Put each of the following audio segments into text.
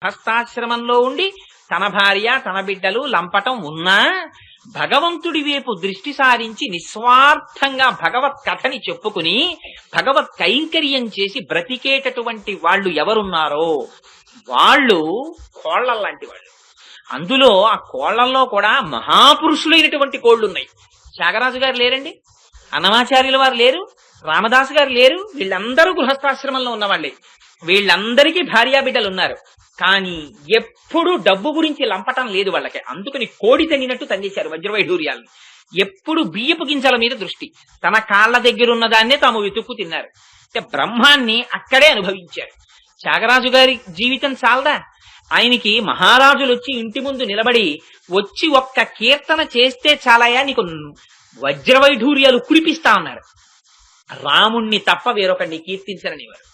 హస్తాశ్రమంలో ఉండి తన భార్య తన బిడ్డలు లంపటం ఉన్నా భగవంతుడి వైపు దృష్టి సారించి నిస్వార్థంగా భగవత్ కథని చెప్పుకుని భగవత్ కైంకర్యం చేసి బ్రతికేటటువంటి వాళ్ళు ఎవరున్నారో వాళ్ళు కోళ్లలాంటి వాళ్ళు. అందులో ఆ కోళ్లలో కూడా మహాపురుషులైనటువంటి కోళ్లున్నాయి. త్యాగరాజు గారు లేరండి, అన్నమాచార్యుల వారు లేరు, రామదాసు గారు లేరు. వీళ్ళందరూ గృహస్థాశ్రమంలో ఉన్నవాళ్ళే. వీళ్ళందరికీ భార్యాబిడ్డలు ఉన్నారు. కానీ ఎప్పుడు డబ్బు గురించి లంపటం లేదు వాళ్ళకి. అందుకని కోడి తగినట్టు తంగేశారు వజ్రవైఢూర్యాలను. ఎప్పుడు బియ్యపు గింజల మీద దృష్టి, తన కాళ్ల దగ్గర ఉన్న దాన్నే తాము వెతుక్కు తిన్నారు. అంటే బ్రహ్మాన్ని అక్కడే అనుభవించారు. త్యాగరాజు గారి జీవితం చాలదా? ఆయనకి మహారాజులు వచ్చి ఇంటి ముందు నిలబడి వచ్చి ఒక్క కీర్తన చేస్తే చాలయా నీకు వజ్రవైఢూర్యాలు కురిపిస్తా ఉన్నారు. రాముణ్ణి తప్ప వేరొకడిని కీర్తించరనివారు.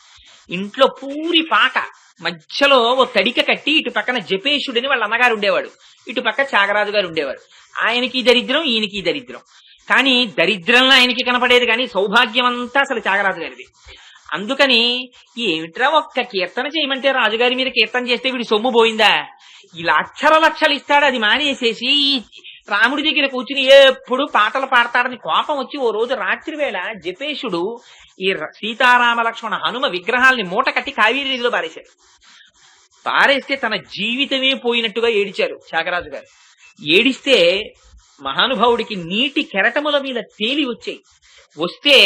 ఇంట్లో పూరి పాక మధ్యలో ఓ తడిక కట్టి ఇటు పక్కన జపేశుడని వాళ్ళ అన్నగారు ఉండేవాడు, ఇటు పక్క త్యాగరాజు గారు ఉండేవారు. ఆయనకి దరిద్రం, ఈయనకి దరిద్రం. కానీ దరిద్రంలో ఆయనకి కనపడేది, కానీ సౌభాగ్యం అంతా అసలు త్యాగరాజు గారిది. అందుకని ఏమిట్రా ఒక్క కీర్తన చేయమంటే రాజుగారి మీద కీర్తన చేస్తే వీడి సొమ్ము పోయిందా, ఈ లక్షలు ఇస్తాడు, అది మానేసేసి రాముడి దగ్గర కూర్చుని ఎప్పుడు పాటలు పాడతాడని కోపం వచ్చి ఓ రోజు రాత్రి వేళ జపేశుడు ఈ సీతారామ లక్ష్మణ హనుమ విగ్రహాల్ని మూట కట్టి కావేరీ నదిలో పారేశాడు. పారేస్తే తన జీవితమే పోయినట్టుగా ఏడిచారు త్యాగరాజు గారు. ఏడిస్తే మహానుభావుడికి నీటి కెరటముల మీద తేలి వచ్చాయి. వస్తే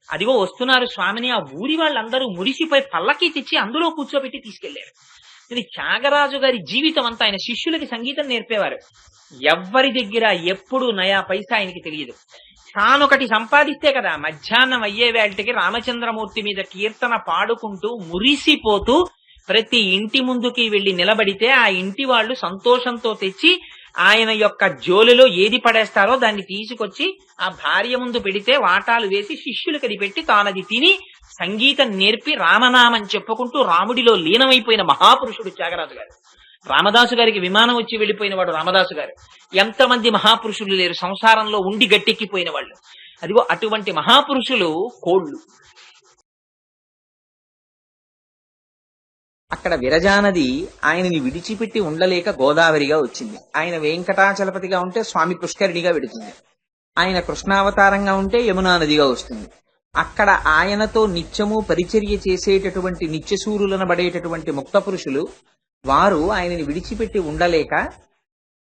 అదిగో వస్తున్నారు స్వామిని ఆ ఊరి వాళ్ళందరూ మురిసిపోయి పల్లకి తెచ్చి అందులో కూర్చోబెట్టి తీసుకెళ్లారు. ఇది త్యాగరాజు గారి జీవితం అంతా. ఆయన శిష్యులకి సంగీతం నేర్పేవారు. ఎవ్వరి దగ్గర ఎప్పుడు నయా పైసా ఆయనకి తెలియదు. తానొకటి సంపాదిస్తే కదా మధ్యాహ్నం అయ్యే వేళటికి రామచంద్రమూర్తి మీద కీర్తన పాడుకుంటూ మురిసిపోతూ ప్రతి ఇంటి ముందుకి వెళ్లి నిలబడితే ఆ ఇంటి వాళ్ళు సంతోషంతో తెచ్చి ఆయన యొక్క జోలిలో ఏది పడేస్తారో దాన్ని తీసుకొచ్చి ఆ భార్య ముందు పెడితే వాటాలు వేసి శిష్యులకి పెట్టి తానది తిని సంగీతం నేర్పి రామనామం చెప్పుకుంటూ రాముడిలో లీనమైపోయిన మహాపురుషుడు త్యాగరాజు గారు. రామదాసు గారికి విమానం వచ్చి వెళ్లిపోయిన వాడు రామదాసు గారు. ఎంతమంది మహాపురుషులు లేరు సంసారంలో ఉండి గట్టెక్కిపోయిన వాళ్ళు. అదిగో అటువంటి మహాపురుషులు కోళ్లు. అక్కడ విరజానది ఆయనని విడిచిపెట్టి ఉండలేక గోదావరిగా వచ్చింది. ఆయన వెంకటాచలపతిగా ఉంటే స్వామి పుష్కరిణిగా వెడుతుంది. ఆయన కృష్ణావతారంగా ఉంటే యమునా నదిగా వస్తుంది. అక్కడ ఆయనతో నిత్యము పరిచర్య చేసేటటువంటి నిత్యసూరులనబడేటటువంటి ముక్త పురుషులు వారు ఆయనని విడిచిపెట్టి ఉండలేక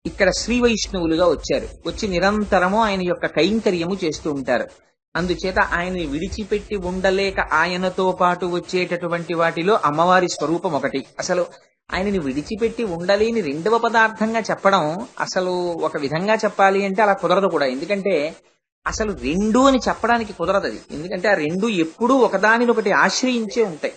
ఇక్కడ శ్రీ వైష్ణవులుగా వచ్చారు. వచ్చి నిరంతరము ఆయన యొక్క కైంకర్యము చేస్తూ ఉంటారు. అందుచేత ఆయన్ని విడిచిపెట్టి ఉండలేక ఆయనతో పాటు వచ్చేటటువంటి వాటిలో అమ్మవారి స్వరూపం ఒకటి. అసలు ఆయనని విడిచిపెట్టి ఉండలేని రెండవ పదార్థంగా చెప్పడం అసలు ఒక విధంగా చెప్పాలి అంటే అలా కుదరదు కూడా. ఎందుకంటే అసలు రెండు అని చెప్పడానికి కుదరదు అది. ఎందుకంటే ఆ రెండు ఎప్పుడూ ఒకదానినొకటి ఆశ్రయించే ఉంటాయి.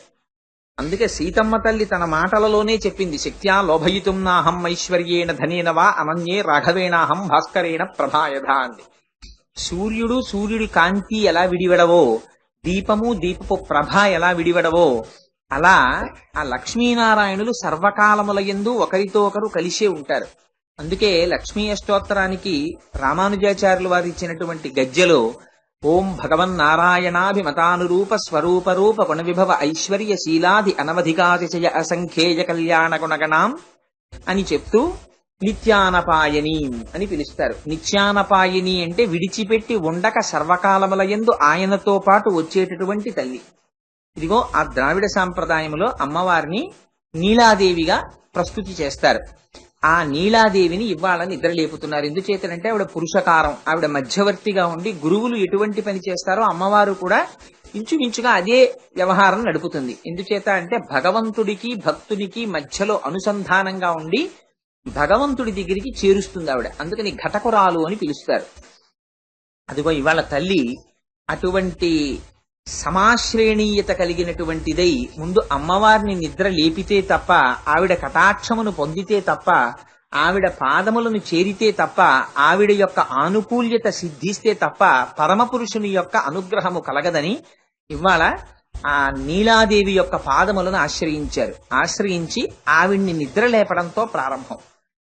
అందుకే సీతమ్మ తల్లి తన మాటలలోనే చెప్పింది, శక్త్యా లోభయితుం నాహం ఐశ్వర్యేణ ధనేన వా అనన్యే రాఘవేణాహం భాస్కరేణ ప్రభాయధ అంది. సూర్యుడి కాంతి ఎలా విడివడవో, దీపము దీపపు ప్రభ ఎలా విడివడవో, అలా ఆ లక్ష్మీనారాయణులు సర్వకాలముల యందు ఒకరితో ఒకరు కలిసే ఉంటారు. అందుకే లక్ష్మీ అష్టోత్తరానికి రామానుజాచార్యులు వారు ఇచ్చినటువంటి గజ్జెలో ఓం భగవన్నారాయణాభిమతానురూప స్వరూపరూప గుణవిభవ ఐశ్వర్య శీలాది అనవధికాతిశయ అసంఖ్యేయ కళ్యాణ గుణగణాం అని చెప్తూ నిత్యానపాయని అని పిలుస్తారు. నిత్యానపాయని అంటే విడిచిపెట్టి ఉండక సర్వకాలముల యందు ఆయనతో పాటు వచ్చేటటువంటి తల్లి. ఇదిగో ఆ ద్రావిడ సాంప్రదాయంలో అమ్మవారిని నీలాదేవిగా ప్రస్తుతి చేస్తారు. ఆ నీలాదేవిని ఇవాళ నిద్ర లేపుతున్నారు. ఎందుచేతనంటే ఆవిడ పురుషకారం, ఆవిడ మధ్యవర్తిగా ఉండి గురువులు ఎటువంటి పని చేస్తారో అమ్మవారు కూడా ఇంచుమించుగా అదే వ్యవహారం నడుపుతుంది. ఎందుచేత అంటే భగవంతుడికి భక్తునికి మధ్యలో అనుసంధానంగా ఉండి భగవంతుడి దగ్గరికి చేరుస్తుంది ఆవిడ. అందుకని ఘటకురాలు అని పిలుస్తారు. అదిగో ఇవాళ తల్లి అటువంటి సమాశ్రేణీయత కలిగినటువంటిదై ముందు అమ్మవారిని నిద్ర లేపితే తప్ప, ఆవిడ కటాక్షమును పొందితే తప్ప, ఆవిడ పాదములను చేరితే తప్ప, ఆవిడ యొక్క ఆనుకూల్యత సిద్ధిస్తే తప్ప పరమపురుషుని యొక్క అనుగ్రహము కలగదని ఇవాళ ఆ నీలాదేవి యొక్క పాదములను ఆశ్రయించారు. ఆశ్రయించి ఆవిడ్ని నిద్ర లేపడంతో ప్రారంభం.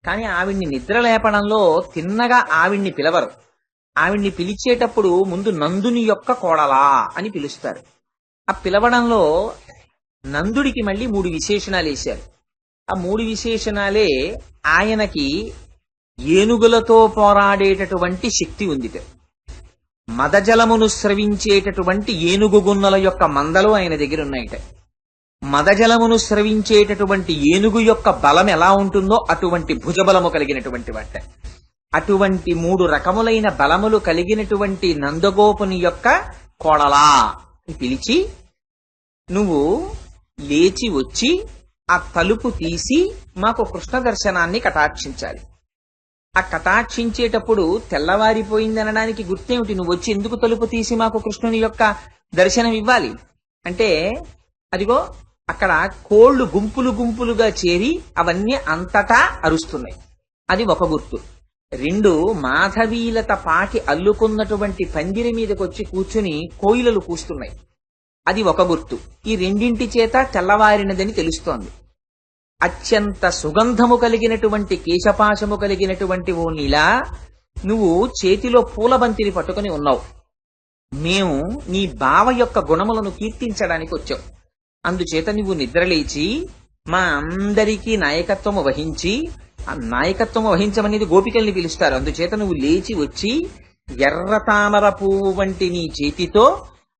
కానీ ఆవిడ్ని నిద్ర లేపడంలో తిన్నగా ఆవిడ్ని పిలవరు. ఆవిడ్ని పిలిచేటప్పుడు ముందు నందుని యొక్క కోడలా అని పిలుస్తారు. ఆ పిలవడంలో నందుడికి మళ్ళీ 3 విశేషణాలు వేశారు. ఆ మూడు విశేషణాలే ఆయనకి ఏనుగులతో పోరాడేటటువంటి శక్తి ఉంది. మదజలమును స్రవించేటటువంటి ఏనుగు గున్నల యొక్క మందలు ఆయన దగ్గర ఉన్నాయిట. మదజలమును స్రవించేటటువంటి ఏనుగు యొక్క బలం ఎలా ఉంటుందో అటువంటి భుజబలము కలిగినటువంటి వాట. అటువంటి మూడు రకములైన బలములు కలిగినటువంటి నందగోపుని యొక్క కోడలా అని పిలిచి, నువ్వు లేచి వచ్చి ఆ తలుపు తీసి మాకు కృష్ణ దర్శనాన్ని కటాక్షించాలి. ఆ కటాక్షించేటప్పుడు తెల్లవారిపోయిందనడానికి గుర్తేమిటి? నువ్వు వచ్చి ఎందుకు తలుపు తీసి మాకు కృష్ణుని యొక్క దర్శనం ఇవ్వాలి అంటే, అదిగో అక్కడ కోళ్లు గుంపులు గుంపులుగా చేరి అవన్నీ అంతటా అరుస్తున్నాయి. అది ఒక గుర్తు. రెండు, మాధవీలత పాకి అల్లుకున్నటువంటి పందిరి మీదకి వచ్చి కూర్చుని కోయిలలు కూస్తున్నాయి. అది ఒక గుర్తు. ఈ రెండింటి చేత తెల్లవారినదని తెలుస్తోంది. అత్యంత సుగంధము కలిగినటువంటి కేశపాశము కలిగినటువంటి ఓ నీలా, నువ్వు చేతిలో పూలబంతిని పట్టుకుని ఉన్నావు. మేము నీ బావ యొక్క గుణములను కీర్తించడానికి వచ్చావు. అందుచేత నువ్వు నిద్రలేచి మా అందరికీ నాయకత్వము వహించి, ఆ నాయకత్వము వహించమనేది గోపికల్ని పిలుస్తారు. అందుచేత నువ్వు లేచి వచ్చి ఎర్ర తామర పువ్వు వంటి నీ చేతితో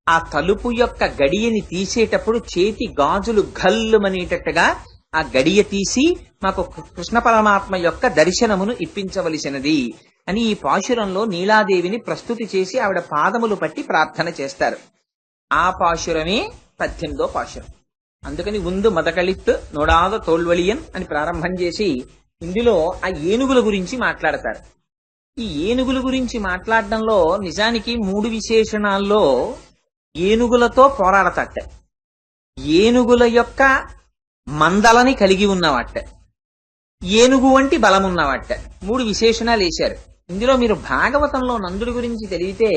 ఆ తలుపు యొక్క గడియని తీసేటప్పుడు చేతి గాజులు గల్లుమనేటట్టుగా ఆ గడియ తీసి మాకు కృష్ణ పరమాత్మ యొక్క దర్శనమును ఇప్పించవలసినది అని ఈ పాశురంలో నీలాదేవిని ప్రస్తుతి చేసి ఆవిడ పాదములు పట్టి ప్రార్థన చేస్తారు. ఆ పాశురమే 18వ పాశురం. అందుకని ముందు మదకళిత్ నోడాద తోల్వలియన్ అని ప్రారంభం చేసి ఇందులో ఆ ఏనుగుల గురించి మాట్లాడతారు. ఈ ఏనుగుల గురించి మాట్లాడడంలో నిజానికి మూడు విశేషణాల్లో ఏనుగులతో పోరాడతాట. ఏనుగుల యొక్క మందలని కలిగి ఉన్నవాట, ఏనుగు వంటి బలమున్నవాట. మూడు విశేషణాలు వేశారు. ఇందులో మీరు భాగవతంలో నందుడి గురించి తెలివితే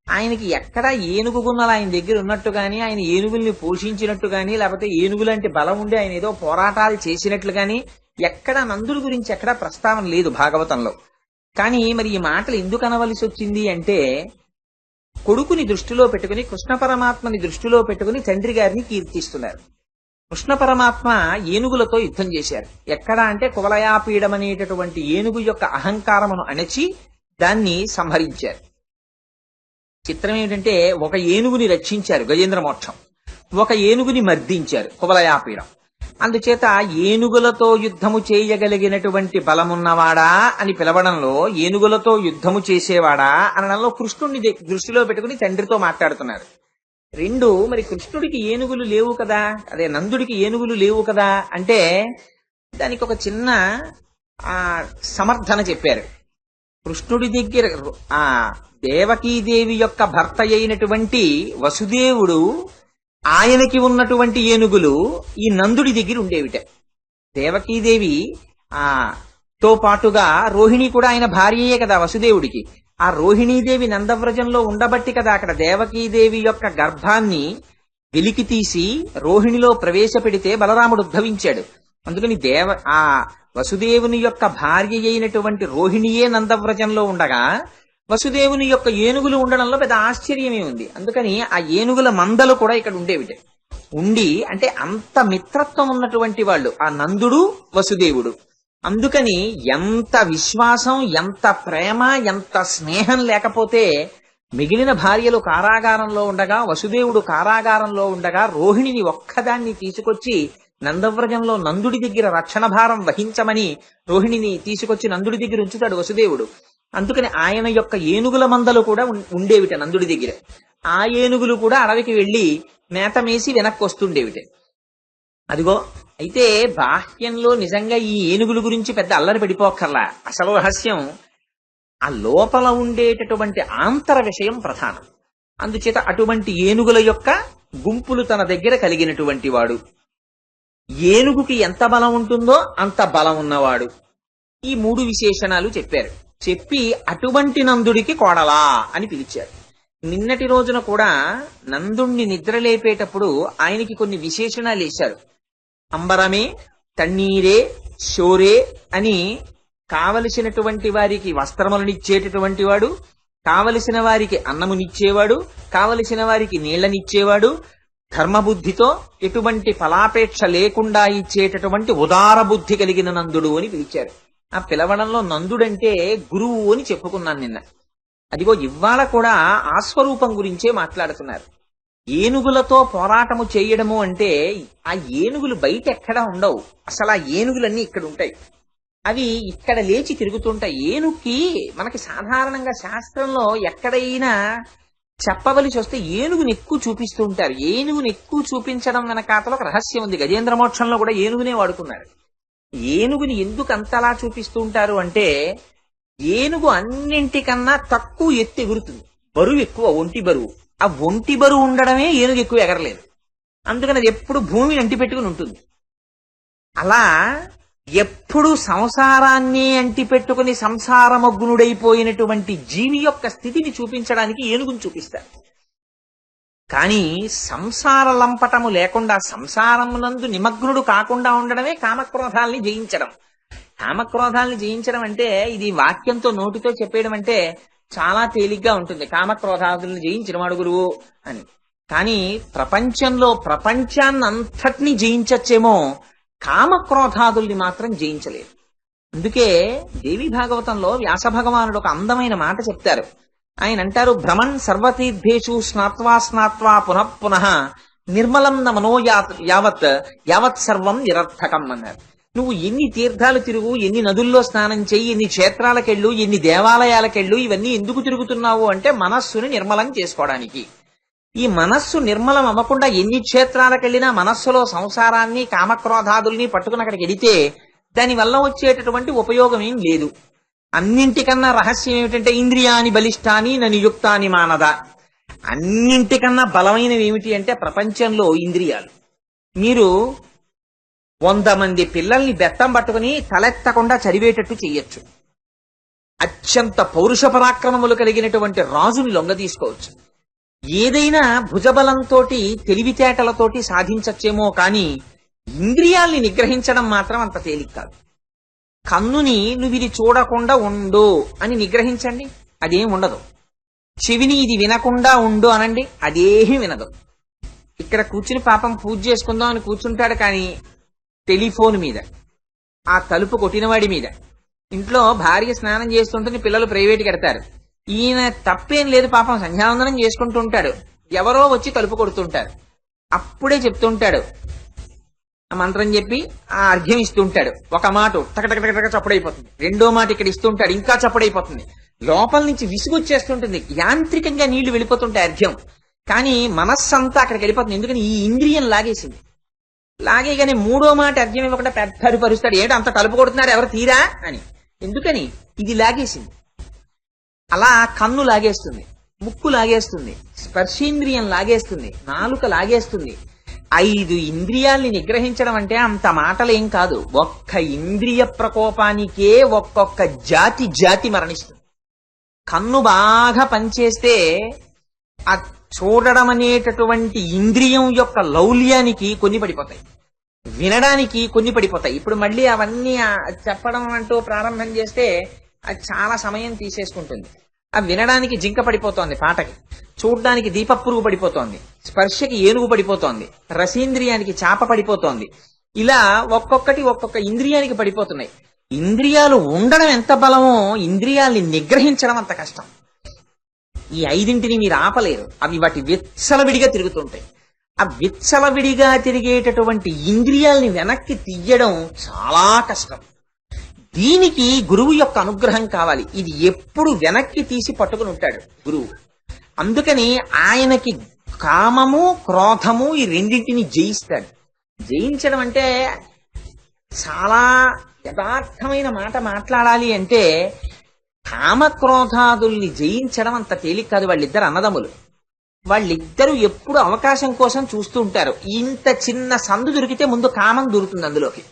ఆయనకి ఎక్కడా ఏనుగు గున్నలు ఆయన దగ్గర ఉన్నట్టు గాని, ఆయన ఏనుగుల్ని పోషించినట్టు గాని, లేకపోతే ఏనుగులంటే బలం ఉండి ఆయన ఏదో పోరాటాలు చేసినట్లు గాని ఎక్కడా నందుడి గురించి ఎక్కడా ప్రస్తావన లేదు భాగవతంలో. కానీ మరి ఈ మాటలు ఎందుకు అనవలసి వచ్చింది అంటే, కొడుకుని దృష్టిలో పెట్టుకుని, కృష్ణ పరమాత్మని దృష్టిలో పెట్టుకుని తండ్రి గారిని కీర్తిస్తున్నారు. కృష్ణ పరమాత్మ ఏనుగులతో యుద్ధం చేశారు. ఎక్కడా అంటే కువలయాపీడం అనేటటువంటి ఏనుగు యొక్క అహంకారమును అణచి దాన్ని సంహరించారు. చిత్రం ఏమిటంటే, ఒక ఏనుగుని రక్షించారు గజేంద్ర మోక్షం, ఒక ఏనుగుని మర్దించారు కువలయాపీడం. అందుచేత ఏనుగులతో యుద్ధము చేయగలిగినటువంటి బలమున్నవాడా అని పిలవడంలో, ఏనుగులతో యుద్ధము చేసేవాడా అనడంలో కృష్ణుడిని దృష్టిలో పెట్టుకుని తండ్రితో మాట్లాడుతున్నారు. రెండు, మరి కృష్ణుడికి ఏనుగులు లేవు కదా, అదే నందుడికి ఏనుగులు లేవు కదా అంటే దానికి ఒక చిన్న సమర్థన చెప్పారు. కృష్ణుడి దగ్గర ఆ దేవకీదేవి యొక్క భర్త అయినటువంటి వసుదేవుడు, ఆయనకి ఉన్నటువంటి ఏనుగులు ఈ నందుడి దగ్గర ఉండేవిట. దేవకీదేవి తో పాటుగా రోహిణి కూడా ఆయన భార్యయే కదా వసుదేవుడికి. ఆ రోహిణీదేవి నందవ్రజంలో ఉండబట్టి కదా అక్కడ దేవకీదేవి యొక్క గర్భాన్ని వెలికి తీసి రోహిణిలో ప్రవేశపెడితే బలరాముడు ఉద్భవించాడు. అందుకని ఆ వసుదేవుని యొక్క భార్య అయినటువంటి రోహిణియే నందవ్రజంలో ఉండగా వసుదేవుని యొక్క ఏనుగులు ఉండడంలో పెద్ద ఆశ్చర్యమే ఉంది. అందుకని ఆ ఏనుగుల మందలు కూడా ఇక్కడ ఉండేవిటే. ఉండి అంటే అంత మిత్రత్వం ఉన్నటువంటి వాళ్ళు ఆ నందుడు వసుదేవుడు. అందుకని ఎంత విశ్వాసం, ఎంత ప్రేమ, ఎంత స్నేహం లేకపోతే మిగిలిన భార్యలు కారాగారంలో ఉండగా, వసుదేవుడు కారాగారంలో ఉండగా రోహిణిని ఒక్కదాన్ని తీసుకొచ్చి నందవ్రజంలో నందుడి దగ్గర రక్షణ భారం వహించమని రోహిణిని తీసుకొచ్చి నందుడి దగ్గర ఉంచుతాడు వసుదేవుడు. అందుకని ఆయన యొక్క ఏనుగుల మందలు కూడా ఉండేవిట నందుడి దగ్గర. ఆ ఏనుగులు కూడా అడవికి వెళ్లి మేత మేసి వెనక్కి వస్తుండేవిటే. అదిగో, అయితే బాహ్యంలో నిజంగా ఈ ఏనుగుల గురించి పెద్ద అల్లరి పడిపోక్కర్లా. అసలు రహస్యం ఆ లోపల ఉండేటటువంటి ఆంతర విషయం ప్రధానం. అందుచేత అటువంటి ఏనుగుల యొక్క గుంపులు తన దగ్గర కలిగినటువంటి వాడు, ఏనుగుకి ఎంత బలం ఉంటుందో అంత బలం ఉన్నవాడు. ఈ మూడు విశేషణాలు చెప్పారు. చెప్పి అటువంటి నందుడికి కోడలా అని పిలిచారు. నిన్నటి రోజున కూడా నందుణ్ణి నిద్రలేపేటప్పుడు ఆయనకి కొన్ని విశేషణాలు వేశారు. అంబరమే, తన్నీరే, శోరే అని కావలసినటువంటి వారికి వస్త్రములనిచ్చేటటువంటి వాడు, కావలసిన వారికి అన్నమునిచ్చేవాడు, కావలసిన వారికి నీళ్లనిచ్చేవాడు, ధర్మబుద్ధితో ఎటువంటి ఫలాపేక్ష లేకుండా ఇచ్చేటటువంటి ఉదార బుద్ధి కలిగిన నందుడు అని పిలిచారు. ఆ పిలవడంలో నందుడంటే గురువు అని చెప్పుకున్నాను నిన్న. అదిగో ఇవాళ కూడా ఆ స్వరూపం గురించే మాట్లాడుతున్నారు. ఏనుగులతో పోరాటము చేయడము అంటే ఆ ఏనుగులు బయట ఎక్కడా ఉండవు, అసలు ఆ ఏనుగులన్నీ ఇక్కడ ఉంటాయి. అవి ఇక్కడ లేచి తిరుగుతుంటాయి. ఏనుగుకి మనకి సాధారణంగా శాస్త్రంలో ఎక్కడైనా చెప్పవలసి వస్తే ఏనుగుని ఎక్కువ చూపిస్తూ ఉంటారు. ఏనుగుని ఎక్కువ చూపించడం వెనకాతలో ఒక రహస్యం ఉంది. గజేంద్ర మోక్షంలో కూడా ఏనుగునే వాడుకున్నారు. ఏనుగుని ఎందుకు అంతలా చూపిస్తూ ఉంటారు అంటే, ఏనుగు అన్నింటికన్నా తక్కువ ఎత్తు ఎగురుతుంది, బరువు ఎక్కువ, ఒంటి బరువు. ఆ ఒంటి బరువు ఉండడమే ఏనుగు ఎక్కువ ఎగరలేదు. అందుకని అది ఎప్పుడు భూమిని అంటిపెట్టుకుని ఉంటుంది. అలా ఎప్పుడు సంసారాన్ని అంటిపెట్టుకుని సంసారమగ్నుడైపోయినటువంటి జీవి యొక్క స్థితిని చూపించడానికి ఏనుగుని చూపిస్తారు. కానీ సంసార లంపటము లేకుండా సంసారమునందు నిమగ్నుడు కాకుండా ఉండడమే కామక్రోధాల్ని జయించడం. కామక్రోధాల్ని జయించడం అంటే ఇది వాక్యంతో నోటితో చెప్పేయడం అంటే చాలా తేలిగ్గా ఉంటుంది. కామక్రోధాదుల్ని జయించిన గురువు అని. కానీ ప్రపంచంలో ప్రపంచాన్నంతటినీ జయించచ్చేమో, కామక్రోధాదుల్ని మాత్రం జయించలేదు. అందుకే దేవి భాగవతంలో వ్యాస భగవానుడు ఒక అందమైన మాట చెప్తారు. ఆయన అంటారు, భ్రమన్ సర్వతీర్థేషు స్నాత్వా స్నాత్వా పునః పునః నిర్మలం న మనో యావత్ యావత్ సర్వం నిరర్థకం అన్నారు. నువ్వు ఎన్ని తీర్థాలు తిరుగు, ఎన్ని నదుల్లో స్నానం చెయ్యి, ఎన్ని క్షేత్రాలకెళ్ళు, ఎన్ని దేవాలయాలకెళ్ళు, ఇవన్నీ ఎందుకు తిరుగుతున్నావు అంటే మనస్సుని నిర్మలం చేసుకోవడానికి. ఈ మనస్సు నిర్మలం అవ్వకుండా ఎన్ని క్షేత్రాలకెళ్ళినా మనస్సులో సంసారాన్ని కామక్రోధాదుల్ని పట్టుకుని అక్కడికి వెడితే దానివల్ల వచ్చేటటువంటి ఉపయోగం ఏం లేదు. అన్నింటికన్నా రహస్యం ఏమిటంటే ఇంద్రియాని బలిష్టాని న నియుక్తాని మానద. అన్నింటికన్నా బలమైనవి ఏమిటి అంటే ప్రపంచంలో ఇంద్రియాలు. మీరు 100 మంది పిల్లల్ని బెత్తం పట్టుకుని తలెత్తకుండా చదివేటట్టు చెయ్యొచ్చు. అత్యంత పౌరుష పరాక్రమములు కలిగినటువంటి రాజుని లొంగ తీసుకోవచ్చు. ఏదైనా భుజబలంతో తెలివితేటలతోటి సాధించచ్చేమో కానీ ఇంద్రియాల్ని నిగ్రహించడం మాత్రం అంత తేలిక కాదు. కన్నుని నువ్వు ఇది చూడకుండా ఉండు అని నిగ్రహించండి, అదేం ఉండదు. చెవిని ఇది వినకుండా ఉండు అనండి, అదేమీ వినదు. ఇక్కడ కూర్చుని పాపం పూజ చేసుకుందాం అని కూర్చుంటాడు, కానీ టెలిఫోన్ మీద, ఆ తలుపు కొట్టినవాడి మీద, ఇంట్లో భార్య స్నానం చేస్తుంటుంది, పిల్లలు ప్రైవేట్కి ఎడతారు. ఈయన తప్పేం లేదు పాపం, సంధ్యావందనం చేసుకుంటూ ఉంటాడు, ఎవరో వచ్చి తలుపు కొడుతుంటారు. అప్పుడే చెప్తుంటాడు, ఆ మంత్రం చెప్పి ఆ అర్ఘ్యం ఇస్తుంటాడు. ఒక మాట టకటకటక చప్పుడైపోతుంది, రెండో మాట ఇక్కడ ఇస్తుంటాడు, ఇంకా చప్పుడైపోతుంది. లోపల నుంచి విసుగొచ్చేస్తుంటుంది, యాంత్రికంగా నీళ్లు వెళ్ళిపోతుంటాయి అర్ఘ్యం. కానీ మనస్సంతా అక్కడికి వెళ్ళిపోతుంది. ఎందుకని ఈ ఇంద్రియం లాగేసింది. లాగేగానే మూడో మాట అర్ఘ్యం ఇవ్వకుండా పెద్ద పరుస్తాడు, ఏంటో అంత తలుపు కొడుతున్నారు ఎవరు తీరా అని. ఎందుకని ఇది లాగేసింది. అలా కన్ను లాగేస్తుంది, ముక్కు లాగేస్తుంది, స్పర్శేంద్రియం లాగేస్తుంది, నాలుక లాగేస్తుంది. 5 ఇంద్రియాల్ని నిగ్రహించడం అంటే అంత మాటలేం కాదు. ఒక్క ఇంద్రియ ప్రకోపానికే ఒక్కొక్క జాతి మరణిస్తుంది. కన్ను బాగా పనిచేస్తే ఆ చూడడం అనేటటువంటి ఇంద్రియం యొక్క లౌల్యానికి కొన్ని పడిపోతాయి, వినడానికి కొన్ని పడిపోతాయి. ఇప్పుడు మళ్ళీ అవన్నీ చెప్పడం అంటూ ప్రారంభం చేస్తే అది చాలా సమయం తీసేసుకుంటుంది. ఆ వినడానికి జింక పడిపోతోంది పాటకి, చూడ్డానికి దీపపురుగు పడిపోతోంది, స్పర్శకి ఏనుగు పడిపోతోంది, రసేంద్రియానికి చాప పడిపోతోంది. ఇలా ఒక్కొక్కటి ఒక్కొక్క ఇంద్రియానికి పడిపోతున్నాయి. ఇంద్రియాలు ఉండడం ఎంత బలమో ఇంద్రియాల్ని నిగ్రహించడం అంత కష్టం. ఈ 5ంటిని మీరు ఆపలేరు, అవి వాటి విచ్చలవిడిగా తిరుగుతుంటాయి. ఆ విచ్చలవిడిగా తిరిగేటటువంటి ఇంద్రియాల్ని వెనక్కి తీయడం చాలా కష్టం. దీనికి గురువు యొక్క అనుగ్రహం కావాలి. ఇది ఎప్పుడు వెనక్కి తీసి పట్టుకుని ఉంటాడు గురువు. అందుకని ఆయనకి కామము క్రోధము ఈ రెండింటిని జయిస్తాడు. జయించడం అంటే చాలా యథార్థమైన మాట మాట్లాడాలి అంటే కామక్రోధాదుల్ని జయించడం అంత తేలిక కాదు. వాళ్ళిద్దరు అన్నదమ్ములు, వాళ్ళిద్దరూ ఎప్పుడు అవకాశం కోసం చూస్తూ ఉంటారు. ఇంత చిన్న సందు దొరికితే ముందు కామం దూరుతుంది, అందులోకి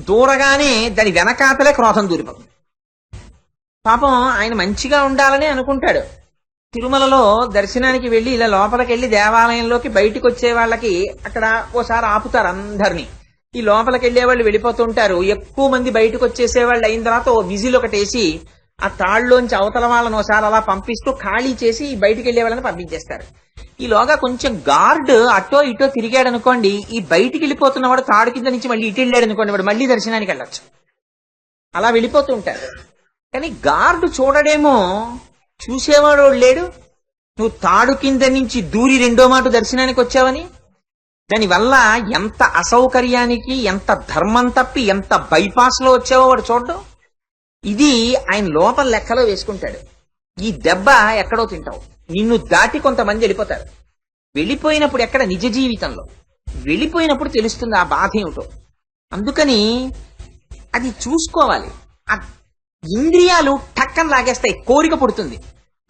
దూరగానే దాని వెనకాతలే క్రోధం దూరిపోతుంది. పాపం ఆయన మంచిగా ఉండాలని అనుకుంటాడు. తిరుమలలో దర్శనానికి వెళ్లి ఇలా లోపలికి వెళ్లి దేవాలయంలోకి బయటికి వచ్చే వాళ్ళకి అక్కడ ఓసారి ఆపుతారు అందరినీ. ఈ లోపలికి వెళ్లే వాళ్ళు వెళ్ళిపోతుంటారు. ఎక్కువ మంది బయటకు వచ్చేసే వాళ్ళు అయిన తర్వాత ఓ విజిల్ ఒకటేసి ఆ తాళ్ళలోంచి అవతల వాళ్ళని ఒకసారి అలా పంపిస్తూ ఖాళీ చేసి బయటికి వెళ్లే వాళ్ళని పంపించేస్తారు. ఈలోగా కొంచెం గార్డ్ అటో ఇటో తిరిగాడు అనుకోండి, ఈ బయటికి వెళ్ళిపోతున్నవాడు తాడు కింద నుంచి మళ్ళీ ఇటు వెళ్ళాడు అనుకోండి, వాడు మళ్ళీ దర్శనానికి వెళ్ళొచ్చు. అలా వెళ్ళిపోతూ ఉంటారు. కానీ గార్డు చూడడేమో, చూసేవాడు లేడు. నువ్వు తాడు కింద నుంచి దూరి రెండో మాట దర్శనానికి వచ్చావని. దానివల్ల ఎంత అసౌకర్యానికి, ఎంత ధర్మం తప్పి, ఎంత బైపాస్ లో వచ్చావో వాడు చూడడం. ఇది ఆయన లోపల లెక్కలో వేసుకుంటాడు. ఈ దెబ్బ ఎక్కడో తింటావు, నిన్ను దాటి కొంతమంది వెళ్ళిపోతారు. వెళ్ళిపోయినప్పుడు ఎక్కడ నిజ జీవితంలో వెళ్ళిపోయినప్పుడు తెలుస్తుంది ఆ బాధ ఏమిటో. అందుకని అది చూసుకోవాలి. ఆ ఇంద్రియాలు టక్కన లాగేస్తాయి, కోరిక పుడుతుంది,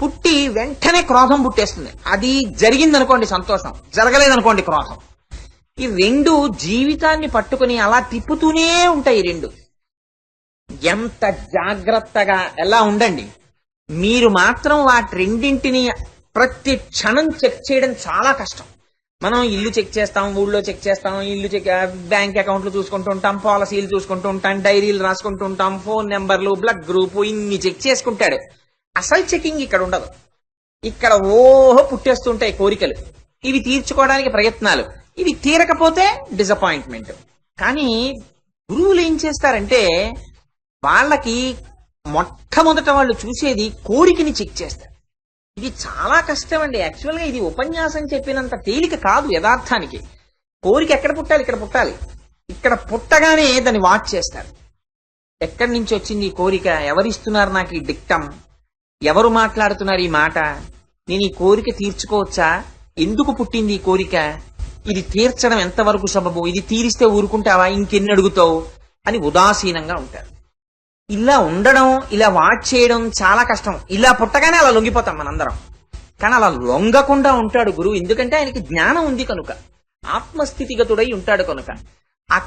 పుట్టి వెంటనే క్రోధం పుట్టేస్తుంది. అది జరిగిందనుకోండి సంతోషం, జరగలేదనుకోండి క్రోధం. ఈ రెండు జీవితాన్ని పట్టుకుని అలా తిప్పుతూనే ఉంటాయి. రెండు ఎంత జాగ్రత్తగా ఎలా ఉండండి. మీరు మాత్రం వాటి రెండింటిని ప్రతి క్షణం చెక్ చేయడం చాలా కష్టం. మనం ఇల్లు చెక్ చేస్తాం, ఊళ్ళో చెక్ చేస్తాం, ఇల్లు చెక్, బ్యాంక్ అకౌంట్లు చూసుకుంటూ ఉంటాం, పాలసీలు చూసుకుంటూ ఉంటాం, డైరీలు రాసుకుంటూ ఉంటాం, ఫోన్ నెంబర్లు, బ్లడ్ గ్రూప్, ఇన్ని చెక్ చేసుకుంటాడు. అసలు చెకింగ్ ఇక్కడ ఉండదు. ఇక్కడ ఓహో పుట్టేస్తుంటాయి కోరికలు, ఇవి తీర్చుకోవడానికి ప్రయత్నాలు, ఇవి తీరకపోతే డిసప్పాయింట్మెంట్. కానీ గురువులు ఏం చేస్తారంటే వాళ్ళకి మొట్టమొదట వాళ్ళు చూసేది కోరికని చెక్ చేస్తారు. ఇది చాలా కష్టం అండి. యాక్చువల్గా ఇది ఉపన్యాసం చెప్పినంత తేలిక కాదు యథార్థానికి. కోరిక ఎక్కడ పుట్టాలి, ఇక్కడ పుట్టాలి. ఇక్కడ పుట్టగానే దాన్ని వాచ్ చేస్తారు. ఎక్కడి నుంచి వచ్చింది ఈ కోరిక, ఎవరిస్తున్నారు నాకు ఈ డిక్టం, ఎవరు మాట్లాడుతున్నారు ఈ మాట, నేను ఈ కోరిక తీర్చుకోవచ్చా, ఎందుకు పుట్టింది ఈ కోరిక, ఇది తీర్చడం ఎంతవరకు సబబు, ఇది తీరిస్తే ఊరుకుంటావా, ఇంకెన్ని అడుగుతావు అని ఉదాసీనంగా ఉంటారు. ఇలా ఉండడం, ఇలా వాచ్ చేయడం చాలా కష్టం. ఇలా పుట్టగానే అలా లొంగిపోతాం మనందరం. కానీ అలా లొంగకుండా ఉంటాడు గురువు. ఎందుకంటే ఆయనకి జ్ఞానం ఉంది కనుక, ఆత్మస్థితిగతుడై ఉంటాడు కనుక. ఆ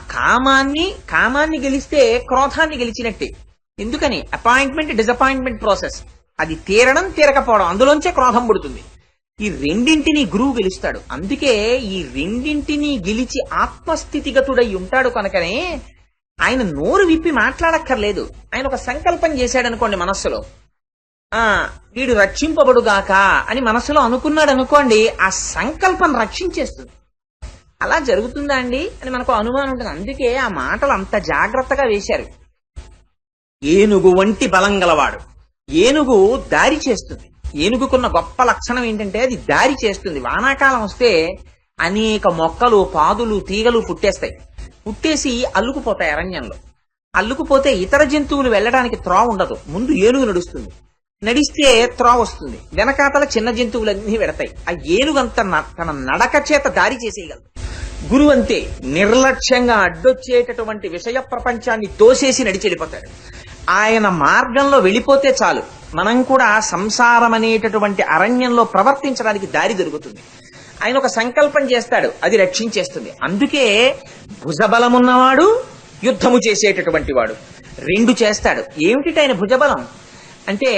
కామాన్ని గెలిస్తే క్రోధాన్ని గెలిచినట్టే. ఎందుకని అపాయింట్మెంట్ డిసప్పాయింట్మెంట్ ప్రాసెస్, అది తీరడం తీరకపోవడం, అందులోంచే క్రోధం పుడుతుంది. ఈ రెండింటినీ గురువు గెలుస్తాడు. అందుకే ఈ రెండింటినీ గెలిచి ఆత్మస్థితిగతుడై ఉంటాడు కనుకనే ఆయన నోరు విప్పి మాట్లాడక్కర్లేదు. ఆయన ఒక సంకల్పం చేశాడనుకోండి మనస్సులో, వీడు రక్షింపబడుగాక అని మనస్సులో అనుకున్నాడు అనుకోండి, ఆ సంకల్పం రక్షించేస్తుంది. అలా జరుగుతుందా అండి అని మనకు అనుమానం ఉంటుంది. అందుకే ఆ మాటలు అంత జాగ్రత్తగా వేశారు. ఏనుగు వంటి బలం గలవాడు. ఏనుగు దారి చేస్తుంది. ఏనుగుకున్న గొప్ప లక్షణం ఏంటంటే అది దారి చేస్తుంది. వానాకాలం వస్తే అనేక మొక్కలు, పాదులు, తీగలు పుట్టేస్తాయి. పుట్టేసి అల్లుకుపోతాయి అరణ్యంలో. అల్లుకుపోతే ఇతర జంతువులు వెళ్ళడానికి త్రోవ ఉండదు. ముందు ఏనుగు నడుస్తుంది, నడిస్తే త్రోవ వస్తుంది, వెనకాతల చిన్న జంతువులన్నీ వెడతాయి. ఆ ఏనుగంత తన నడక చేత దారి చేసేయగలదు. గురువు అంతే, నిర్లక్ష్యంగా అడ్డొచ్చేటటువంటి విషయ ప్రపంచాన్ని తోసేసి నడిచెళ్ళిపోతాడు. ఆయన మార్గంలో వెళ్ళిపోతే చాలు, మనం కూడా సంసారం అనేటటువంటి అరణ్యంలో ప్రవర్తించడానికి దారి దొరుకుతుంది. ఆయన ఒక సంకల్పం చేస్తాడు, అది రక్షించేస్తుంది. అందుకే భుజబలమున్నవాడు యుద్ధము చేసేటటువంటి వాడు. రెండు చేస్తాడు. ఏమిటి ఆయన భుజబలం అంటే,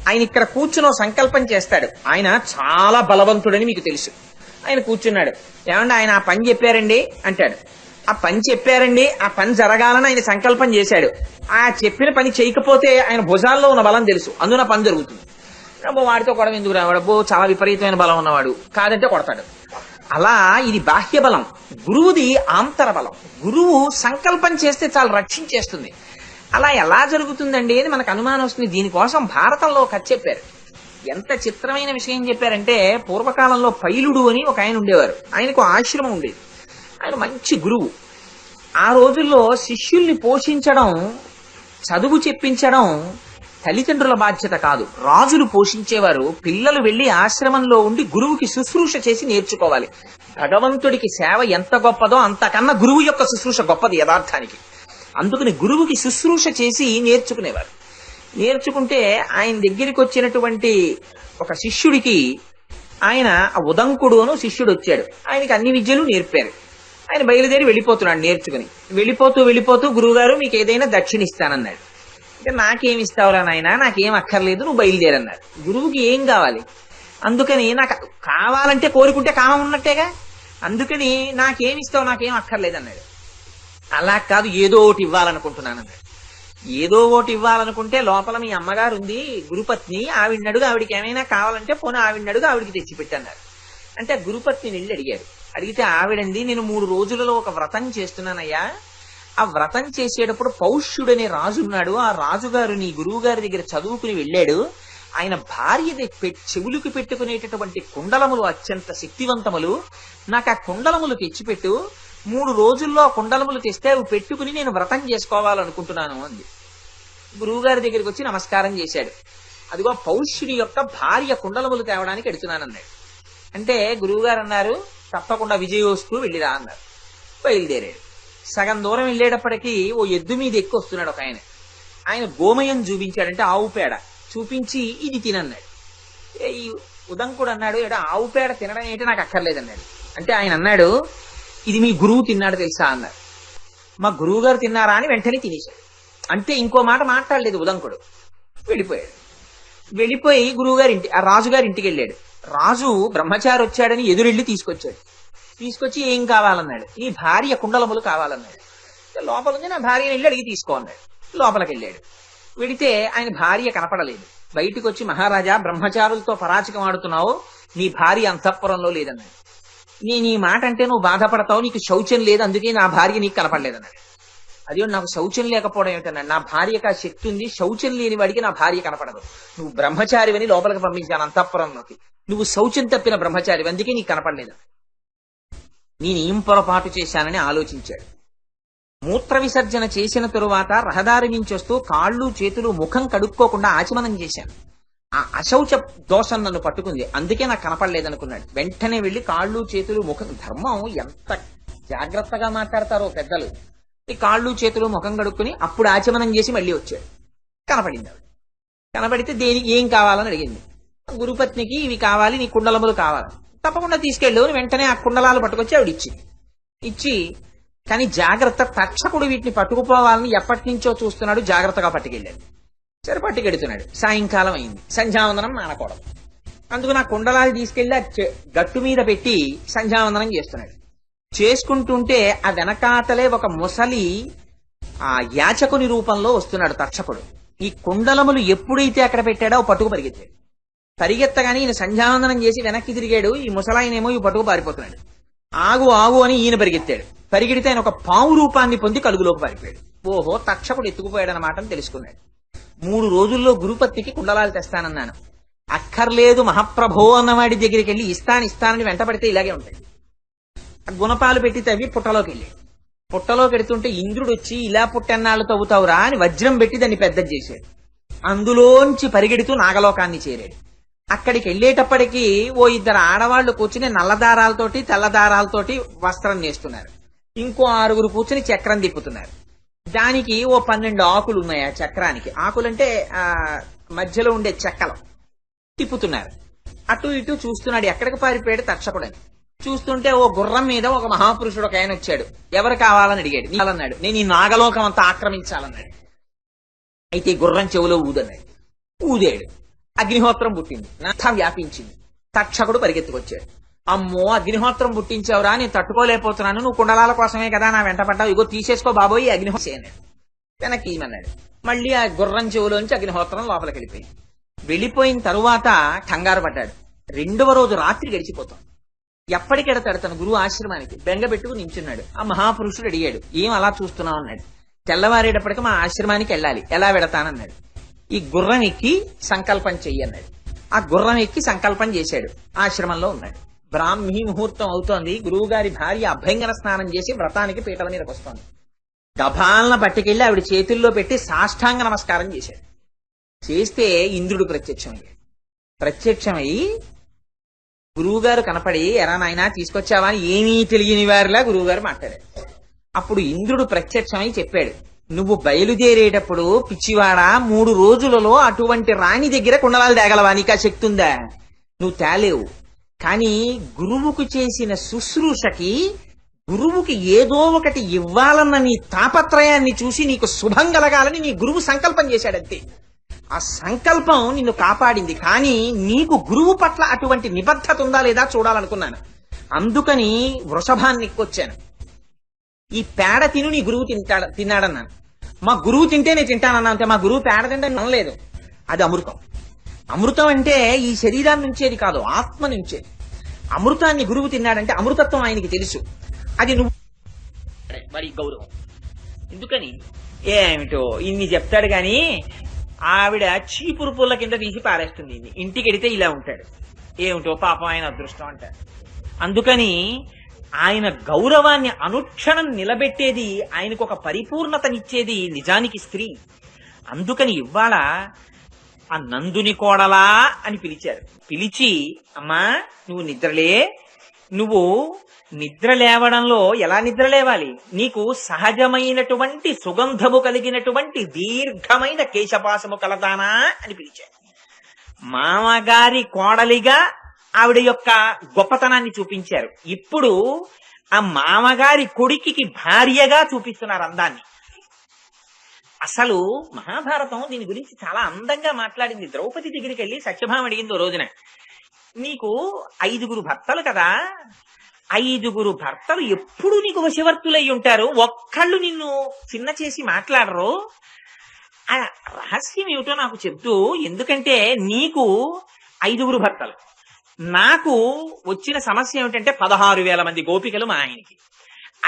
ఆయన ఇక్కడ కూర్చుని సంకల్పం చేస్తాడు. ఆయన చాలా బలవంతుడని మీకు తెలుసు. ఆయన కూర్చున్నాడు, ఏమంటే ఆయన ఆ పని చెప్పారండి అంటాడు. ఆ పని చెప్పారండి, ఆ పని జరగాలని ఆయన సంకల్పం చేశాడు. ఆ చెప్పిన పని చేయకపోతే ఆయన భుజాల్లో ఉన్న బలం తెలుసు, అందున పని జరుగుతుంది. వాడితో గొడవ ఎందుకు రావాడు, చాలా విపరీతమైన బలం ఉన్నవాడు, కాదంటే కొడతాడు. అలా ఇది బాహ్య బలం. గురువుది ఆంతర బలం. గురువు సంకల్పం చేస్తే చాలా రక్షించేస్తుంది. అలా ఎలా జరుగుతుందండి అని మనకు అనుమానం వస్తుంది. దీనికోసం భారతంలో కథ చెప్పారు. ఎంత చిత్రమైన విషయం చెప్పారంటే, పూర్వకాలంలో పైలుడు అని ఒక ఆయన ఉండేవారు. ఆయనకు ఆశ్రమం ఉండేది. ఆయన మంచి గురువు. ఆ రోజుల్లో శిష్యుల్ని పోషించడం, చదువు చెప్పించడం తల్లిదండ్రుల బాధ్యత కాదు, రాజులు పోషించేవారు. పిల్లలు వెళ్లి ఆశ్రమంలో ఉండి గురువుకి శుశ్రూష చేసి నేర్చుకోవాలి. భగవంతుడికి సేవ ఎంత గొప్పదో అంతకన్నా గురువు యొక్క శుశ్రూష గొప్పది యథార్థానికి. అందుకని గురువుకి శుశ్రూష చేసి నేర్చుకునేవారు. నేర్చుకుంటే ఆయన దగ్గరికి వచ్చినటువంటి ఒక శిష్యుడికి, ఆయన ఉదంకుడు అని శిష్యుడు వచ్చాడు. ఆయనకి అన్ని విద్యలు నేర్పారు. ఆయన బయలుదేరి వెళ్ళిపోతున్నాడు నేర్చుకుని. వెళ్ళిపోతూ గురువుగారు మీకు ఏదైనా దక్షిణ ఇస్తానన్నాడు. అంటే నాకేమి ఇస్తావురా నాయన, నాకేం అక్కర్లేదు, నువ్వు బయలుదేరన్నాడు. గురువుకి ఏం కావాలి? అందుకని నాకు కావాలంటే కోరుకుంటే కామం ఉన్నట్టేగా, అందుకని నాకేమి ఇస్తావు, నాకేం అక్కర్లేదు అన్నాడు. అలా కాదు, ఏదో ఒకటి ఇవ్వాలనుకుంటున్నాను అన్నాడు. ఏదో ఒకటి ఇవ్వాలనుకుంటే లోపల మీ అమ్మగారు ఉంది గురుపత్ని, ఆవిడనడుగు, ఆవిడికి ఏమైనా కావాలంటే పోనీ ఆవిడనడుగు, ఆవిడికి తెచ్చిపెట్టన్నారు. అంటే గురుపత్నిని వెళ్ళి అడిగారు. అడిగితే ఆవిడంది, నేను 3 రోజులలో ఒక వ్రతం చేస్తున్నానయ్యా, ఆ వ్రతం చేసేటప్పుడు పౌష్యుడనే రాజు ఉన్నాడు, ఆ రాజుగారు నీ గురువు గారి దగ్గర చదువుకుని వెళ్ళాడు, ఆయన భార్యని చెవులకు పెట్టుకునేటటువంటి కుండలములు అత్యంత శక్తివంతములు, నాకు ఆ కుండలములు తెచ్చిపెట్టు, 3 రోజుల్లో ఆ కుండలములు తెస్తే అవి పెట్టుకుని నేను వ్రతం చేసుకోవాలనుకుంటున్నాను అంది. గురువుగారి దగ్గరికి వచ్చి నమస్కారం చేశాడు. అదిగో పౌష్యుని యొక్క భార్య కుండలములు తేవడానికి ఎడుతున్నానన్నాడు. అంటే గురువుగారు అన్నారు, తప్పకుండా విజయోస్తూ వెళ్ళిరా అన్నారు. బయలుదేరాడు. సగం దూరం వెళ్ళేటప్పటికీ ఓ ఎద్దు మీద ఎక్కి వస్తున్నాడు ఒక ఆయన. ఆయన గోమయం చూపించాడంటే ఆవు పేడ చూపించి ఇది తినన్నాడు. ఈ ఉదంకుడు అన్నాడు, ఎడా ఆవు పేడ తినడం ఏంటి, నాకు అక్కర్లేదన్నాడు. అంటే ఆయన అన్నాడు, ఇది మీ గురువు తిన్నాడు తెలుసా అన్నారు. మా గురువు గారు తిన్నారా అని వెంటనే తినేశాడు. అంతే, ఇంకో మాట మాట్లాడలేదు ఉదంకుడు. వెళ్ళిపోయాడు. వెళ్ళిపోయి గురువుగారి ఆ రాజుగారి ఇంటికి వెళ్ళాడు. రాజు బ్రహ్మచారి వచ్చాడని ఎదురెళ్ళి తీసుకొచ్చాడు. తీసుకొచ్చి ఏం కావాలన్నాడు. నీ భార్య కుండలములు కావాలన్నాడు. లోపల ఉంది, నా భార్యని వెళ్ళి అడిగి తీసుకో అన్నాడు. లోపలికి వెళ్ళాడు. వెడితే ఆయన భార్య కనపడలేదు. బయటికి వచ్చి, మహారాజా బ్రహ్మచారులతో పరాచకం ఆడుతున్నావు, నీ భార్య అంతఃపురంలో లేదన్నాడు. నేను ఈ మాట అంటే నువ్వు బాధపడతావు, నీకు శౌచం లేదు, అందుకే నా భార్య నీకు కనపడలేదన్నాడు. అదే, నాకు శౌచం లేకపోవడం ఏమిటన్నాడు. నా భార్యకు ఆ శక్తి ఉంది, శౌచం లేని వాడికి నా భార్య కనపడదు. నువ్వు బ్రహ్మచారివని లోపలికి పంపించాను అంతఃపురంలోకి, నువ్వు శౌచం తప్పిన బ్రహ్మచారి, అందుకే నీకు కనపడలేదు. నేను ఏం పొరపాటు చేశానని ఆలోచించాడు. మూత్ర విసర్జన చేసిన తరువాత రహదారి నుంచి వస్తూ కాళ్ళు చేతులు ముఖం కడుక్కోకుండా ఆచమనం చేశాను. ఆ అశౌచ దోషం నన్ను పట్టుకుంది, అందుకే నాకు కనపడలేదనుకున్నాడు. వెంటనే వెళ్లి కాళ్ళు చేతులు ముఖం, ధర్మం ఎంత జాగ్రత్తగా మాట్లాడతారో పెద్దలు. ఈ కాళ్ళు చేతులు ముఖం కడుక్కుని అప్పుడు ఆచమనం చేసి మళ్ళీ వచ్చాడు. కనపడింది ఆవిడ. కనపడితే దేనికి ఏం కావాలని అడిగింది. గురుపత్నికి ఇవి కావాలి, నీ కుండలములు కావాలి, తప్పకుండా తీసుకెళ్ళు అని వెంటనే ఆ కుండలాలు పట్టుకొచ్చి ఆవిడ ఇచ్చి, కానీ జాగ్రత్త, తక్షకుడు వీటిని పట్టుకుపోవాలని ఎప్పటి నుంచో చూస్తున్నాడు, జాగ్రత్తగా పట్టుకెళ్ళాడు. సరే పట్టుకెడుతున్నాడు. సాయంకాలం అయింది, సంధ్యావందనం మానకూడదు. అందుకు నా కుండలాలు తీసుకెళ్లి గట్టు మీద పెట్టి సంధ్యావందనం చేస్తున్నాడు. చేసుకుంటుంటే ఆ వెనకాతలే ఒక ముసలి ఆ యాచకుని రూపంలో వస్తున్నాడు తక్షకుడు. ఈ కుండలములు ఎప్పుడైతే అక్కడ పెట్టాడో పట్టుకు పరిగెత్తాడు. పరిగెత్తగానే ఈయన సంధ్యావందనం చేసి వెనక్కి తిరిగాడు. ఈ ముసలాయనేమో ఈ పట్టుకు పారిపోతున్నాడు. ఆగు ఆగు అని ఈయన పరిగెత్తాడు. పరిగెడితే ఆయన ఒక పాము రూపాన్ని పొంది కలుగులోకి పారిపోయాడు. ఓహో, తక్షకుడు ఎత్తుకుపోయాడనమాట అని తెలుసుకున్నాడు. 3 రోజుల్లో గురుపత్నికి కుండలాలు తెస్తానన్నాను. అక్కర్లేదు మహాప్రభో అన్నవాడి దగ్గరికి వెళ్ళి ఇస్తానని వెంటబడితే ఇలాగే ఉంటాయి. గుణపాలు పెట్టి తవ్వి పుట్టలోకి వెళ్ళాడు. పుట్టలోకి వెడుతుంటే ఇంద్రుడు వచ్చి, ఇలా పుట్టెన్నాళ్ళు తవ్వుతావురా అని వజ్రం పెట్టి దాన్ని పెద్దది చేశాడు. అందులోంచి పరిగెడుతూ నాగలోకాన్ని చేరాడు. అక్కడికి వెళ్ళేటప్పటికీ ఓ 2 ఆడవాళ్లు కూర్చుని నల్లదారాలతోటి తెల్లదారాలతోటి వస్త్రం నేస్తున్నారు. ఇంకో 6 కూర్చుని చక్రం తిప్పుతున్నారు. దానికి ఓ 12 ఆకులు ఉన్నాయి. ఆ చక్రానికి ఆకులంటే ఆ మధ్యలో ఉండే చెక్కలు తిప్పుతున్నారు. అటు ఇటు చూస్తున్నాడు. ఎక్కడికి పారిపోయాడు తక్షకుడని చూస్తుంటే ఓ గుర్రం మీద ఒక మహాపురుషుడు ఒక ఆయన వచ్చాడు. ఎవరు కావాలని అడిగాడు. అన్నాడు, నేను ఈ నాగలోకం అంతా ఆక్రమించాలన్నాడు. అయితే గుర్రం చెవులో ఊదన్నాడు. ఊదాడు. అగ్నిహోత్రం పుట్టింది, అంతా వ్యాపించింది. తక్షకుడు పరిగెత్తుకొచ్చాడు. అమ్మో, అగ్నిహోత్రం పుట్టించావురా, నేను తట్టుకోలేకపోతున్నాను, నువ్వు కుండలాల కోసమే కదా నా వెంట పడ్డావు, ఇగో తీసేసుకో బాబోయ్ అగ్నిహోత్రం అన్నాడు. వెనక్కి ఈమన్నాడు. మళ్ళీ ఆ గుర్రం చెవులోంచి అగ్నిహోత్రం లోపలికి వెళ్ళిపోయింది. వెళ్ళిపోయిన తరువాత కంగారు పడ్డాడు. 2వ రోజు రాత్రి గడిచిపోతాం. ఎప్పటికెడతాడు తన గురువు ఆశ్రమానికి. బెంగబెట్టుకు నించున్నాడు. ఆ మహాపురుషుడు అడిగాడు, ఏం అలా చూస్తున్నావు అన్నాడు. తెల్లవారేటప్పటికి మా ఆశ్రమానికి వెళ్ళాలి, ఎలా వెడతానన్నాడు. ఈ గుర్రం ఎక్కి సంకల్పం చెయ్యన్నాడు. ఆ గుర్రం ఎక్కి సంకల్పం చేశాడు. ఆశ్రమంలో ఉన్నాడు. బ్రాహ్మీ ముహూర్తం అవుతోంది. గురువు గారి భార్య అభ్యంగన స్నానం చేసి వ్రతానికి పీటల మీదకి వస్తోంది. గభాలన పట్టుకెళ్లి ఆవిడ చేతుల్లో పెట్టి సాష్టాంగ నమస్కారం చేశాడు. చేస్తే ఇంద్రుడు ప్రత్యక్షమై గురువుగారు కనపడి, ఎరా నాయనా తీసుకొచ్చావా అని ఏమీ తెలియని వారిలా గురువుగారు మాట్లాడారు. అప్పుడు ఇంద్రుడు ప్రత్యక్షమై చెప్పాడు, నువ్వు బయలుదేరేటప్పుడు పిచ్చివాడా 3 రోజులలో అటువంటి రాణి దగ్గర కుండలాలు తేగలవా, నీకా శక్తి ఉందా? నువ్వు తేలేవు. కానీ గురువుకు చేసిన శుశ్రూషకి, గురువుకి ఏదో ఒకటి ఇవ్వాలన్న నీ తాపత్రయాన్ని చూసి నీకు శుభం కలగాలని నీ గురువు సంకల్పం చేశాడంతే. ఆ సంకల్పం నిన్ను కాపాడింది. కానీ నీకు గురువు పట్ల అటువంటి నిబద్ధత ఉందా లేదా చూడాలనుకున్నాను. అందుకని వృషభాన్ని ఎక్కొచ్చాను. ఈ పేడ తిను నీ గురువు తిన్నాడన్నాను. మా గురువు తింటే నేను తింటానన్నా అంతే, మా గురువు పేడ తింటే నమ్మలేదు. అది అమృతం. అమృతం అంటే ఈ శరీరాన్ని నుంచేది కాదు, ఆత్మ నుంచేది. అమృతాన్ని గురువు తిన్నాడంటే అమృతత్వం ఆయనకి తెలుసు. అది నువ్వు మరి గౌరవం ఎందుకని ఏమిటో ఇన్ని చెప్తాడు గాని ఆవిడ చీపురు పుల్ల కింద తీసి పారేస్తుంది. ఇంటికి వెడితే ఇలా ఉంటాడు. ఏమిటో పాపం ఆయన అదృష్టం అంటాడు. అందుకని ఆయన గౌరవాన్ని అనుక్షణం నిలబెట్టేది, ఆయనకు ఒక పరిపూర్ణతనిచ్చేది నిజానికి స్త్రీ. అందుకని ఇవాళ ఆ నందుని కోడలా అని పిలిచారు. పిలిచి, అమ్మా నువ్వు నిద్రలే, నువ్వు నిద్ర లేవడంలో ఎలా నిద్ర లేవాలి, నీకు సహజమైనటువంటి సుగంధము కలిగినటువంటి దీర్ఘమైన కేశపాసము కలదానా అని పిలిచారు. మామగారి కోడలిగా ఆవిడ యొక్క గొప్పతనాన్ని చూపించారు. ఇప్పుడు ఆ మామగారి కొడుకుకి భార్యగా చూపిస్తున్నారు అందాన్ని. అసలు మహాభారతం దీని గురించి చాలా అందంగా మాట్లాడింది. ద్రౌపది దగ్గరికి వెళ్ళి సత్యభామ అడిగింది ఓ రోజున, నీకు 5 భర్తలు కదా, 5 భర్తలు ఎప్పుడు నీకు వశవర్తులై ఉంటారు, ఒక్కళ్ళు నిన్ను చిన్న చేసి మాట్లాడరు, ఆ రహస్యం ఏమిటో నాకు చెప్తూ, ఎందుకంటే నీకు 5 భర్తలు, నాకు వచ్చిన సమస్య ఏమిటంటే 16,000 మంది గోపికలు మా ఆయనకి.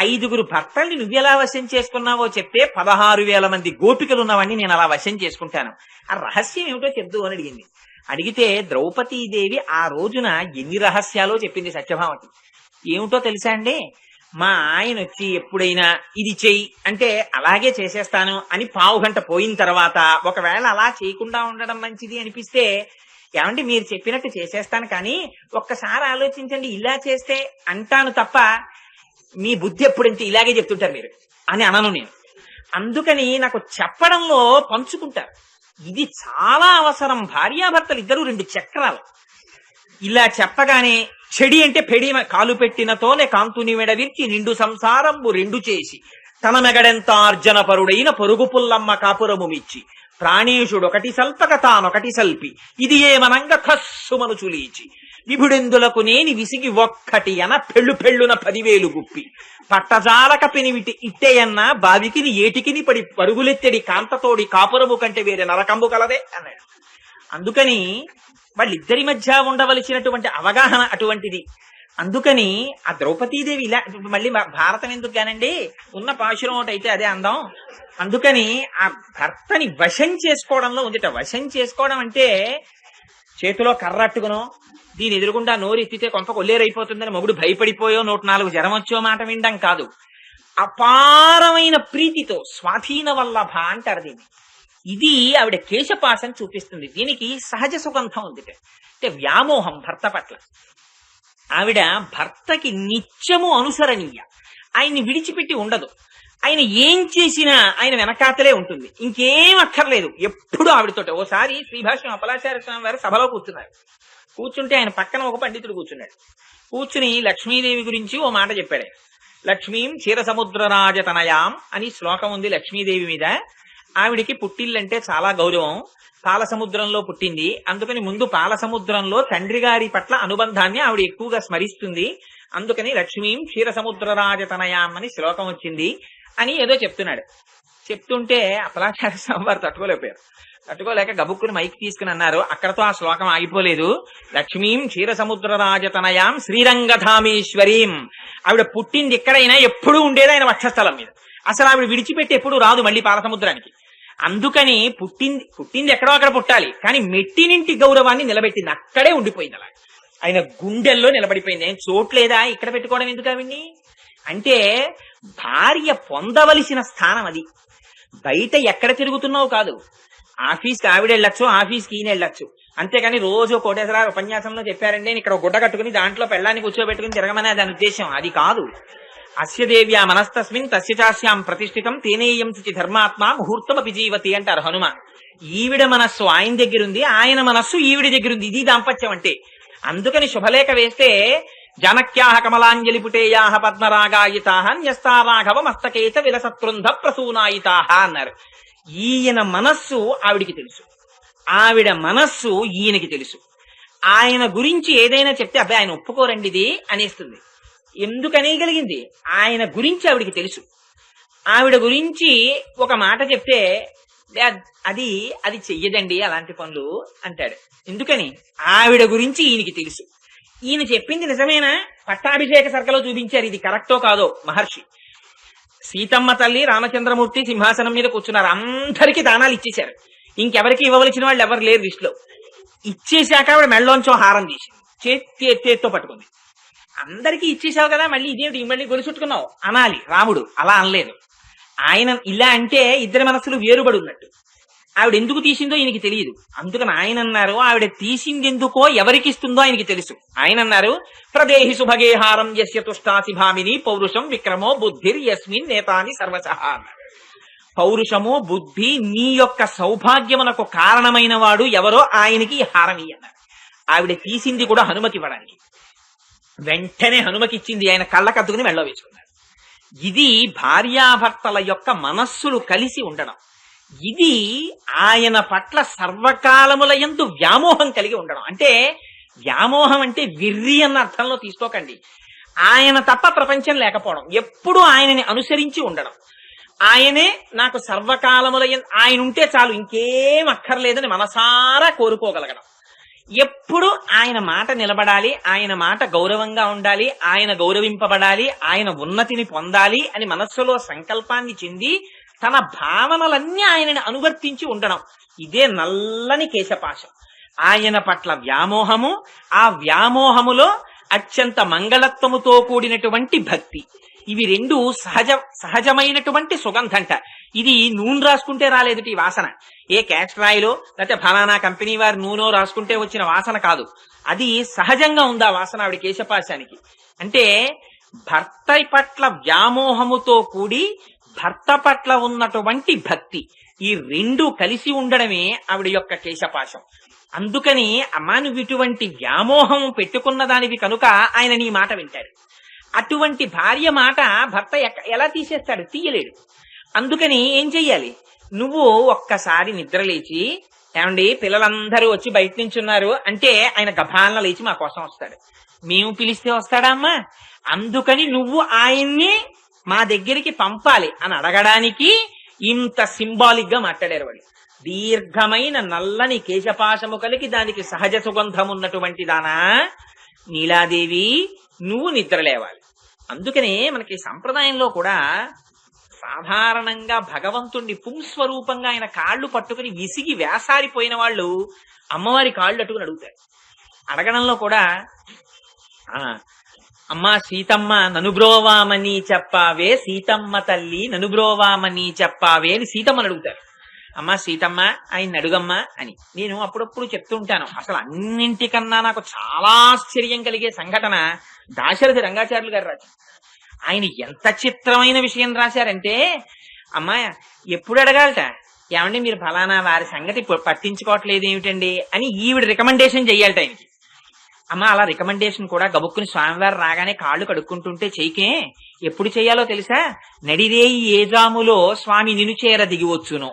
5 భర్తల్ని నువ్వెలా వశం చేసుకున్నావో చెప్తే 16,000 మంది గోపికలు ఉన్నవాడిని నేను అలా వశం చేసుకుంటాను. ఆ రహస్యం ఏమిటో చెప్తూ అని అడిగింది. అడిగితే ద్రౌపదీదేవి ఆ రోజున ఎన్ని రహస్యాలో చెప్పింది సత్యభామకి. ఏమిటో తెలుసా అండి, మా ఆయన వచ్చి ఎప్పుడైనా ఇది చెయ్యి అంటే అలాగే చేసేస్తాను అని 15 గంట పోయిన తర్వాత ఒకవేళ అలా చేయకుండా ఉండడం మంచిది అనిపిస్తే, ఏమంటే మీరు చెప్పినట్టు చేసేస్తాను కానీ ఒక్కసారి ఆలోచించండి ఇలా చేస్తే అంటాను తప్ప మీ బుద్ధి ఎప్పుడంటే ఇలాగే చెప్తుంటారు మీరు అని అనను నేను. అందుకని నాకు చెప్పడంలో పంచుకుంటారు. ఇది చాలా అవసరం. భార్యాభర్తలు ఇద్దరు 2 చక్రాలు. ఇలా చెప్పగానే చెడి అంటే పెడి కాలు పెట్టినతోనే కాంతుని వెడవిర్చి నిండు సంసారంబు 2 చేసి తన మెగడెంత అర్జన పరుడైన పొరుగు పుల్లమ్మ కాపురము మిచ్చి ప్రాణేశుడొకటి సల్పక తానొకటి సల్పి ఇది ఏమనంగ ఖస్సుమను చులీచి విభుడెందులకు నేని విసిగి ఒక్కటి అన పెళ్ళున 10,000 గుప్పి పట్టజాలక పెనివిటి ఇట్టేయన్న బావికిని ఏటికిని పడి పరుగులెత్తడి కాంతతోడి కాపురము కంటే వేరే నరకంబు కలదే అన్నాడు. అందుకని వాళ్ళిద్దరి మధ్య ఉండవలసినటువంటి అవగాహన అటువంటిది. అందుకని ఆ ద్రౌపదీదేవి ఇలా, మళ్ళీ భారతం ఎందుకు కానండి, ఉన్న పాశురం ఒకటి అయితే అదే అందం. అందుకని ఆ భర్తని వశం చేసుకోవడంలో ఉందిట. వశం చేసుకోవడం అంటే చేతిలో కర్రట్టుకునో దీని ఎదురుగుండా నోరు ఎత్తితే కొంప కొల్లేరైపోతుందని మొగుడు భయపడిపోయో 104 జ్వరం వచ్చో మాట వినడం కాదు. అపారమైన ప్రీతితో స్వాధీన వల్లభ అంటారు దీన్ని. ఇది ఆవిడ కేశపాసం చూపిస్తుంది. దీనికి సహజ సుగంధం ఉంది. అంటే వ్యామోహం భర్త పట్ల. ఆవిడ భర్తకి నిత్యము అనుసరణీయ, ఆయన్ని విడిచిపెట్టి ఉండదు. ఆయన ఏం చేసినా ఆయన వెనకాతలే ఉంటుంది, ఇంకేం అక్కర్లేదు. ఎప్పుడు ఆవిడతోటే. ఓసారి శ్రీభాష్యం అపలాచార్య స్వామి వారు సభలో కూర్చున్నారు. కూర్చుంటే ఆయన పక్కన ఒక పండితుడు కూర్చున్నాడు. కూర్చుని లక్ష్మీదేవి గురించి ఓ మాట చెప్పాడు. లక్ష్మీం క్షీరసముద్రరాజతనయాం అని శ్లోకం ఉంది లక్ష్మీదేవి మీద. ఆవిడికి పుట్టిల్లంటే చాలా గౌరవం. పాలసముద్రంలో పుట్టింది, అందుకని ముందు పాలసముద్రంలో తండ్రి గారి పట్ల అనుబంధాన్ని ఆవిడ ఎక్కువగా స్మరిస్తుంది. అందుకని లక్ష్మీం క్షీరసముద్రరాజతనయాం అని శ్లోకం వచ్చింది అని ఏదో చెప్తున్నాడు. చెప్తుంటే అపలాచార్య స్వామి వారు తట్టుకోలేక గబుక్కుని మైక్ తీసుకుని అన్నారు. అక్కడతో ఆ శ్లోకం ఆగిపోలేదు. లక్ష్మీం క్షీరసముద్రరాజతనయాం శ్రీరంగధామేశ్వరీం. ఆవిడ పుట్టింది ఎక్కడైనా ఎప్పుడూ ఉండేది ఆయన వక్షస్థలం మీద. అసలు ఆవిడ విడిచిపెట్టి ఎప్పుడు రాదు మళ్ళీ పాలసముద్రానికి. అందుకని పుట్టింది ఎక్కడో అక్కడ పుట్టాలి, కానీ మెట్టినింటి గౌరవాన్ని నిలబెట్టింది. అక్కడే ఉండిపోయింది. అలా ఆయన గుండెల్లో నిలబడిపోయింది. ఆయన చోట్లేదా ఇక్కడ పెట్టుకోవడం ఎందుకు ఆవిడ్ని అంటే, భార్య పొందవలసిన స్థానం అది. బయట ఎక్కడ తిరుగుతున్నావు కాదు. ఆఫీస్కి ఆవిడ వెళ్ళొచ్చు, ఆఫీస్కి ఈయన వెళ్ళొచ్చు. అంతేకాని రోజు కోటేశ్వర ఉపన్యాసంలో చెప్పారండి నేను ఇక్కడ గుడ్డ కట్టుకుని దాంట్లో పెళ్ళాన్ని కూర్చోబెట్టుకుని తిరగమనే దాని ఉద్దేశం అది కాదు. అస్య దేవ్యా మనస్తస్మిన్ తస్య చాస్యాం ప్రతిష్ఠితం తేనేయం శుచి ధర్మాత్మ ముహూర్తమపి జీవతి అంటారు హనుమ. ఈవిడ మనస్సు ఆయన దగ్గరుంది, ఆయన మనస్సు ఈవిడ దగ్గరుంది. ఇది దాంపత్యం అంటే. అందుకని శుభలేఖ వేస్తే జానక్యాహ కమలాంజలి పుటేయాహ పద్మరాగాయితాహ న్యస్తా రాఘవ మస్తకేత విలసతృంధ ప్రసూనాయితాహ అన్నారు. ఈయన మనస్సు ఆవిడికి తెలుసు, ఆవిడ మనస్సు ఈయనకి తెలుసు. ఆయన గురించి ఏదైనా చెప్తే అబ్బాయి ఆయన ఒప్పుకోరండి ఇది అనేస్తుంది. ఎందుకనేయగలిగింది? ఆయన గురించి ఆవిడికి తెలుసు. ఆవిడ గురించి ఒక మాట చెప్తే అది అది చెయ్యదండి అలాంటి పనులు అంటాడు. ఎందుకని? ఆవిడ గురించి ఈయనకి తెలుసు. ఈయన చెప్పింది నిజమేనా? పట్టాభిషేక సర్కలో చూపించారు, ఇది కరెక్టో కాదో మహర్షి. సీతమ్మ తల్లి రామచంద్రమూర్తి సింహాసనం మీద కూర్చున్నారు, అందరికీ దానాలు ఇచ్చేశారు. ఇంకెవరికి ఇవ్వవలసిన వాళ్ళు ఎవరు లేరు లిస్టులో. ఇచ్చేశాక ఆవిడ మెళ్ళలోంచో హారం తీసి చేత్తో పట్టుకుంది. అందరికీ ఇచ్చేసావు కదా, మళ్ళీ ఇదేమిటి మళ్ళీ గొలుసుట్టుకున్నావు అనాలి. రాముడు అలా అనలేదు. ఆయన ఇలా అంటే ఇద్దరి మనస్సులు వేరుబడి ఉన్నట్టు. ఆవిడ ఎందుకు తీసిందో ఈయనకి తెలియదు. అందుకని ఆయన అన్నారు, ఆవిడ తీసిందెందుకో ఎవరికి ఇస్తుందో ఆయనకి తెలుసు. ఆయన అన్నారు, ప్రదేహి సుభగేహారం యస్య తుష్టాసి భామిని పౌరుషం విక్రమో బుద్ధిర్ యస్మిన్ నేతాని సర్వశః అన్నారు. పౌరుషము బుద్ధి నీ యొక్క సౌభాగ్యమునకు కారణమైన వాడు ఎవరో ఆయనకి ఈ హారం ఇయ్యన్నారు. ఆవిడ తీసింది కూడా హనుమకి ఇవ్వడానికి. వెంటనే హనుమకి ఇచ్చింది, ఆయన కళ్ళకద్దుకుని మెళ్ళో వేసుకున్నారు. ఇది భార్యాభర్తల యొక్క మనస్సులు కలిసి ఉండడం. ఇది ఆయన పట్ల సర్వకాలముల యందు వ్యామోహం కలిగి ఉండడం. అంటే వ్యామోహం అంటే విర్రి అన్న అర్థంలో తీసుకోకండి. ఆయన తప్ప ప్రపంచం లేకపోవడం, ఎప్పుడు ఆయనని అనుసరించి ఉండడం. ఆయనే నాకు సర్వకాలముల ఆయన ఉంటే చాలు, ఇంకేం అక్కర్లేదని మనసారా కోరుకోగలగడం. ఎప్పుడు ఆయన మాట నిలబడాలి, ఆయన మాట గౌరవంగా ఉండాలి, ఆయన గౌరవింపబడాలి, ఆయన ఉన్నతిని పొందాలి అని మనస్సులో సంకల్పాన్ని చెంది తన భావనలన్నీ ఆయనని అనువర్తించి ఉండడం. ఇదే నల్లని కేశపాశం. ఆయన పట్ల వ్యామోహము, ఆ వ్యామోహములో అత్యంత మంగళత్వముతో కూడినటువంటి భక్తి. ఇవి రెండు సహజమైనటువంటి సుగంధంట. ఇది నూనె రాసుకుంటే రాలేదు ఈ వాసన. ఏ క్యాస్ట్రాయిలో లేకపోతే ఫలానా కంపెనీ వారి నూనె రాసుకుంటే వచ్చిన వాసన కాదు. అది సహజంగా ఉంది ఆ వాసన ఆవిడ కేశపాశానికి. అంటే భర్త పట్ల వ్యామోహముతో కూడి భర్త పట్ల ఉన్నటువంటి భక్తి, ఈ రెండు కలిసి ఉండడమే ఆవిడ యొక్క కేశపాశం. అందుకని అమ్మా నువ్వు ఇటువంటి వ్యామోహం పెట్టుకున్న దానివి కనుక ఆయన నీ మాట వింటాడు. అటువంటి భార్య మాట భర్త ఎలా తీసేస్తాడు? తీయలేడు. అందుకని ఏం చెయ్యాలి? నువ్వు ఒక్కసారి నిద్రలేచి, ఏమండి పిల్లలందరూ వచ్చి బయట నించున్నారు అంటే ఆయన గభాలన లేచి మా కోసం వస్తాడు. మేము పిలిస్తే వస్తాడా అమ్మా? అందుకని నువ్వు ఆయన్ని మా దగ్గరికి పంపాలి అని అడగడానికి ఇంత సింబాలిక్ గా మాట్లాడారు వాడు. దీర్ఘమైన నల్లని కేశపాశము కలిగి దానికి సహజ సుగంధం ఉన్నటువంటి దానా నీలాదేవి, నువ్వు నిద్రలేవాలి. అందుకనే మనకి సంప్రదాయంలో కూడా సాధారణంగా భగవంతుణ్ణి పుంస్వరూపంగా ఆయన కాళ్ళు పట్టుకుని విసిగి వేసారిపోయిన వాళ్ళు అమ్మవారి కాళ్ళు అట్టుకుని అడుగుతారు. అడగడంలో కూడా అమ్మా సీతమ్మ ననుబ్రోవామని చెప్పావే, సీతమ్మ తల్లి ననుబ్రోవామని చెప్పావే అని సీతమ్మని అడుగుతారు. అమ్మా సీతమ్మ ఆయన అడుగమ్మా అని. నేను అప్పుడప్పుడు చెప్తుంటాను, అసలు అన్నింటికన్నా నాకు చాలా ఆశ్చర్యం కలిగే సంఘటన దాశరథి రంగాచార్యులు గారు రాశారు. ఆయన ఎంత చిత్రమైన విషయం రాశారంటే, అమ్మా ఎప్పుడు అడగాలట, ఏమండి మీరు ఫలానా వారి సంగతి పట్టించుకోవట్లేదు ఏమిటండి అని ఈవిడ రికమెండేషన్ చెయ్యాలట ఆయనకి. అమ్మ అలా రికమెండేషన్ కూడా గబుక్కుని స్వామివారు రాగానే కాళ్ళు కడుక్కుంటుంటే చెయ్యకే. ఎప్పుడు చెయ్యాలో తెలుసా? నడిరేయి ఏ జాములో స్వామి నిను చేర దిగివచ్చును.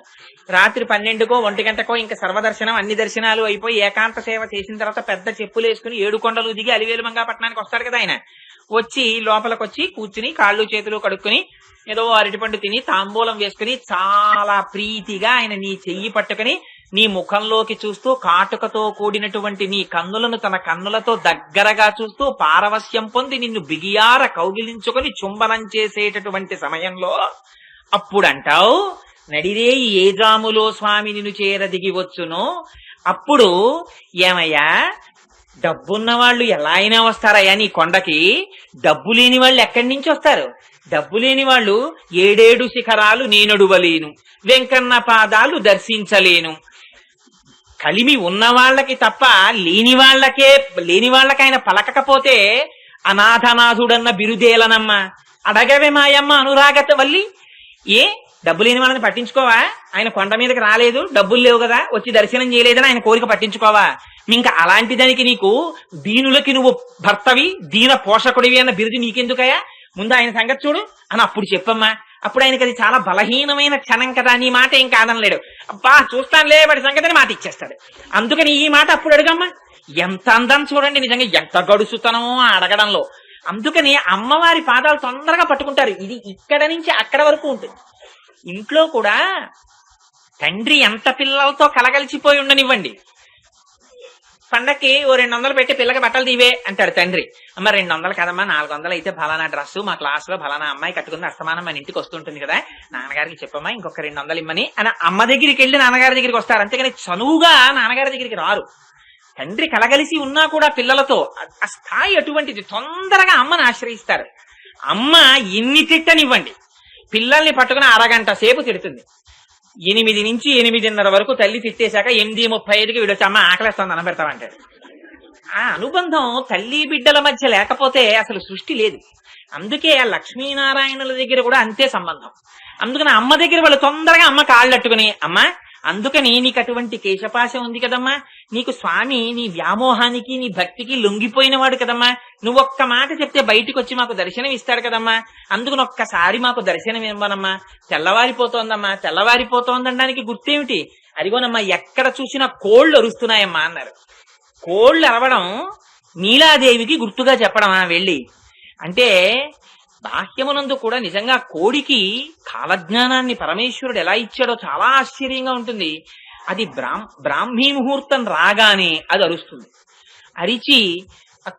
రాత్రి 12కో 1 గంటకో ఇంకా సర్వదర్శనం అన్ని దర్శనాలు అయిపోయి ఏకాంత సేవ చేసిన తర్వాత పెద్ద చెప్పులు వేసుకుని 7 కొండలు దిగి అలివేలుమంగా పట్టణానికి వస్తాడు కదా ఆయన. వచ్చి లోపలికొచ్చి కూర్చుని కాళ్ళు చేతులు కడుక్కుని ఏదో అరటిపండు తిని తాంబూలం వేసుకుని చాలా ప్రీతిగా ఆయన నీ చెయ్యి పట్టుకుని నీ ముఖంలోకి చూస్తూ కాటుకతో కూడినటువంటి నీ కన్నులను తన కన్నులతో దగ్గరగా చూస్తూ పారవస్యం పొంది నిన్ను బిగియార కౌగిలించుకొని చుంబనం చేసేటటువంటి సమయంలో అప్పుడంటావు నడిరేయి ఏ జాములో స్వామి నిన్ను చేర దిగి వచ్చునో. అప్పుడు ఏమయ్యా డబ్బున్న వాళ్ళు ఎలా అయినా వస్తారయ్యా నీ కొండకి, డబ్బు లేని వాళ్ళు ఎక్కడి నుంచి వస్తారు? డబ్బు లేని వాళ్ళు 7 శిఖరాలు నేనడువలేను, వెంకన్న పాదాలు దర్శించలేను. కలిమి ఉన్న వాళ్ళకి తప్ప లేని వాళ్ళకి ఆయన పలకకపోతే అనాథనాథుడన్న బిరుదేలనమ్మ. అడగవే మాయమ్మ అనురాగత వల్లి. ఏ డబ్బు లేని వాళ్ళని పట్టించుకోవా? ఆయన కొండ మీదకి రాలేదు, డబ్బులు లేవు కదా, వచ్చి దర్శనం చేయలేదని ఆయన కోరిక పట్టించుకోవా? ఇంకా అలాంటి దానికి నీకు దీనులకి నువ్వు భర్తవి, దీన పోషకుడివి అన్న బిరుదు నీకెందుకయా? ముందు ఆయన సంగతి చూడు అని అప్పుడు చెప్పమ్మా. అప్పుడు ఆయనకి అది చాలా బలహీనమైన క్షణం కదా, నీ మాట ఏం కాదనలేడు. అబ్బా చూస్తానులే వాడి సంగతిని మాట ఇచ్చేస్తాడు. అందుకని ఈ మాట అప్పుడు అడుగమ్మా. ఎంత అందం చూడండి, నిజంగా ఎంత గడుసుతనమో అడగడంలో. అందుకని అమ్మవారి పాదాలు తొందరగా పట్టుకుంటారు. ఇది ఇక్కడ నుంచి అక్కడ వరకు ఉంటుంది. ఇంట్లో కూడా తండ్రి ఎంత పిల్లలతో కలగలిసిపోయి ఉండనివ్వండి, పండక్కి ఓ 200 పెట్టి పిల్లకి బట్టలు తీవే అంటాడు తండ్రి. అమ్మ 200 కదమ్మా, 400 అయితే ఫలానా డ్రెస్సు మా క్లాస్ లో ఫలానా అమ్మాయి కట్టుకుంది, అస్తమానం మన ఇంటికి వస్తుంటుంది కదా, నాన్నగారికి చెప్పమ్మా ఇంకొక 200 ఇమ్మని అని అమ్మ దగ్గరికి వెళ్ళి నాన్నగారి దగ్గరికి వస్తారు. అంతేగాని చనువుగా నాన్నగారి దగ్గరికి రారు. తండ్రి కలగలిసి ఉన్నా కూడా పిల్లలతో ఆ స్థాయి అటువంటిది. తొందరగా అమ్మని ఆశ్రయిస్తారు. అమ్మ ఎన్ని తిట్టనివ్వండి, పిల్లల్ని పట్టుకుని అరగంట సేపు తిడుతుంది. 8 నుంచి 8:30 వరకు తల్లి తిట్టేశాక 8:35కి వీడొచ్చి అమ్మ ఆకలేస్తుంది అనబెడతామంటాడు. ఆ అనుబంధం తల్లి బిడ్డల మధ్య లేకపోతే అసలు సృష్టి లేదు. అందుకే ఆ లక్ష్మీనారాయణుల దగ్గర కూడా అంతే సంబంధం. అందుకని అమ్మ దగ్గర వాళ్ళు తొందరగా అమ్మ కాళ్ళట్టుకుని, అమ్మ అందుకని నీకు అటువంటి కేశపాశం ఉంది కదమ్మా, నీకు స్వామి నీ వ్యామోహానికి నీ భక్తికి లొంగిపోయిన వాడు కదమ్మా, నువ్వొక్క మాట చెప్తే బయటికి వచ్చి మాకు దర్శనం ఇస్తాడు కదమ్మా, అందుకని ఒక్కసారి మాకు దర్శనం ఇవ్వనమ్మా, తెల్లవారిపోతోందమ్మా. తెల్లవారిపోతోందనడానికి గుర్తేమిటి? అదిగోనమ్మా ఎక్కడ చూసినా కోళ్లు అరుస్తున్నాయమ్మా అన్నారు. కోళ్లు అరవడం నీలాదేవికి గుర్తుగా చెప్పడమా వెళ్ళి అంటే? బాహ్యమునందు కూడా నిజంగా కోడికి కాలజ్ఞానాన్ని పరమేశ్వరుడు ఎలా ఇచ్చాడో చాలా ఆశ్చర్యంగా ఉంటుంది. అది బ్రాహ్మీ ముహూర్తం రాగానే అది అరుస్తుంది. అరిచి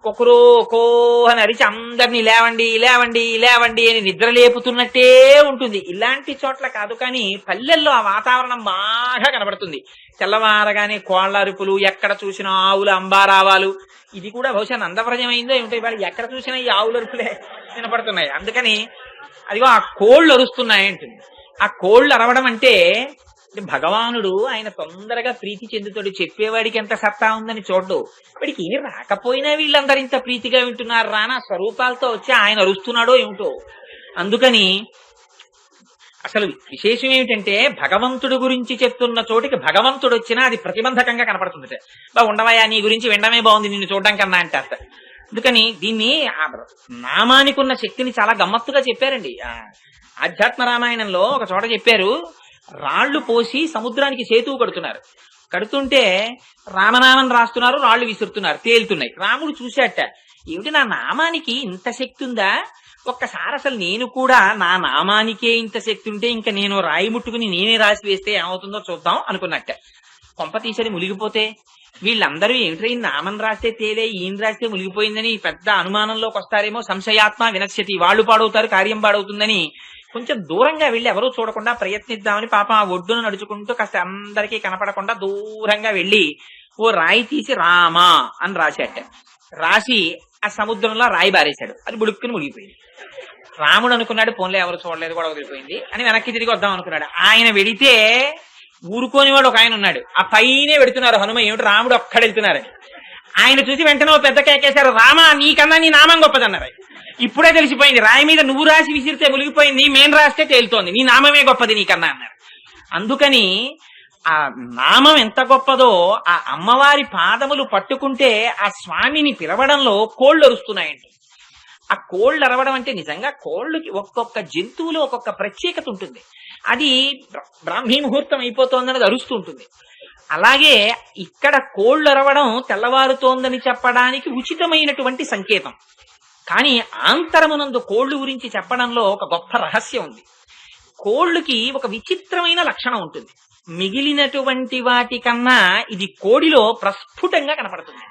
కొకరో కో అని అరిచి అందరినీ లేవండి లేవండి లేవండి అని నిద్ర లేపుతున్నట్టే ఉంటుంది. ఇలాంటి చోట్ల కాదు, కానీ పల్లెల్లో ఆ వాతావరణం బాగా కనబడుతుంది. తెల్లవారగానే కోళ్ల అరుపులు, ఎక్కడ చూసినా ఆవుల అంబారావాలు. ఇది కూడా బహుశా నందవ్రజం అయిందో ఏమిటో, ఇవాళ ఎక్కడ చూసినా ఈ ఆవుల అరుపులే వినపడుతున్నాయి. అందుకని అదిగో ఆ కోళ్లు అరుస్తున్నాయి అంటుంది. ఆ కోళ్లు అరవడం అంటే భగవానుడు ఆయన తొందరగా ప్రీతి చెందుతాడు. చెప్పేవాడికి ఎంత సత్తా ఉందని చూడ్డు. వాడికి ఏమి రాకపోయినా వీళ్ళందరూ ఇంత ప్రీతిగా వింటున్నారు రానా స్వరూపాలతో వచ్చి ఆయన అరుస్తున్నాడో ఏమిటో. అందుకని అసలు విశేషం ఏమిటంటే భగవంతుడు గురించి చెప్తున్న చోటికి భగవంతుడు వచ్చినా అది ప్రతిబంధకంగా కనపడుతుంది. బా ఉండవయ్యా నీ గురించి వినడమే బాగుంది నిన్ను చూడడం కన్నా అంటారు. అందుకని దీన్ని నామానికి ఉన్న శక్తిని చాలా గమ్మత్తుగా చెప్పారండి. ఆధ్యాత్మ రామాయణంలో ఒక చోట చెప్పారు, రాళ్లు పోసి సముద్రానికి సేతువు కడుతున్నారు. కడుతుంటే రామనామం రాస్తున్నారు, రాళ్లు విసురుతున్నారు, తేలుతున్నాయి. రాముడు చూశాట, ఏమిటి నా నామానికి ఇంత శక్తి ఉందా, ఒక్కసారి అసలు నేను కూడా నా నామానికే ఇంత శక్తి ఉంటే ఇంకా నేను రాయి ముట్టుకుని నేనే రాసి వేస్తే ఏమవుతుందో చూద్దాం అనుకున్నట్ట. కొంప తీసరి మునిగిపోతే వీళ్ళందరూ ఏమిటో ఈ నామం రాస్తే తేలే, ఈయన రాస్తే మునిగిపోయిందని పెద్ద అనుమానంలోకి వస్తారేమో. సంశయాత్మ వినశ్యతి, వాళ్ళు పాడవుతారు కార్యం పాడవుతుందని కొంచెం దూరంగా వెళ్ళి ఎవరూ చూడకుండా ప్రయత్నిద్దామని పాపం ఆ ఒడ్డును నడుచుకుంటూ కాస్త అందరికీ కనపడకుండా దూరంగా వెళ్ళి ఓ రాయి తీసి రామా అని రాశాట. రాసి ఆ సముద్రంలో రాయి బారేశాడు. అది బుడుక్కుని మునిగిపోయింది. రాముడు అనుకున్నాడు పోన్లే ఎవరు చూడలేదు గొడవ వదిలిపోయింది అని వెనక్కి తిరిగి వద్దాం అనుకున్నాడు. ఆయన వెడితే ఊరుకోనివాడు ఒక ఆయన ఉన్నాడు, ఆ పైనే వెడుతున్నారు హనుమ, ఏమిటి రాముడు ఒక్కడ వెళ్తున్నారని. ఆయన చూసి వెంటనే ఓ పెద్ద కేకేశారు, రామా నీకన్నా నీ నామం గొప్పదన్నారు. ఇప్పుడే తెలిసిపోయింది, రాయి మీద నువ్వు రాసి విసిరితే మునిగిపోయింది, మేం రాస్తే తేలుతోంది, నీ నామమే గొప్పది నీకన్నా అన్నారు. అందుకని ఆ నామం ఎంత గొప్పదో ఆ అమ్మవారి పాదములు పట్టుకుంటే ఆ స్వామిని పిలవడంలో కోళ్లు అరుస్తున్నాయండి. ఆ కోళ్లు అరవడం అంటే నిజంగా కోళ్ళకి ఒక్కొక్క జంతువులు ఒక్కొక్క ప్రత్యేకత ఉంటుంది. అది బ్రాహ్మీ ముహూర్తం అయిపోతోందన్నది అరుస్తూ ఉంటుంది. అలాగే ఇక్కడ కోళ్లు అరవడం తెల్లవారుతోందని చెప్పడానికి ఉచితమైనటువంటి సంకేతం. కానీ ఆంతరమునందు కోళ్లు గురించి చెప్పడంలో ఒక గొప్ప రహస్యం ఉంది. కోళ్ళకి ఒక విచిత్రమైన లక్షణం ఉంటుంది. మిగిలినటువంటి వాటికన్నా ఇది కోడిలో ప్రస్ఫుటంగా కనపడుతుంది.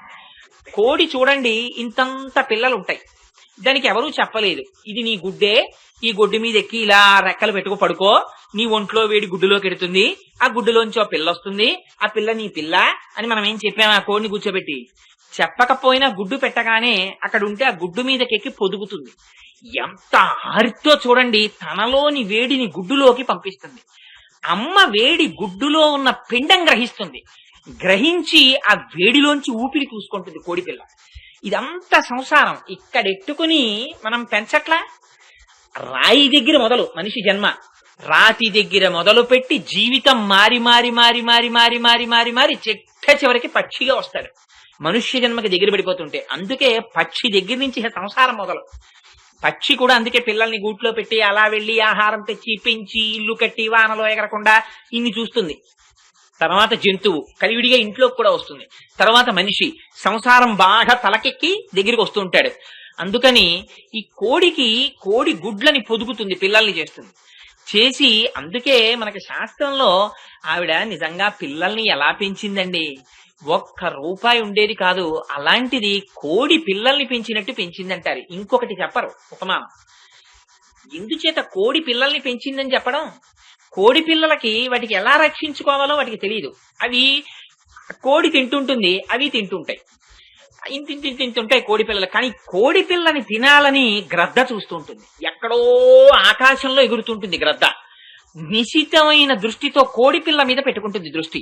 కోడి చూడండి ఇంతంత పిల్లలు ఉంటాయి, దానికి ఎవరూ చెప్పలేదు ఇది నీ గుడ్డే, ఈ గుడ్డు మీద ఎక్కి ఇలా రెక్కలు పెట్టుకో పడుకో, నీ ఒంట్లో వేడి గుడ్డులోకి ఎడుతుంది, ఆ గుడ్డులోంచి ఓ పిల్ల వస్తుంది, ఆ పిల్ల నీ పిల్ల అని మనం ఏం చెప్పాము ఆ కోడిని కూర్చోబెట్టి. చెప్పకపోయినా గుడ్డు పెట్టగానే అక్కడ ఉంటే ఆ గుడ్డు మీదకెక్కి పొదుగుతుంది. ఎంత ఆర్తో చూడండి, తనలోని వేడిని గుడ్డులోకి పంపిస్తుంది. అమ్మ వేడి గుడ్డులో ఉన్న పిండం గ్రహిస్తుంది, గ్రహించి ఆ వేడిలోంచి ఊపిరి చూసుకుంటుంది కోడిపిల్ల. ఇదంతా సంసారం ఇక్కడెట్టుకుని మనం పెంచట్లా. రాయి దగ్గర మొదలు మనిషి జన్మ, రాతి దగ్గర మొదలు పెట్టి జీవితం మారి మారి మారి మారి మారి మారి మారి మారి చిట్ట చివరికి పక్షిగా వస్తాడు మనుష్య జన్మకి దగ్గర పడిపోతుంటే. అందుకే పక్షి దగ్గర నుంచి సంసారం మొదలు. పక్షి కూడా అందుకే పిల్లల్ని గూట్లో పెట్టి అలా వెళ్లి ఆహారం తెచ్చి పెంచి ఇల్లు కట్టి వానలో ఎగరకుండా ఇన్ని చూస్తుంది. తర్వాత జంతువు కలివిడిగా ఇంట్లోకి కూడా వస్తుంది. తర్వాత మనిషి సంసారం బాగా తలకెక్కి దగ్గరికి వస్తూ ఉంటాడు. అందుకని ఈ కోడి గుడ్లని పొదుగుతుంది, పిల్లల్ని చేస్తుంది. చేసి అందుకే మనకి శాస్త్రంలో ఆవిడ నిజంగా పిల్లల్ని ఎలా పెంచిందండి, ₹1 ఉండేది కాదు, అలాంటిది కోడి పిల్లల్ని పెంచినట్టు పెంచిందంటారు. ఇంకొకటి చెప్పరు ఉపమానం. ఎందుచేత కోడి పిల్లల్ని పెంచిందని చెప్పడం, కోడి పిల్లలకి వాటికి ఎలా రక్షించుకోవాలో వాటికి తెలియదు. అవి కోడి తింటుంటుంది, అవి తింటుంటాయి, ఇంతింతింతుంటాయి కోడి పిల్లలు. కానీ కోడి పిల్లని తినాలని గ్రద్ద చూస్తుంటుంది, ఎక్కడో ఆకాశంలో ఎగురుతుంటుంది గ్రద్ద. నిశితమైన దృష్టితో కోడి పిల్ల మీద పెట్టుకుంటుంది దృష్టి.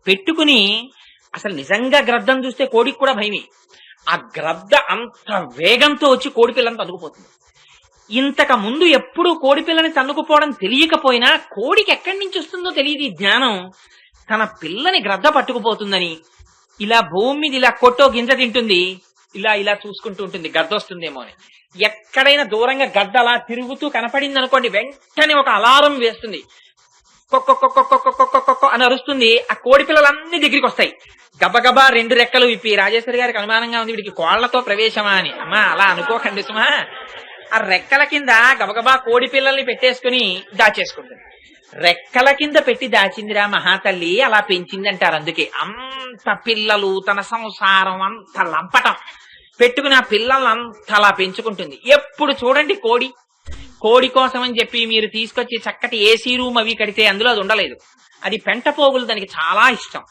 పెట్టుకుని అసలు నిజంగా గ్రద్దను చూస్తే కోడికి కూడా భయమే. ఆ గ్రద్ద అంత వేగంతో వచ్చి కోడి పిల్లని తన్నుకుపోతుంది. ఇంతకు ముందు ఎప్పుడు కోడి పిల్లని తన్నుకుపోవడం తెలియకపోయినా కోడికి ఎక్కడి నుంచి వస్తుందో తెలియదు ఈ జ్ఞానం. తన పిల్లని గ్రద్ద పట్టుకుపోతుందని ఇలా భూమి మీద ఇలా కొట్టో గింజ తింటుంది, ఇలా ఇలా చూసుకుంటూ ఉంటుంది గద్ద వస్తుందేమో అని. ఎక్కడైనా దూరంగా గద్ద అలా తిరుగుతూ కనపడింది అనుకోండి, వెంటనే ఒక అలారం వేస్తుంది, కొక్కొక్కొక్కొక్కొక్కొక్కొక్కొ అని అరుస్తుంది. ఆ కోడి పిల్లలన్నీ దగ్గరికి వస్తాయి. గబగబా 2 రెక్కలు విప్పి, రాజేశ్వరి గారికి అనుమానంగా ఉంది వీడికి కోళ్లతో ప్రవేశమా అని. అమ్మా అలా అనుకోకండి సుమా. ఆ రెక్కల కింద గబగబా కోడి పిల్లల్ని పెట్టేసుకుని దాచేసుకుంటుంది. రెక్కల కింద పెట్టి దాచిందిరా మహాతల్లి, అలా పెంచిందంటారు. అందుకే అంత పిల్లలు, తన సంసారం అంత లంపటం పెట్టుకుని ఆ పిల్లల్ని అంత అలా పెంచుకుంటుంది. ఎప్పుడు చూడండి కోడి కోసం అని చెప్పి మీరు తీసుకొచ్చి చక్కటి ఏసీ రూమ్ అవి కడితే అందులో అది ఉండలేదు. అది పెంట పోగులు దానికి చాలా ఇష్టం.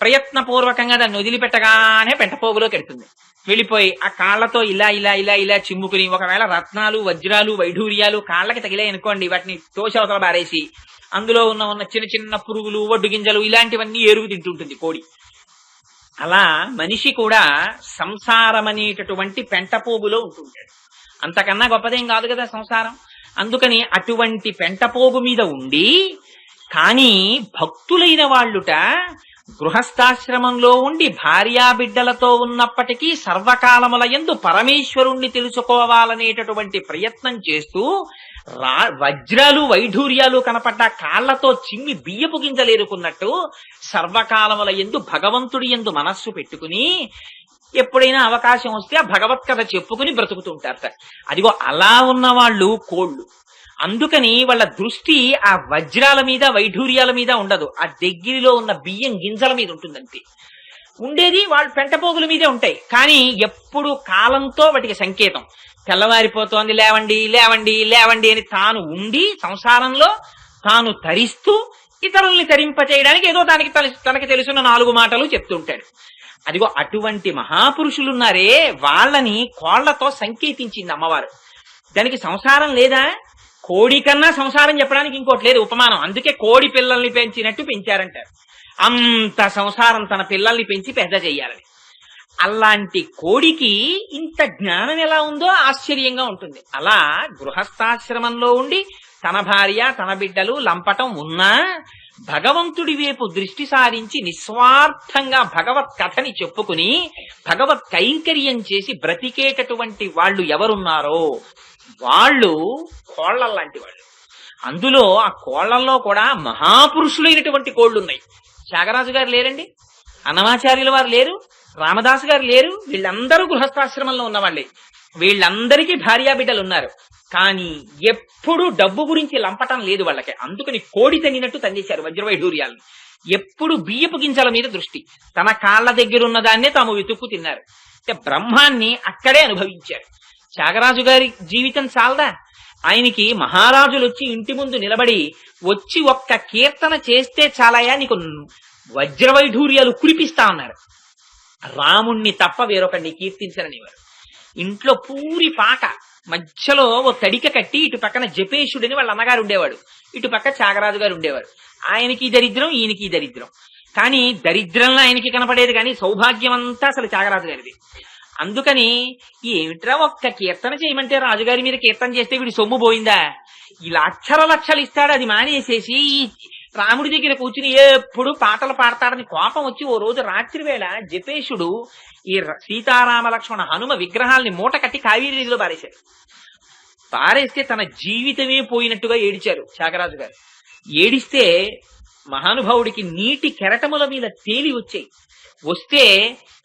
ప్రయత్నపూర్వకంగా దాన్ని వదిలిపెట్టగానే పెంట పోగులో కెడుతుంది. వెళ్ళిపోయి ఆ కాళ్లతో ఇలా ఇలా ఇలా ఇలా చిమ్ముకుని, ఒకవేళ రత్నాలు వజ్రాలు వైఢూర్యాలు కాళ్ళకి తగిలాయి అనుకోండి, వాటిని తోషవతల బారేసి అందులో ఉన్న చిన్న చిన్న పురుగులు, ఒడ్డు గింజలు ఇలాంటివన్నీ ఏరుగు తింటుంటుంది కోడి. అలా మనిషి కూడా సంసారం అనేటటువంటి పెంటపోగులో ఉంటుంటాడు. అంతకన్నా గొప్పదేం కాదు కదా సంసారం. అందుకని అటువంటి పెంటపోగు మీద ఉండి, కానీ భక్తులైన వాళ్ళుట గృహస్థాశ్రమంలో ఉండి భార్యాబిడ్డలతో ఉన్నప్పటికీ సర్వకాలముల యందు పరమేశ్వరుణ్ణి తెలుసుకోవాలనేటటువంటి ప్రయత్నం చేస్తూ వజ్రాలు వైఢూర్యాలు కనపడ్డ కాళ్లతో చిమ్మి బియ్యపు గింజలేరుకున్నట్టు సర్వకాలముల యందు భగవంతుడి యందు మనస్సు పెట్టుకుని ఎప్పుడైనా అవకాశం వస్తే ఆ భగవత్ కథ చెప్పుకుని బ్రతుకుతుంటారట. అదిగో అలా ఉన్న వాళ్ళు కోళ్ళు. అందుకని వాళ్ళ దృష్టి ఆ వజ్రాల మీద వైఢూర్యాల మీద ఉండదు, ఆ దగ్గరలో ఉన్న బియ్యం గింజల మీద ఉంటుందంతే. ఉండేది వాళ్ళు పెంటపోగుల మీదే ఉంటాయి. కానీ ఎప్పుడు కాలంతో వాటికి సంకేతం, తెల్లవారిపోతోంది లేవండి లేవండి లేవండి అని తాను ఉండి సంసారంలో తాను తరిస్తూ ఇతరుల్ని తరింపచేయడానికి ఏదో తనకి తెలుసున్న 4 మాటలు చెప్తుంటాడు. అదిగో అటువంటి మహాపురుషులున్నారే, వాళ్ళని కోళ్లతో సంకేతించింది అమ్మవారు. దానికి సంసారం లేదా? కోడి కన్నా సంసారం చెప్పడానికి ఇంకోటి లేదు ఉపమానం. అందుకే కోడి పిల్లల్ని పెంచినట్టు పెంచారంటారు. అంత సంసారం తన పిల్లల్ని పెంచి పెద్ద చెయ్యాలని. అలాంటి కోడికి ఇంత జ్ఞానం ఎలా ఉందో ఆశ్చర్యంగా ఉంటుంది. అలా గృహస్థాశ్రమంలో ఉండి తన భార్య తన బిడ్డలు లంపటం ఉన్నా భగవంతుడి వైపు దృష్టి సారించి నిస్వార్థంగా భగవత్ కథని చెప్పుకుని భగవత్ కైంకర్యం చేసి బ్రతికేటటువంటి వాళ్ళు ఎవరున్నారో వాళ్ళు కోళ్ల లాంటి వాళ్ళు. అందులో ఆ కోళ్లలో కూడా మహాపురుషులైనటువంటి కోళ్లున్నాయి. త్యాగరాజు గారు లేరండి, అన్నమాచార్యుల వారు లేరు, రామదాసు గారు లేరు. వీళ్ళందరూ గృహస్థాశ్రమంలో ఉన్నవాళ్లే. వీళ్ళందరికీ భార్యాబిడ్డలు ఉన్నారు. కానీ ఎప్పుడు డబ్బు గురించి లంపటం లేదు వాళ్ళకి. అందుకని కోడి తన్నినట్టు తన్నేశారు వజ్రవైఢూర్యాలను. ఎప్పుడు బియ్యపు గింజల మీద దృష్టి, తన కాళ్ల దగ్గరున్న దాన్నే తాము వెతుక్కు తిన్నారు. బ్రహ్మాన్ని అక్కడే అనుభవించారు. త్యాగరాజు గారి జీవితం చాలదా? ఆయనకి మహారాజులు వచ్చి ఇంటి ముందు నిలబడి వచ్చి ఒక్క కీర్తన చేస్తే చాలయా నీకు వజ్రవైఢూర్యాలు కురిపిస్తా ఉన్నారు. రాముణ్ణి తప్ప వేరొకడిని కీర్తించరనివారు. ఇంట్లో పూరి పాక మధ్యలో ఓ తడిక కట్టి ఇటు పక్కన జపేశుడని వాళ్ళ అన్నగారు ఉండేవాడు, ఇటు పక్క త్యాగరాజు గారు ఉండేవారు. ఆయనకి దరిద్రం, ఈయనకి దరిద్రం. కానీ దరిద్రంలో ఆయనకి కనపడేది, కానీ సౌభాగ్యం అంతా అసలు త్యాగరాజు గారిది. అందుకని ఏమిట్రా ఒక్క కీర్తన చేయమంటే రాజుగారి మీద కీర్తన చేస్తే వీడి సొమ్ము పోయిందా, ఈ లక్షలు ఇస్తాడు, అది మానేసేసి రాముడి దగ్గర కూర్చుని ఎప్పుడు పాటలు పాడతాడని కోపం వచ్చి ఓ రోజు రాత్రి వేళ జపేశుడు ఈ సీతారామ లక్ష్మణ హనుమ విగ్రహాల్ని మూట కట్టి కావేరీ నదిలో పారేశాడు. పారేస్తే తన జీవితమే పోయినట్టుగా ఏడిచారు త్యాగరాజు గారు. ఏడిస్తే మహానుభావుడికి నీటి కెరటముల మీద తేలి వచ్చాయి. వస్తే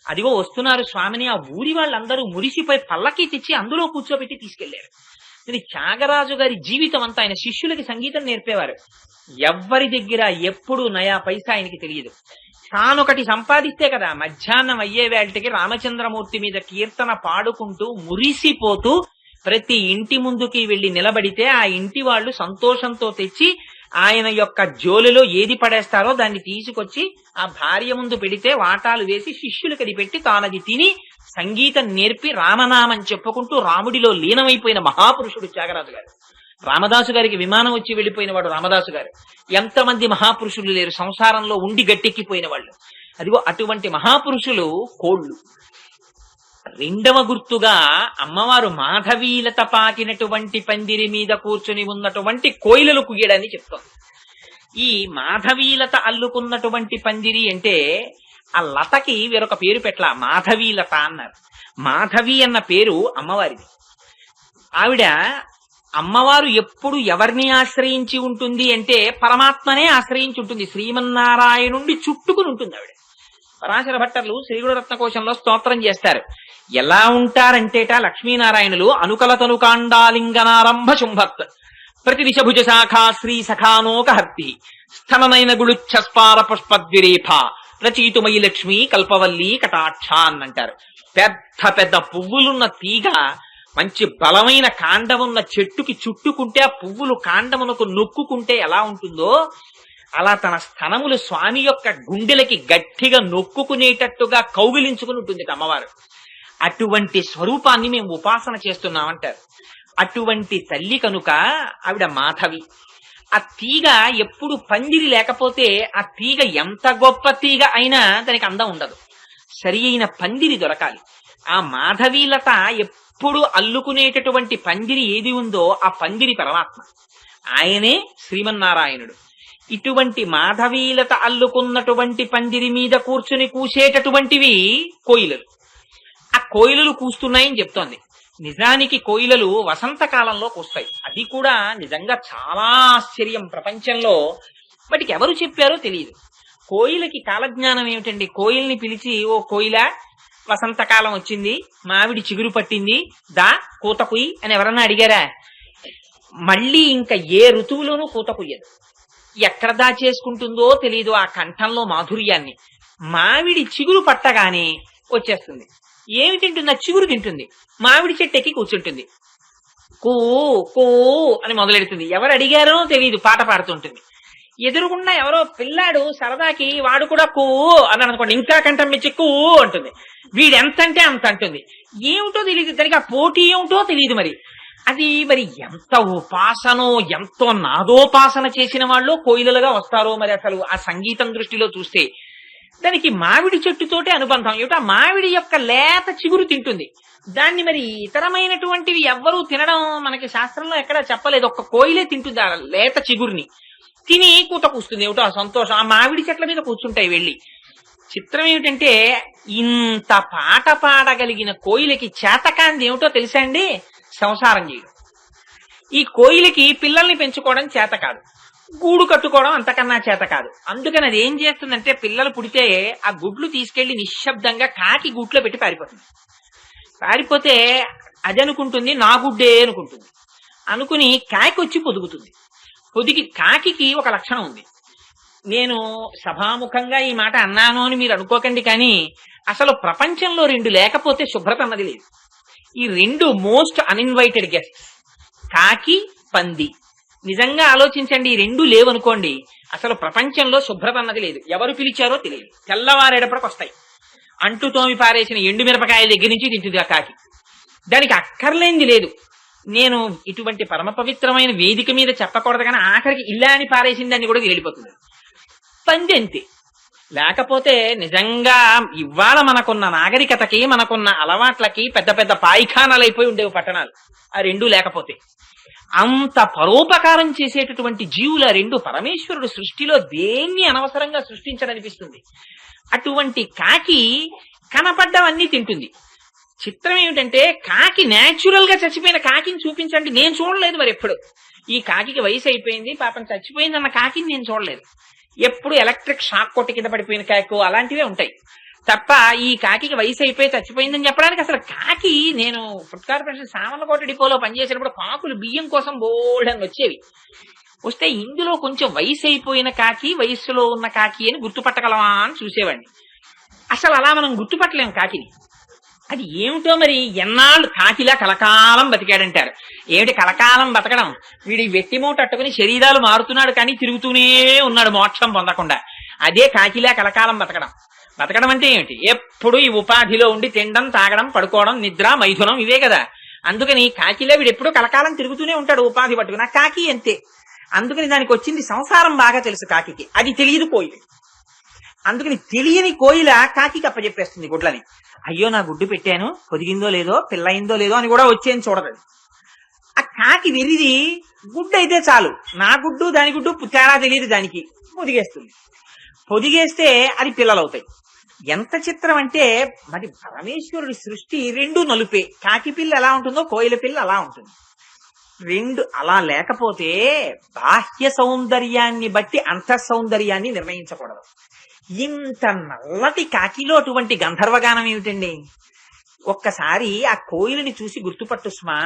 అదిగో వస్తున్నారు స్వామిని ఆ ఊరి వాళ్ళందరూ మురిసిపోయి పల్లకి తెచ్చి అందులో కూర్చోబెట్టి తీసుకెళ్లారు. ఇది త్యాగరాజు గారి జీవితం అంతా ఆయన శిష్యులకి సంగీతం నేర్పేవారు. ఎవ్వరి దగ్గర ఎప్పుడు నయా పైసా ఆయనకి తెలియదు. తానొకటి సంపాదిస్తే కదా మధ్యాహ్నం అయ్యే వేళటికి రామచంద్రమూర్తి మీద కీర్తన పాడుకుంటూ మురిసిపోతూ ప్రతి ఇంటి ముందుకి వెళ్లి నిలబడితే ఆ ఇంటి వాళ్ళు సంతోషంతో తెచ్చి ఆయన యొక్క జోలిలో ఏది పడేస్తారో దాన్ని తీసుకొచ్చి ఆ భార్య ముందు పెడితే వాటాలు వేసి శిష్యులకి అది పెట్టి తానది తిని సంగీతం నేర్పి రామనామం చెప్పుకుంటూ రాముడిలో లీనమైపోయిన మహాపురుషుడు త్యాగరాజు గారు. రామదాసు గారికి విమానం వచ్చి వెళ్లిపోయిన వాడు రామదాసు గారు. ఎంతమంది మహాపురుషులు లేరు సంసారంలో ఉండి గట్టెక్కిపోయిన వాళ్ళు. అదిగో అటువంటి మహాపురుషులు కోళ్లు. రెండవ గుర్తుగా అమ్మవారు మాధవీలత పాకినటువంటి పందిరి మీద కూర్చుని ఉన్నటువంటి కోయిలలు కుయ్యడాన్ని చెప్తోంది. ఈ మాధవీలత అల్లుకున్నటువంటి పందిరి అంటే ఆ లతకి వేరొక పేరు పెట్ల మాధవీలత అన్నారు. మాధవి అన్న పేరు అమ్మవారిది. ఆవిడ అమ్మవారు ఎప్పుడు ఎవరిని ఆశ్రయించి ఉంటుంది అంటే పరమాత్మనే ఆశ్రయించి ఉంటుంది. శ్రీమన్నారాయణుండి చుట్టుకుని ఉంటుంది ఆవిడ. పరాశర భట్టర్లు శ్రీగుణ రత్నకోశంలో స్తోత్రం చేస్తారు. ఎలా ఉంటారంటేట లక్ష్మీనారాయణులు అనుకలతనుకాండాలింగనారంభ శుంభత్ ప్రతి దిశభుజ శాఖా శ్రీ సఖానోకహర్తి స్థననైన గుళుచ్ఛస్పార పుష్పద్విరేఫ రచయితుమయి లక్ష్మి కల్పవల్లి కటాక్ష అని అంటారు. పెద్ద పెద్ద పువ్వులున్న తీగ మంచి బలమైన కాండమున్న చెట్టుకి చుట్టుకుంటే ఆ పువ్వులు కాండమునకు నొక్కుకుంటే ఎలా ఉంటుందో అలా తన స్థనములు స్వామి యొక్క గుండెలకి గట్టిగా నొక్కుకునేటట్టుగా కౌగిలించుకుని ఉంటుంది అమ్మవారు. అటువంటి స్వరూపాన్ని మేము ఉపాసన చేస్తున్నామంటారు. అటువంటి తల్లి కనుక ఆవిడ మాధవి. ఆ తీగ ఎప్పుడు పందిరి లేకపోతే ఆ తీగ ఎంత గొప్ప తీగ అయినా దానికి అందం ఉండదు. సరి అయిన పందిరి దొరకాలి. ఆ మాధవీలత ఎప్పుడు అల్లుకునేటటువంటి పందిరి ఏది ఉందో ఆ పందిరి పరమాత్మ, ఆయనే శ్రీమన్నారాయణుడు. ఇటువంటి మాధవీలత అల్లుకున్నటువంటి పందిరి మీద కూర్చుని కూసేటటువంటివి కోయిలలు. ఆ కోయిలలు కూస్తున్నాయని చెప్తోంది. నిజానికి కోయిలలు వసంతకాలంలో కూస్తాయి. అది కూడా నిజంగా చాలా ఆశ్చర్యం ప్రపంచంలో. వాటికి ఎవరు చెప్పారో తెలియదు. కోయిలకి కాలజ్ఞానం ఏమిటండి? కోయిల్ని పిలిచి ఓ కోయిల వసంతకాలం వచ్చింది, మామిడి చిగురు పట్టింది, దా కూత కుయ్యి అని ఎవరన్నా అడిగారా? మళ్ళీ ఇంకా ఏ ఋతువులోనూ కూత కుయ్యదు. ఎక్కడ దాచేసుకుంటుందో తెలియదు ఆ కంఠంలో మాధుర్యాన్ని. మామిడి చిగురు పట్టగానే వచ్చేస్తుంది. ఏమి తింటుంది? ఆ చిగురు తింటుంది. మామిడి చెట్టు ఎక్కి కూర్చుంటుంది. కూ కూ అని మొదలెడుతుంది. ఎవరు అడిగారో తెలియదు, పాట పాడుతుంటుంది. ఎదురుగుండా ఎవరో పిల్లాడు సరదాకి వాడు కూడా కూ అన్నాడు అనుకోండి, ఇంకా కంఠం మెచ్చి కూ అంటుంది. వీడెంత అంటే అంత అంటుంది. ఏమిటో తెలియదు దానికి, ఆ పోటీ ఏమిటో తెలియదు. మరి ఎంత ఉపాసనో ఎంతో నాదోపాసన చేసిన వాళ్ళు కోయిలలుగా వస్తారో మరి. అసలు ఆ సంగీతం దృష్టిలో చూస్తే దానికి మామిడి చెట్టుతోటే అనుబంధం. ఏమిటో ఆ మామిడి యొక్క లేత చిగురు తింటుంది. దాన్ని మరి ఇతరమైనటువంటివి ఎవ్వరూ తినడం మనకి శాస్త్రంలో ఎక్కడా చెప్పలేదు. ఒక్క కోయిలే తింటుంది ఆ లేత చిగురిని. తిని కూత కూస్తుంది. ఏమిటో ఆ సంతోషం. ఆ మామిడి చెట్ల మీద కూర్చుంటాయి వెళ్ళి. చిత్రం ఏమిటంటే ఇంత పాట పాడగలిగిన కోయిలకి చేతకాంది ఏమిటో తెలుసా అండి? సంసారం చేయడం. ఈ కోయిలకి పిల్లల్ని పెంచుకోవడం చేత కాదు, గూడు కట్టుకోవడం అంతకన్నా చేత కాదు. అందుకని అది ఏం చేస్తుందంటే పిల్లలు పుడితే ఆ గుడ్లు తీసుకెళ్లి నిశ్శబ్దంగా కాకి గూట్లో పెట్టి పారిపోతుంది. పారిపోతే అది అనుకుంటుంది నా గుడ్డే అనుకుంటుంది. అనుకుని కాకి వచ్చి పొదుగుతుంది. కాకి ఒక లక్షణం ఉంది. నేను సభాముఖంగా ఈ మాట అన్నాను అని మీరు అనుకోకండి, కానీ అసలు ప్రపంచంలో రెండు లేకపోతే శుభ్రత అన్నది లేదు. ఈ రెండు మోస్ట్ అన్ఇన్వైటెడ్ గెస్ట్స్, కాకి పంది. నిజంగా ఆలోచించండి, ఈ రెండు లేవనుకోండి అసలు ప్రపంచంలో శుభ్రత అన్నది లేదు. ఎవరు పిలిచారో తెలియదు. తెల్లవారేటప్పటికి వస్తాయి. అంటు తోమి పారేసిన ఎండు మిరపకాయల దగ్గర నుంచి తింటుంది ఆ కాకి. దానికి అక్కర్లేంది లేదు. నేను ఇటువంటి పరమ పవిత్రమైన వేదిక మీద చెప్పకూడదు, కానీ ఆఖరికి ఇల్లా అని పారేసిన దాన్ని కూడా వెళ్ళిపోతుంది. పంది అంతే. లేకపోతే నిజంగా ఇవాళ మనకున్న నాగరికతకి మనకున్న అలవాట్లకి పెద్ద పెద్ద పాయిఖానాలైపోయి ఉండేవి పట్టణాలు, ఆ రెండు లేకపోతే. అంత పరోపకారం చేసేటటువంటి జీవుల రెండు పరమేశ్వరుడు సృష్టిలో దేన్ని అనవసరంగా సృష్టించడనిపిస్తుంది. అటువంటి కాకి కనపడ్డవన్నీ తింటుంది. చిత్రం ఏమిటంటే కాకి న్యాచురల్ గా చచ్చిపోయిన కాకిని చూపించండి, నేను చూడలేదు. మరి ఎప్పుడు ఈ కాకి వయసు అయిపోయింది పాపం చచ్చిపోయింది అన్న కాకిని నేను చూడలేదు. ఎప్పుడు ఎలక్ట్రిక్ షాక్ కొట్టి కింద పడిపోయిన కాకు అలాంటివే ఉంటాయి. తప్ప ఈ కాకి వయసు అయిపోయి చచ్చిపోయిందని చెప్పడానికి. అసలు కాకి, నేను ఫుడ్ కార్పొరేషన్ సామర్లకోట డిపోలో పనిచేసేటప్పుడు కాకులు బియ్యం కోసం బోల్డని వచ్చేవి. వస్తే ఇందులో కొంచెం వయసు అయిపోయిన కాకి, వయస్సులో ఉన్న కాకి అని గుర్తుపట్టగలమా అని చూసేవాడిని. అసలు అలా మనం గుర్తుపట్టలేం కాకిని. అది ఏమిటో మరి, ఎన్నాళ్ళు కాకిలా కలకాలం బతికాడంటారు. ఏమిటి కలకాలం బతకడం? వీడి వెట్టిమూట అట్టుకుని శరీరాలు మారుతున్నాడు కానీ తిరుగుతూనే ఉన్నాడు మోక్షం పొందకుండా. అదే కాకిలా కలకాలం బతకడం. బతకడం అంటే ఏమిటి? ఎప్పుడు ఈ ఉపాధిలో ఉండి తినడం, తాగడం, పడుకోవడం, నిద్ర, మైథునం ఇవే కదా. అందుకని కాకిలా వీడు ఎప్పుడు కలకాలం తిరుగుతూనే ఉంటాడు ఉపాధి పట్టుకుని. ఆ కాకి అంతే. అందుకని దానికి వచ్చింది సంసారం బాగా తెలుసు కాకి. అది తెలియదు కోయిల. అందుకని తెలియని కోయిల కాకి అప్పచెప్పేస్తుంది గుడ్లని. అయ్యో నా గుడ్డు పెట్టాను, పొదిగిందో లేదో, పిల్లయిందో లేదో అని కూడా వచ్చేని చూడదు. ఆ కాకి వెరిది గుడ్డు అయితే చాలు, నా గుడ్డు దాని గుడ్డు తేడా తెలియదు దానికి, పొదిగేస్తుంది. పొదిగేస్తే అది పిల్లలు అవుతాయి. ఎంత చిత్రం అంటే మరి పరమేశ్వరుడి సృష్టి రెండు నలుపే. కాకి పిల్ల ఎలా ఉంటుందో కోయిల పిల్ల అలా ఉంటుంది. రెండు అలా లేకపోతే బాహ్య సౌందర్యాన్ని బట్టి అంతః సౌందర్యాన్ని నిర్ణయించకూడదు. ఇంత నల్లటి కాకిలో అటువంటి గంధర్వగానం ఏమిటండి? ఒక్కసారి ఆ కోయిలని చూసి గుర్తుపట్టు స్మా.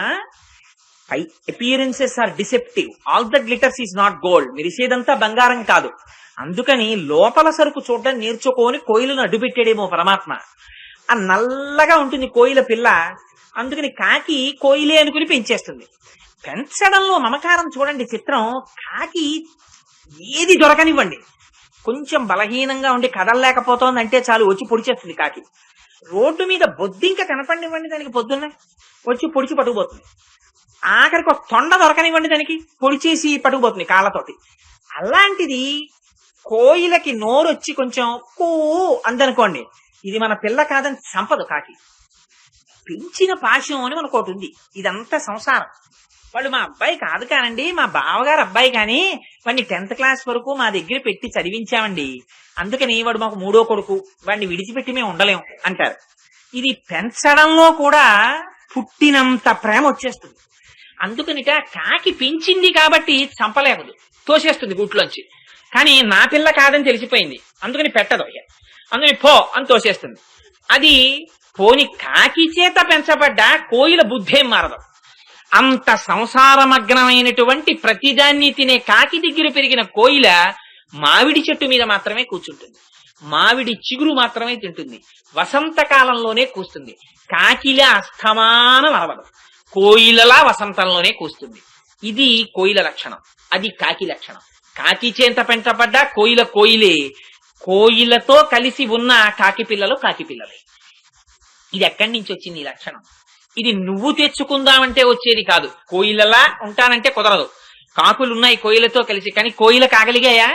Appearances are deceptive, all that glitters is not gold. మెరిసేదంతా బంగారం కాదు. అందుకని లోపల సరుకు చూడడం నేర్చుకొని కోయిలను అడ్డుపెట్టాడేమో పరమాత్మ. ఆ నల్లగా ఉంటుంది కోయిల పిల్ల. అందుకని కాకి కోయిలే అనుకుని పెంచేస్తుంది. పెంచడంలో మమకారం చూడండి చిత్రం. కాకి ఏది దొరకనివ్వండి, కొంచెం బలహీనంగా ఉండి కదలలేకపోతోందంటే చాలు వచ్చి పొడిచేస్తుంది కాకి. రోడ్డు మీద బొద్దింక కనపడినివ్వండి దానికి, పొద్దున్నే వచ్చి పొడిచి పట్టుకుపోతుంది. ఆఖరికి ఒక తొండ దొరకనివ్వండి దానికి, పొడిచేసి పట్టుకుపోతుంది కాళ్ళతోటి. అలాంటిది కోయిలకి నోరొచ్చి కొంచెం కూ అందనుకోండి, ఇది మన పిల్ల కాదని సంపదు కాకి. పెంచిన పాశం అని మనకోటి ఉంది. ఇదంతా సంసారం. వాళ్ళు మా అబ్బాయి కాదు కానండి, మా బావగారు అబ్బాయి కానీ వాడిని 10th క్లాస్ వరకు మా దగ్గర పెట్టి చదివించామండి, అందుకని వాడు మాకు 3వ కొడుకు, వాడిని విడిచిపెట్టి మేము ఉండలేం అంటారు. ఇది పెంచడంలో కూడా పుట్టినంత ప్రేమ వచ్చేస్తుంది. అందుకనిట కాకి పెంచింది కాబట్టి చంపలేకదు, తోసేస్తుంది గూట్లోంచి. కానీ నా పిల్ల కాదని తెలిసిపోయింది, అందుకని పెట్టదు. అందుకని పో అని తోసేస్తుంది. అది పోని కాకి చేత పెంచబడ్డ కోయిల బుద్ధేం మారదు. అంత సంసారమగ్నమైనటువంటి ప్రతిదాన్ని తినే కాకి దగ్గర పెరిగిన కోయిల మామిడి చెట్టు మీద మాత్రమే కూర్చుంటుంది, మామిడి చిగురు మాత్రమే తింటుంది, వసంతకాలంలోనే కూస్తుంది. కాకిలా అస్తమానం అరవదు, కోయిలలా వసంతంలోనే కూస్తుంది. ఇది కోయిల లక్షణం, అది కాకి లక్షణం. కాకి చేత పెంచబడ్డ కోయిల కోయిలే, కోయిలతో కలిసి ఉన్న కాకి పిల్లలు కాకి పిల్లలే. ఇది ఎక్కడి నుంచి వచ్చింది ఈ లక్షణం? ఇది నువ్వు తెచ్చుకుందామంటే వచ్చేది కాదు. కోయిలలా ఉంటానంటే కుదరదు. కాకులున్నాయి కోయిలతో కలిసి, కానీ కోయిల కాగలిగాయా?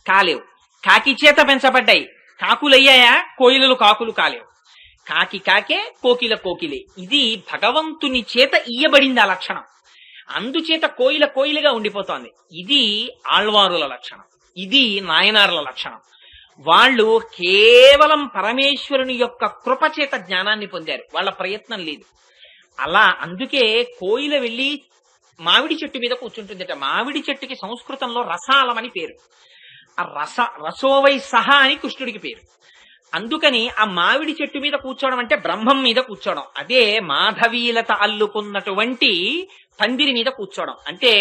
కాలేవు. కాకి చేత పెంచబడ్డాయి, కాకులయ్యాయా? కోయిలలు కాకులు కాలేవు. కాకి కాకే, కోకిల కోకిలే. ఇది భగవంతుని చేత ఇయ్యబడింది ఆ లక్షణం. అందుచేత కోయిల కోయిలగా ఉండిపోతోంది. ఇది ఆళ్వారుల లక్షణం, ఇది నాయనార్ల లక్షణం. వాళ్ళు కేవలం పరమేశ్వరుని యొక్క కృపచేత జ్ఞానాన్ని పొందారు, వాళ్ళ ప్రయత్నం లేదు. అలా అందుకే కోయిల వెళ్ళి మామిడి చెట్టు మీద కూర్చుంటుందట. మామిడి చెట్టుకి సంస్కృతంలో రసాలమని పేరు. ఆ రసోవై సహా అని కృష్ణుడికి పేరు. అందుకని ఆ మామిడి చెట్టు మీద కూర్చోవడం అంటే బ్రహ్మం మీద కూర్చోవడం. అదే మాధవీలత అల్లుకున్నటువంటి పందిరి మీద కూర్చోవడం అంటే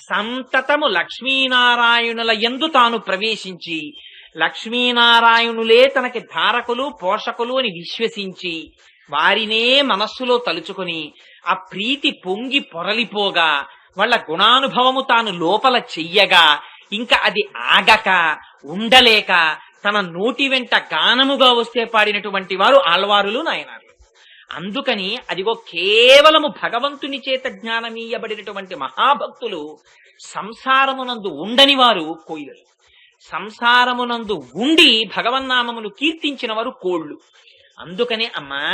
సంతతము లక్ష్మీనారాయణుల యందు తాను ప్రవేశించి, లక్ష్మీనారాయణులే తనకి ధారకులు పోషకులు అని విశ్వసించి, వారినే మనస్సులో తలుచుకుని ఆ ప్రీతి పొంగి పొరలిపోగా, వాళ్ళ గుణానుభవము తాను లోపల చెయ్యగా, ఇంకా అది ఆగక ఉండలేక తన నోటి వెంట గానముగా వస్తే పాడినటువంటి వారు ఆళ్వారులు నాయనార్లు. అందుకని అదిగో కేవలము భగవంతుని చేత జ్ఞానమీయబడినటువంటి మహాభక్తులు సంసారమునందు ఉండని వారు కోయిలలు, సంసారమునందు ఉండి భగవన్నామములు కీర్తించిన వారు కోళ్లు. అందుకనే అమ్మా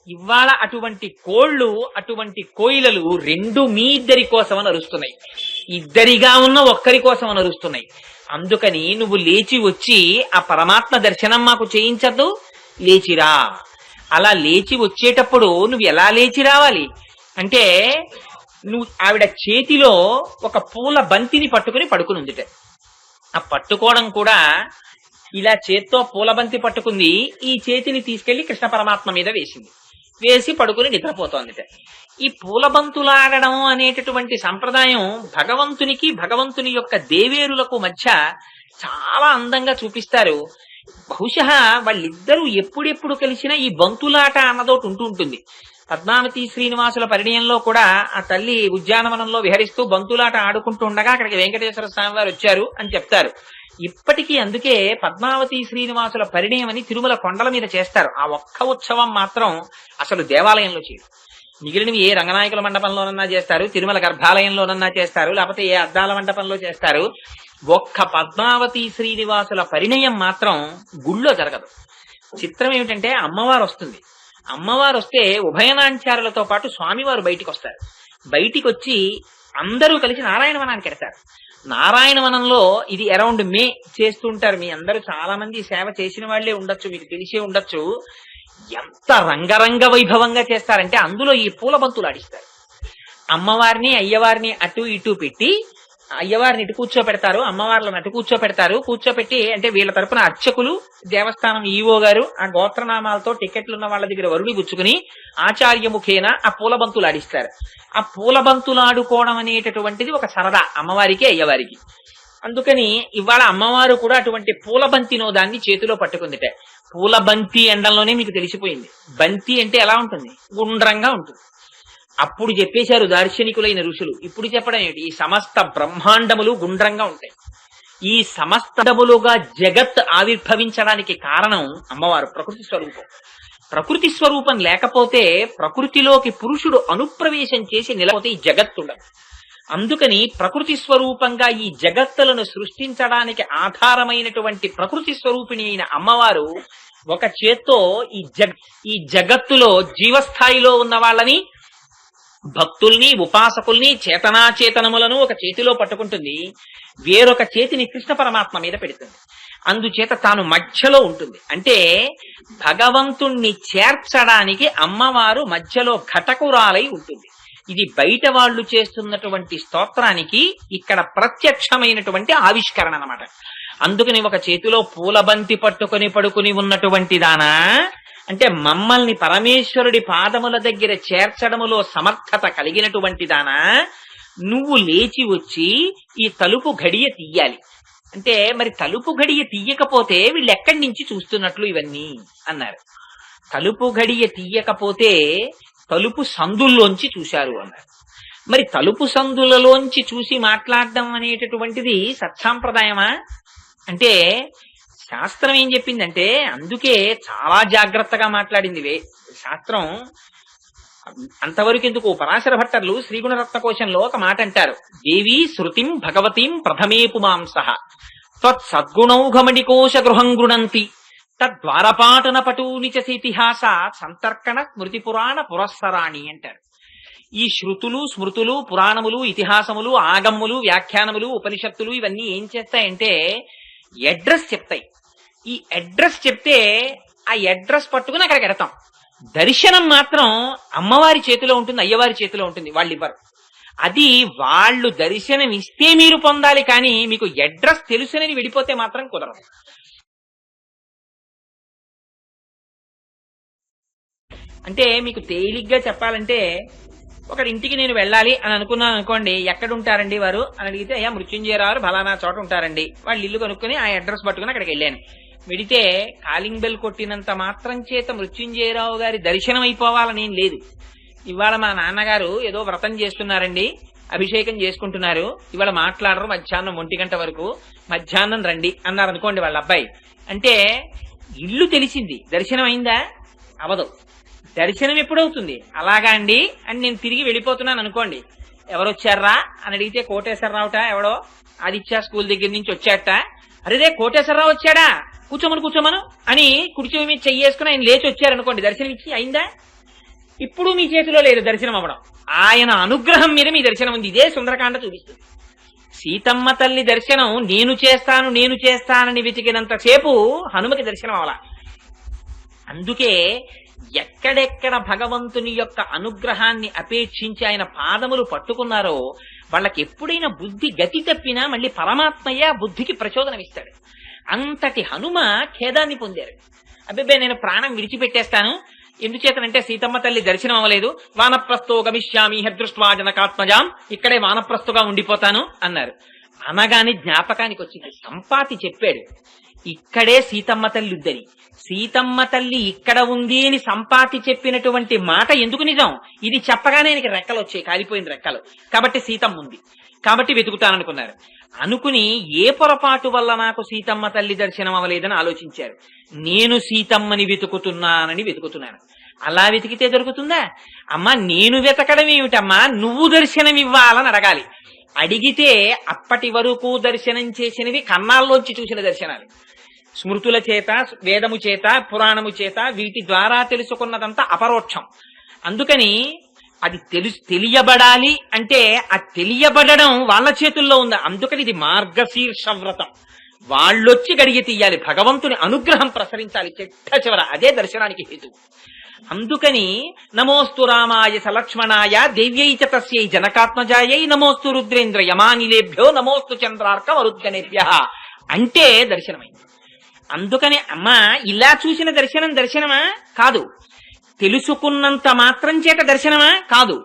ఇవాళ అటువంటి కోళ్లు, అటువంటి కోయిలలు రెండు మీ ఇద్దరి కోసం అని అరుస్తున్నాయి, ఇద్దరిగా ఉన్న ఒక్కరి కోసం అని అరుస్తున్నాయి. అందుకని నువ్వు లేచి వచ్చి ఆ పరమాత్మ దర్శనం మాకు చేయించద్దు, లేచిరా. అలా లేచి వచ్చేటప్పుడు నువ్వు ఎలా లేచి రావాలి అంటే, నువ్వు ఆవిడ చేతిలో ఒక పూల బంతిని పట్టుకుని పడుకుని ఉందిట. ఆ పట్టుకోవడం కూడా ఇలా చేత్తో పూలబంతి పట్టుకుంది, ఈ చేతిని తీసుకెళ్లి కృష్ణ పరమాత్మ మీద వేసింది. వేసి పడుకుని నిద్రపోతోందిట. ఈ పూలబంతులాడడం అనేటటువంటి సంప్రదాయం భగవంతునికి భగవంతుని యొక్క దేవేరులకు మధ్య చాలా అందంగా చూపిస్తారు. బహుశా వాళ్ళిద్దరూ ఎప్పుడెప్పుడు కలిసినా ఈ బంతులాట అన్నదోటి ఉంటుంది. పద్మావతి శ్రీనివాసుల పరిణయంలో కూడా ఆ తల్లి ఉద్యానవనంలో విహరిస్తూ బంతులాట ఆడుకుంటూ ఉండగా అక్కడికి వెంకటేశ్వర స్వామి వారు వచ్చారు అని చెప్తారు. ఇప్పటికీ అందుకే పద్మావతి శ్రీనివాసుల పరిణయం అని తిరుమల కొండల మీద చేస్తారు. ఆ ఒక్క ఉత్సవం మాత్రం అసలు దేవాలయంలో చేయరు. మిగిలినవి ఏ రంగనాయకుల మండపంలోనన్నా చేస్తారు, తిరుమల గర్భాలయంలోనన్నా చేస్తారు, లేకపోతే ఏ అద్దాల మండపంలో చేస్తారు. ఒక్క పద్మావతి శ్రీనివాసుల పరిణయం మాత్రం గుళ్ళో జరగదు. చిత్రం ఏమిటంటే అమ్మవారు వస్తుంది. అమ్మవారు వస్తే ఉభయనాంచారులతో పాటు స్వామివారు బయటికి వస్తారు. బయటికి వచ్చి అందరూ కలిసి నారాయణవనానికి వెడతారు. నారాయణవనంలో ఇది అరౌండ్ మే చేస్తుంటారు. మీ అందరూ చాలా మంది సేవ చేసిన వాళ్లే ఉండొచ్చు, మీకు తెలిసే ఉండొచ్చు. ఎంత రంగరంగ వైభవంగా చేస్తారంటే అందులో ఈ పూలబంతులు ఆడిస్తారు. అమ్మవారిని అయ్యవారిని అటు ఇటు పెట్టి, అయ్యవారిని ఇటు కూర్చోపెడతారు, అమ్మవార్లను అటు కూర్చోపెడతారు. కూర్చోపెట్టి అంటే వీళ్ళ తరపున అర్చకులు, దేవస్థానం ఈవో గారు ఆ గోత్రనామాలతో టికెట్లు ఉన్న వాళ్ళ దగ్గర వరుడి గుచ్చుకుని ఆచార్యముఖేన ఆ పూలబంతులు ఆడిస్తారు. ఆ పూలబంతులు ఆడుకోవడం అనేటటువంటిది ఒక సరదా అమ్మవారికి అయ్యవారికి. అందుకని ఇవాళ అమ్మవారు కూడా అటువంటి పూలబంతి నోదాన్ని చేతిలో పట్టుకుందిట. పూలబంతి ఎండంలోనే మీకు తెలిసిపోయింది. బంతి అంటే ఎలా ఉంటుంది? గుండ్రంగా ఉంటుంది. అప్పుడు చెప్పేశారు దార్శనికులైన ఋషులు. ఇప్పుడు చెప్పడం ఏమిటి? ఈ సమస్త బ్రహ్మాండములు గుండ్రంగా ఉంటాయి. ఈ సమస్తములుగా జగత్ ఆవిర్భవించడానికి కారణం అమ్మవారు ప్రకృతి స్వరూపం. ప్రకృతి స్వరూపం లేకపోతే ప్రకృతిలోకి పురుషుడు అనుప్రవేశం చేసి నిలబోతే ఈ జగత్తుండదు. అందుకని ప్రకృతి స్వరూపంగా ఈ జగత్తులను సృష్టించడానికి ఆధారమైనటువంటి ప్రకృతి స్వరూపిణి అయిన అమ్మవారు ఒక చేత్తో ఈ జగత్తులో జీవస్థాయిలో ఉన్న వాళ్ళని, భక్తుల్ని, ఉపాసకుల్ని, చేతనాచేతనములను ఒక చేతిలో పట్టుకుంటుంది. వేరొక చేతిని కృష్ణ పరమాత్మ మీద పెడుతుంది. అందుచేత తాను మధ్యలో ఉంటుంది. అంటే భగవంతుణ్ణి చేర్చడానికి అమ్మవారు మధ్యలో ఘటకురాలై ఉంటుంది. ఇది బయట వాళ్ళు చేస్తున్నటువంటి స్తోత్రానికి ఇక్కడ ప్రత్యక్షమైనటువంటి ఆవిష్కరణ అన్నమాట. అందుకని ఒక చేతిలో పూలబంతి పట్టుకొని పడుకుని ఉన్నటువంటి దానా అంటే మమ్మల్ని పరమేశ్వరుడి పాదముల దగ్గర చేర్చడములో సమర్థత కలిగినటువంటి దానా, నువ్వు లేచి వచ్చి ఈ తలుపు గడియ తీయాలి. అంటే మరి తలుపు గడియ తీయకపోతే వీళ్ళు ఎక్కడి నుంచి చూస్తున్నట్లు ఇవన్నీ అన్నారు. తలుపు గడియ తీయకపోతే తలుపు సందుల్లోంచి చూశారు అన్నారు. మరి తలుపు సందులలోంచి చూసి మాట్లాడడం అనేటటువంటిది సత్సాంప్రదాయమా అంటే శాస్త్రం ఏం చెప్పిందంటే అందుకే చాలా జాగ్రత్తగా మాట్లాడింది శాస్త్రం. అంతవరకు ఎందుకు, పరాశర భట్టర్లు శ్రీగుణరత్న కోశంలో ఒక మాట అంటారు. దేవీ శృతిం భగవతీం ప్రథమే పుమాంసః త్వత్ సద్గుణౌఘమణికోశ గృహం గృణంతి తద్వారపాటన పటూని చ ఇతిహాస సంతర్కణ స్మృతి పురాణ పురస్సరాణి అంటారు. ఈ శృతులు, స్మృతులు, పురాణములు, ఇతిహాసములు, ఆగమ్ములు, వ్యాఖ్యానములు, ఉపనిషత్తులు ఇవన్నీ ఏం చేస్తాయంటే అడ్రస్ చెప్తాయి. ఈ అడ్రస్ చెప్తే ఆ అడ్రస్ పట్టుకుని అక్కడికి వెడతాం. దర్శనం మాత్రం అమ్మవారి చేతిలో ఉంటుంది, అయ్యవారి చేతిలో ఉంటుంది. వాళ్ళు ఇవ్వరు. అది వాళ్ళు దర్శనం ఇస్తే మీరు పొందాలి, కానీ మీకు అడ్రస్ తెలుసునని విడిపోతే మాత్రం కుదరదు. అంటే మీకు తేలిగ్గా చెప్పాలంటే ఒకటి ఇంటికి నేను వెళ్ళాలి అని అనుకున్నాను అనుకోండి, ఎక్కడ ఉంటారండి వారు అని అడిగితే అయ్యా మృత్యుంజయరావు ఫలానా చోట ఉంటారండి. వాళ్ళు ఇల్లు కనుక్కొని ఆ అడ్రస్ పట్టుకుని అక్కడికి వెళ్ళాను. వెడితే కాలింగ్ బెల్ కొట్టినంత మాత్రం చేత మృత్యుంజయరావు గారి దర్శనం అయిపోవాలని లేదు. ఇవాళ మా నాన్నగారు ఏదో వ్రతం చేస్తున్నారండి, అభిషేకం చేసుకుంటున్నారు, ఇవాళ మాట్లాడరు మధ్యాహ్నం 1 గంట వరకు, మధ్యాహ్నం రండి అన్నారు అనుకోండి వాళ్ళ అబ్బాయి. అంటే ఇల్లు తెలిసింది, దర్శనం అయిందా? అవదు. దర్శనం ఎప్పుడవుతుంది? అలాగా అండి అని నేను తిరిగి వెళ్ళిపోతున్నాను అనుకోండి, ఎవరొచ్చారా అని అడిగితే కోటేశ్వరరావుట ఎవడో ఆదిత్య స్కూల్ దగ్గర నుంచి వచ్చాట. అరేదే కోటేశ్వరరావు వచ్చాడా, కూర్చోమను అని కుర్చీ మీద చెయ్యేసుకుని ఆయన లేచి వచ్చారనుకోండి, దర్శనం ఇచ్చి అయిందా? ఇప్పుడు మీ చేతిలో లేదు దర్శనం అవ్వడం, ఆయన అనుగ్రహం మీద మీ దర్శనం ఉంది. ఇదే సుందరకాండ చూపిస్తుంది. సీతమ్మ తల్లి దర్శనం నేను చేస్తానని వెతికినంతసేపు హనుమకి దర్శనం అవ్వాల. అందుకే ఎక్కడెక్కడ భగవంతుని యొక్క అనుగ్రహాన్ని అపేక్షించి ఆయన పాదములు పట్టుకున్నారో వాళ్ళకి ఎప్పుడైనా బుద్ధి గతి తప్పినా మళ్ళీ పరమాత్మయ్య బుద్ధికి ప్రచోదనం ఇస్తాడు. అంతటి హనుమ ఖేదాన్ని పొందారు. అబ్బే నేను ప్రాణం విడిచిపెట్టేస్తాను, ఎందుచేతనంటే సీతమ్మ తల్లి దర్శనం అవ్వలేదు, వానప్రస్థో గమిష్యామి హదృష్ట్వా జనకాత్మజాం, ఇక్కడే వానప్రస్థుగా ఉండిపోతాను అన్నారు. అనగానే జ్ఞాపకానికి వచ్చింది, సంపాతి చెప్పాడు ఇక్కడే సీతమ్మ తల్లి ఉందని. సీతమ్మ తల్లి ఇక్కడ ఉంది అని సంపాతి చెప్పినటువంటి మాట ఎందుకు నిజం? ఇది చెప్పగానే ఆయనకి రెక్కలు వచ్చాయి, కాలిపోయిన రెక్కలు. కాబట్టి సీతమ్మ ఉంది, కాబట్టి వెతుకుతాననుకున్నారు. అనుకుని ఏ పొరపాటు వల్ల నాకు సీతమ్మ తల్లి దర్శనం అవ్వలేదని ఆలోచించారు. నేను సీతమ్మని వెతుకుతున్నాను. అలా వెతికితే దొరుకుతుందా? అమ్మా నేను వెతకడం ఏమిటమ్మా, నువ్వు దర్శనం ఇవ్వాలని అడగాలి. అడిగితే అప్పటి వరకు దర్శనం చేసినవి కన్నాల్లోంచి చూసిన దర్శనాలు, స్మృతుల చేత, వేదము చేత, పురాణము చేత, వీటి ద్వారా తెలుసుకున్నదంతా అపరోక్షం. అందుకని అది తెలియబడాలి అంటే ఆ తెలియబడడం వాళ్ళ చేతుల్లో ఉంది. అందుకని ఇది మార్గశీర్ష వ్రతం. వాళ్ళొచ్చి గడిగి తీయాలి, భగవంతుని అనుగ్రహం ప్రసరించాలి చిట్ట చివర. అదే దర్శనానికి హేతు. అందుకని నమోస్తు రామాయ సలక్ష్మణాయ దేవ్యై చ తస్యై జనకాత్మజాయై నమోస్తు రుద్రేంద్ర యమానిలేభ్యో నమోస్తు చంద్రార్క వరుద్గణేభ్య అంటే దర్శనమైంది. అందుకని అమ్మా ఇలా చూసిన దర్శనమా కాదు, తెలుసుకున్నంత మాత్రం చేత దర్శనమా కాదు,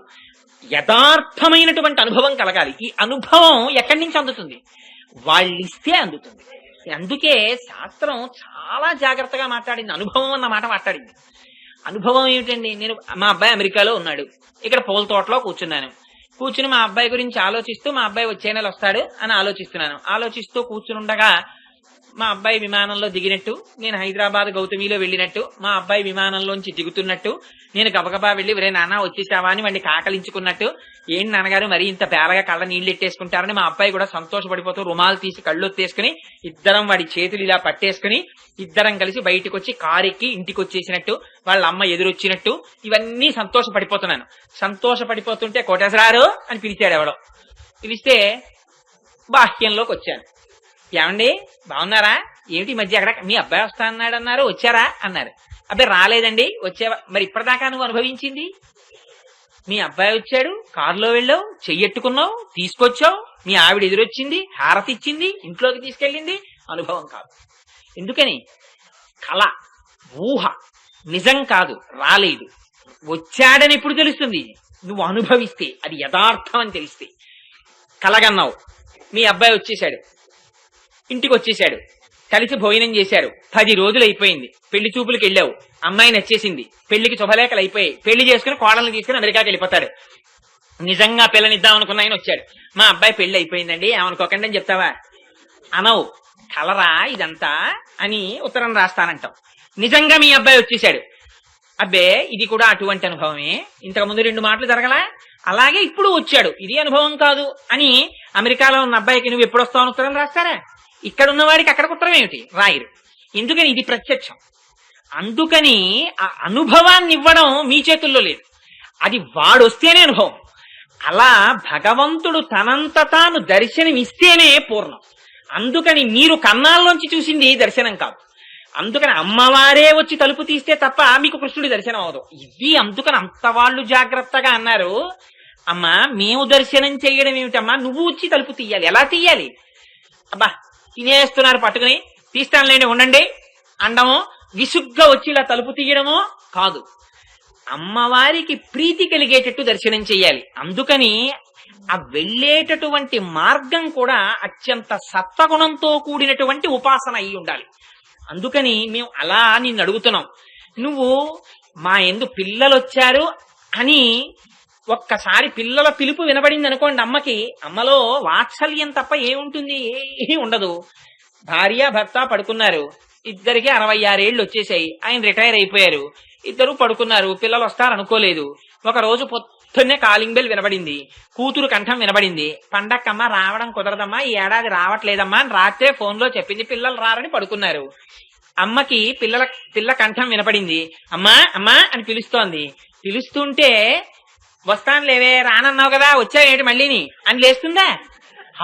యథార్థమైనటువంటి అనుభవం కలగాలి. ఈ అనుభవం ఎక్కడి నుంచి అందుతుంది? వాళ్ళిస్తే అందుతుంది. అందుకే శాస్త్రం చాలా జాగ్రత్తగా మాట్లాడింది, అనుభవం అన్న మాట మాట్లాడింది. అనుభవం ఏమిటండి? నేను మా అబ్బాయి అమెరికాలో ఉన్నాడు, ఇక్కడ పూల తోటలో కూర్చుని మా అబ్బాయి గురించి ఆలోచిస్తూ, మా అబ్బాయి వచ్చే నెల వస్తాడు అని ఆలోచిస్తూ కూర్చునుండగా మా అబ్బాయి విమానంలో దిగినట్టు, నేను హైదరాబాద్ గౌతమిలో వెళ్ళినట్టు, మా అబ్బాయి విమానంలోంచి దిగుతున్నట్టు, నేను గబగబా వెళ్ళి ఒరే నాన్న వచ్చేసావా అని వాడిని కాకలించుకున్నట్టు, ఏంటి నాన్నగారు మరి ఇంత పేరగా కళ్ళ నీళ్లు ఎట్టేసుకుంటారని మా అబ్బాయి కూడా సంతోషపడిపోతూ రుమాలు తీసి కళ్ళొత్తేసుకుని ఇద్దరం వాడి చేతులు ఇలా పట్టేసుకుని ఇద్దరం కలిసి బయటకు వచ్చి కారెక్కి ఇంటికి వచ్చేసినట్టు, వాళ్ళ అమ్మ ఎదురొచ్చినట్టు, ఇవన్నీ సంతోషపడిపోతున్నాను. సంతోషపడిపోతుంటే కోటేశ్వరారు అని పిలిచాడు ఎవడో. పిలిస్తే బాహ్యంలోకి వచ్చాను. ఏమండి బాగున్నారా? ఏమిటి మధ్య అక్కడ మీ అబ్బాయి వస్తా అన్నారు, వచ్చారా అన్నారు. అబ్బాయి రాలేదండి, వచ్చావా? మరి ఇప్పటిదాకా నువ్వు అనుభవించింది, మీ అబ్బాయి వచ్చాడు, కారులో వెళ్ళావు, చెయ్యెట్టుకున్నావు, తీసుకొచ్చావు, మీ ఆవిడ ఎదురొచ్చింది, హారతి ఇచ్చింది, ఇంట్లోకి తీసుకెళ్ళింది. అనుభవం కాదు. ఎందుకని? కళ, ఊహ, నిజం కాదు, రాలేదు. వచ్చాడని ఎప్పుడు తెలుస్తుంది? నువ్వు అనుభవిస్తే, అది యథార్థం అని తెలిస్తే. కలగన్నావు, మీ అబ్బాయి వచ్చేసాడు, ఇంటికి వచ్చేసాడు, కలిసి భోజనం చేశారు, 10 రోజులు అయిపోయింది, పెళ్లి చూపులకు వెళ్ళావు, అమ్మాయి నచ్చేసింది, పెళ్లికి శుభలేఖలు అయిపోయాయి, పెళ్లి చేసుకుని కోడల్ని తీసుకుని అమెరికాకి వెళ్ళిపోతాడు. నిజంగా పిల్లనిద్దాం అనుకున్న ఆయన వచ్చాడు, మా అబ్బాయి పెళ్లి అయిపోయిందండి ఏమనుకోకండి అని చెప్తావా? అనవు. కలరా ఇదంతా అని ఉత్తరం రాస్తానంటావు. నిజంగా మీ అబ్బాయి వచ్చేసాడు, అబ్బే ఇది కూడా అటువంటి అనుభవమే, ఇంతకు ముందు 2 మాటలు జరగలా, అలాగే ఇప్పుడు వచ్చాడు, ఇది అనుభవం కాదు అని అమెరికాలో ఉన్న అబ్బాయికి నువ్వు ఎప్పుడు వస్తావు ఉత్తరం రాస్తారా? ఇక్కడ ఉన్నవాడికి అక్కడ ఉత్తరం ఏమిటి? రాయరు. ఎందుకని? ఇది ప్రత్యక్షం. అందుకని ఆ అనుభవాన్ని ఇవ్వడం మీ చేతుల్లో లేదు, అది వాడొస్తేనే అనుభవం. అలా భగవంతుడు తనంత తాను దర్శనమిస్తేనే పూర్ణం. అందుకని మీరు కన్నాల్లోంచి చూసింది దర్శనం కాదు. అందుకని అమ్మవారే వచ్చి తలుపు తీస్తే తప్ప మీకు కృష్ణుడి దర్శనం అవదు. ఇది అందుకని అంత వాళ్ళు జాగ్రత్తగా అన్నారు, అమ్మా మేము దర్శనం చేయడం ఏమిటమ్మా, నువ్వు వచ్చి తలుపు తీయాలి. ఎలా తీయాలి? అబ్బా తినేస్తున్నారు పట్టుకుని తీస్తానులేండి ఉండండి అండమో, విసుగ్గా వచ్చి ఇలా తలుపు తీయడమో కాదు. అమ్మవారికి ప్రీతి కలిగేటట్టు దర్శనం చెయ్యాలి. అందుకని ఆ వెళ్ళేటటువంటి మార్గం కూడా అత్యంత సత్వగుణంతో కూడినటువంటి ఉపాసన అయి ఉండాలి. అందుకని మేము అలా నిన్ను అడుగుతున్నాం, నువ్వు మా ఎందు పిల్లలు వచ్చారు అని ఒక్కసారి పిల్లల పిలుపు వినబడింది అనుకోండి అమ్మకి, అమ్మలో వాత్సల్యం తప్ప ఏముంటుంది? ఏమీ ఉండదు. భార్య భర్త పడుకున్నారు, ఇద్దరికి 66 ఏళ్ళు వచ్చేసాయి, ఆయన రిటైర్ అయిపోయారు, ఇద్దరు పడుకున్నారు, పిల్లలు వస్తారు అనుకోలేదు. ఒక రోజు పొద్దున్నే కాలింగ్ బెల్ వినబడింది, కూతురు కంఠం వినబడింది, పండక్కమ్మ రావడం కుదరదమ్మా, ఈ ఏడాది రావట్లేదమ్మా అని రాత్రే ఫోన్లో చెప్పింది, పిల్లలు రారని పడుకున్నారు. అమ్మకి పిల్ల కంఠం వినపడింది, అమ్మా అమ్మా అని పిలుస్తోంది. పిలుస్తుంటే వస్తాను లేవే రానన్నావు కదా, వచ్చావేంటి మళ్ళీని అని లేస్తుందా?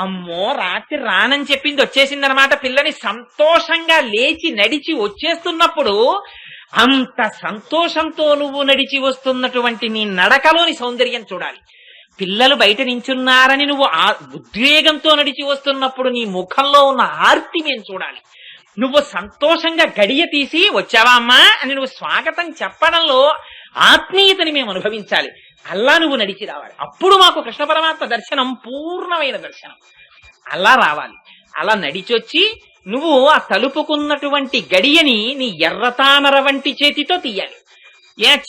అమ్మో రాత్రి రానని చెప్పింది వచ్చేసిందనమాట. పిల్లని సంతోషంగా లేచి నడిచి వచ్చేస్తున్నప్పుడు అంత సంతోషంతో నువ్వు నడిచి వస్తున్నటువంటి నీ నడకలోని సౌందర్యం చూడాలి. పిల్లలు బయట నించున్నారని నువ్వు ఉద్వేగంతో నడిచి వస్తున్నప్పుడు నీ ముఖంలో ఉన్న ఆర్తి మేము చూడాలి. నువ్వు సంతోషంగా గడియ తీసి వచ్చావా అమ్మా అని నువ్వు స్వాగతం చెప్పడంలో ఆత్మీయతని మేము అనుభవించాలి. అలా నువ్వు నడిచి రావాలి. అప్పుడు మాకు కృష్ణ పరమాత్మ దర్శనం పూర్ణమైన దర్శనం. అలా రావాలి. అలా నడిచొచ్చి నువ్వు ఆ తలుపుకున్నటువంటి గడియని నీ ఎర్రతామర వంటి చేతితో తీయాలి.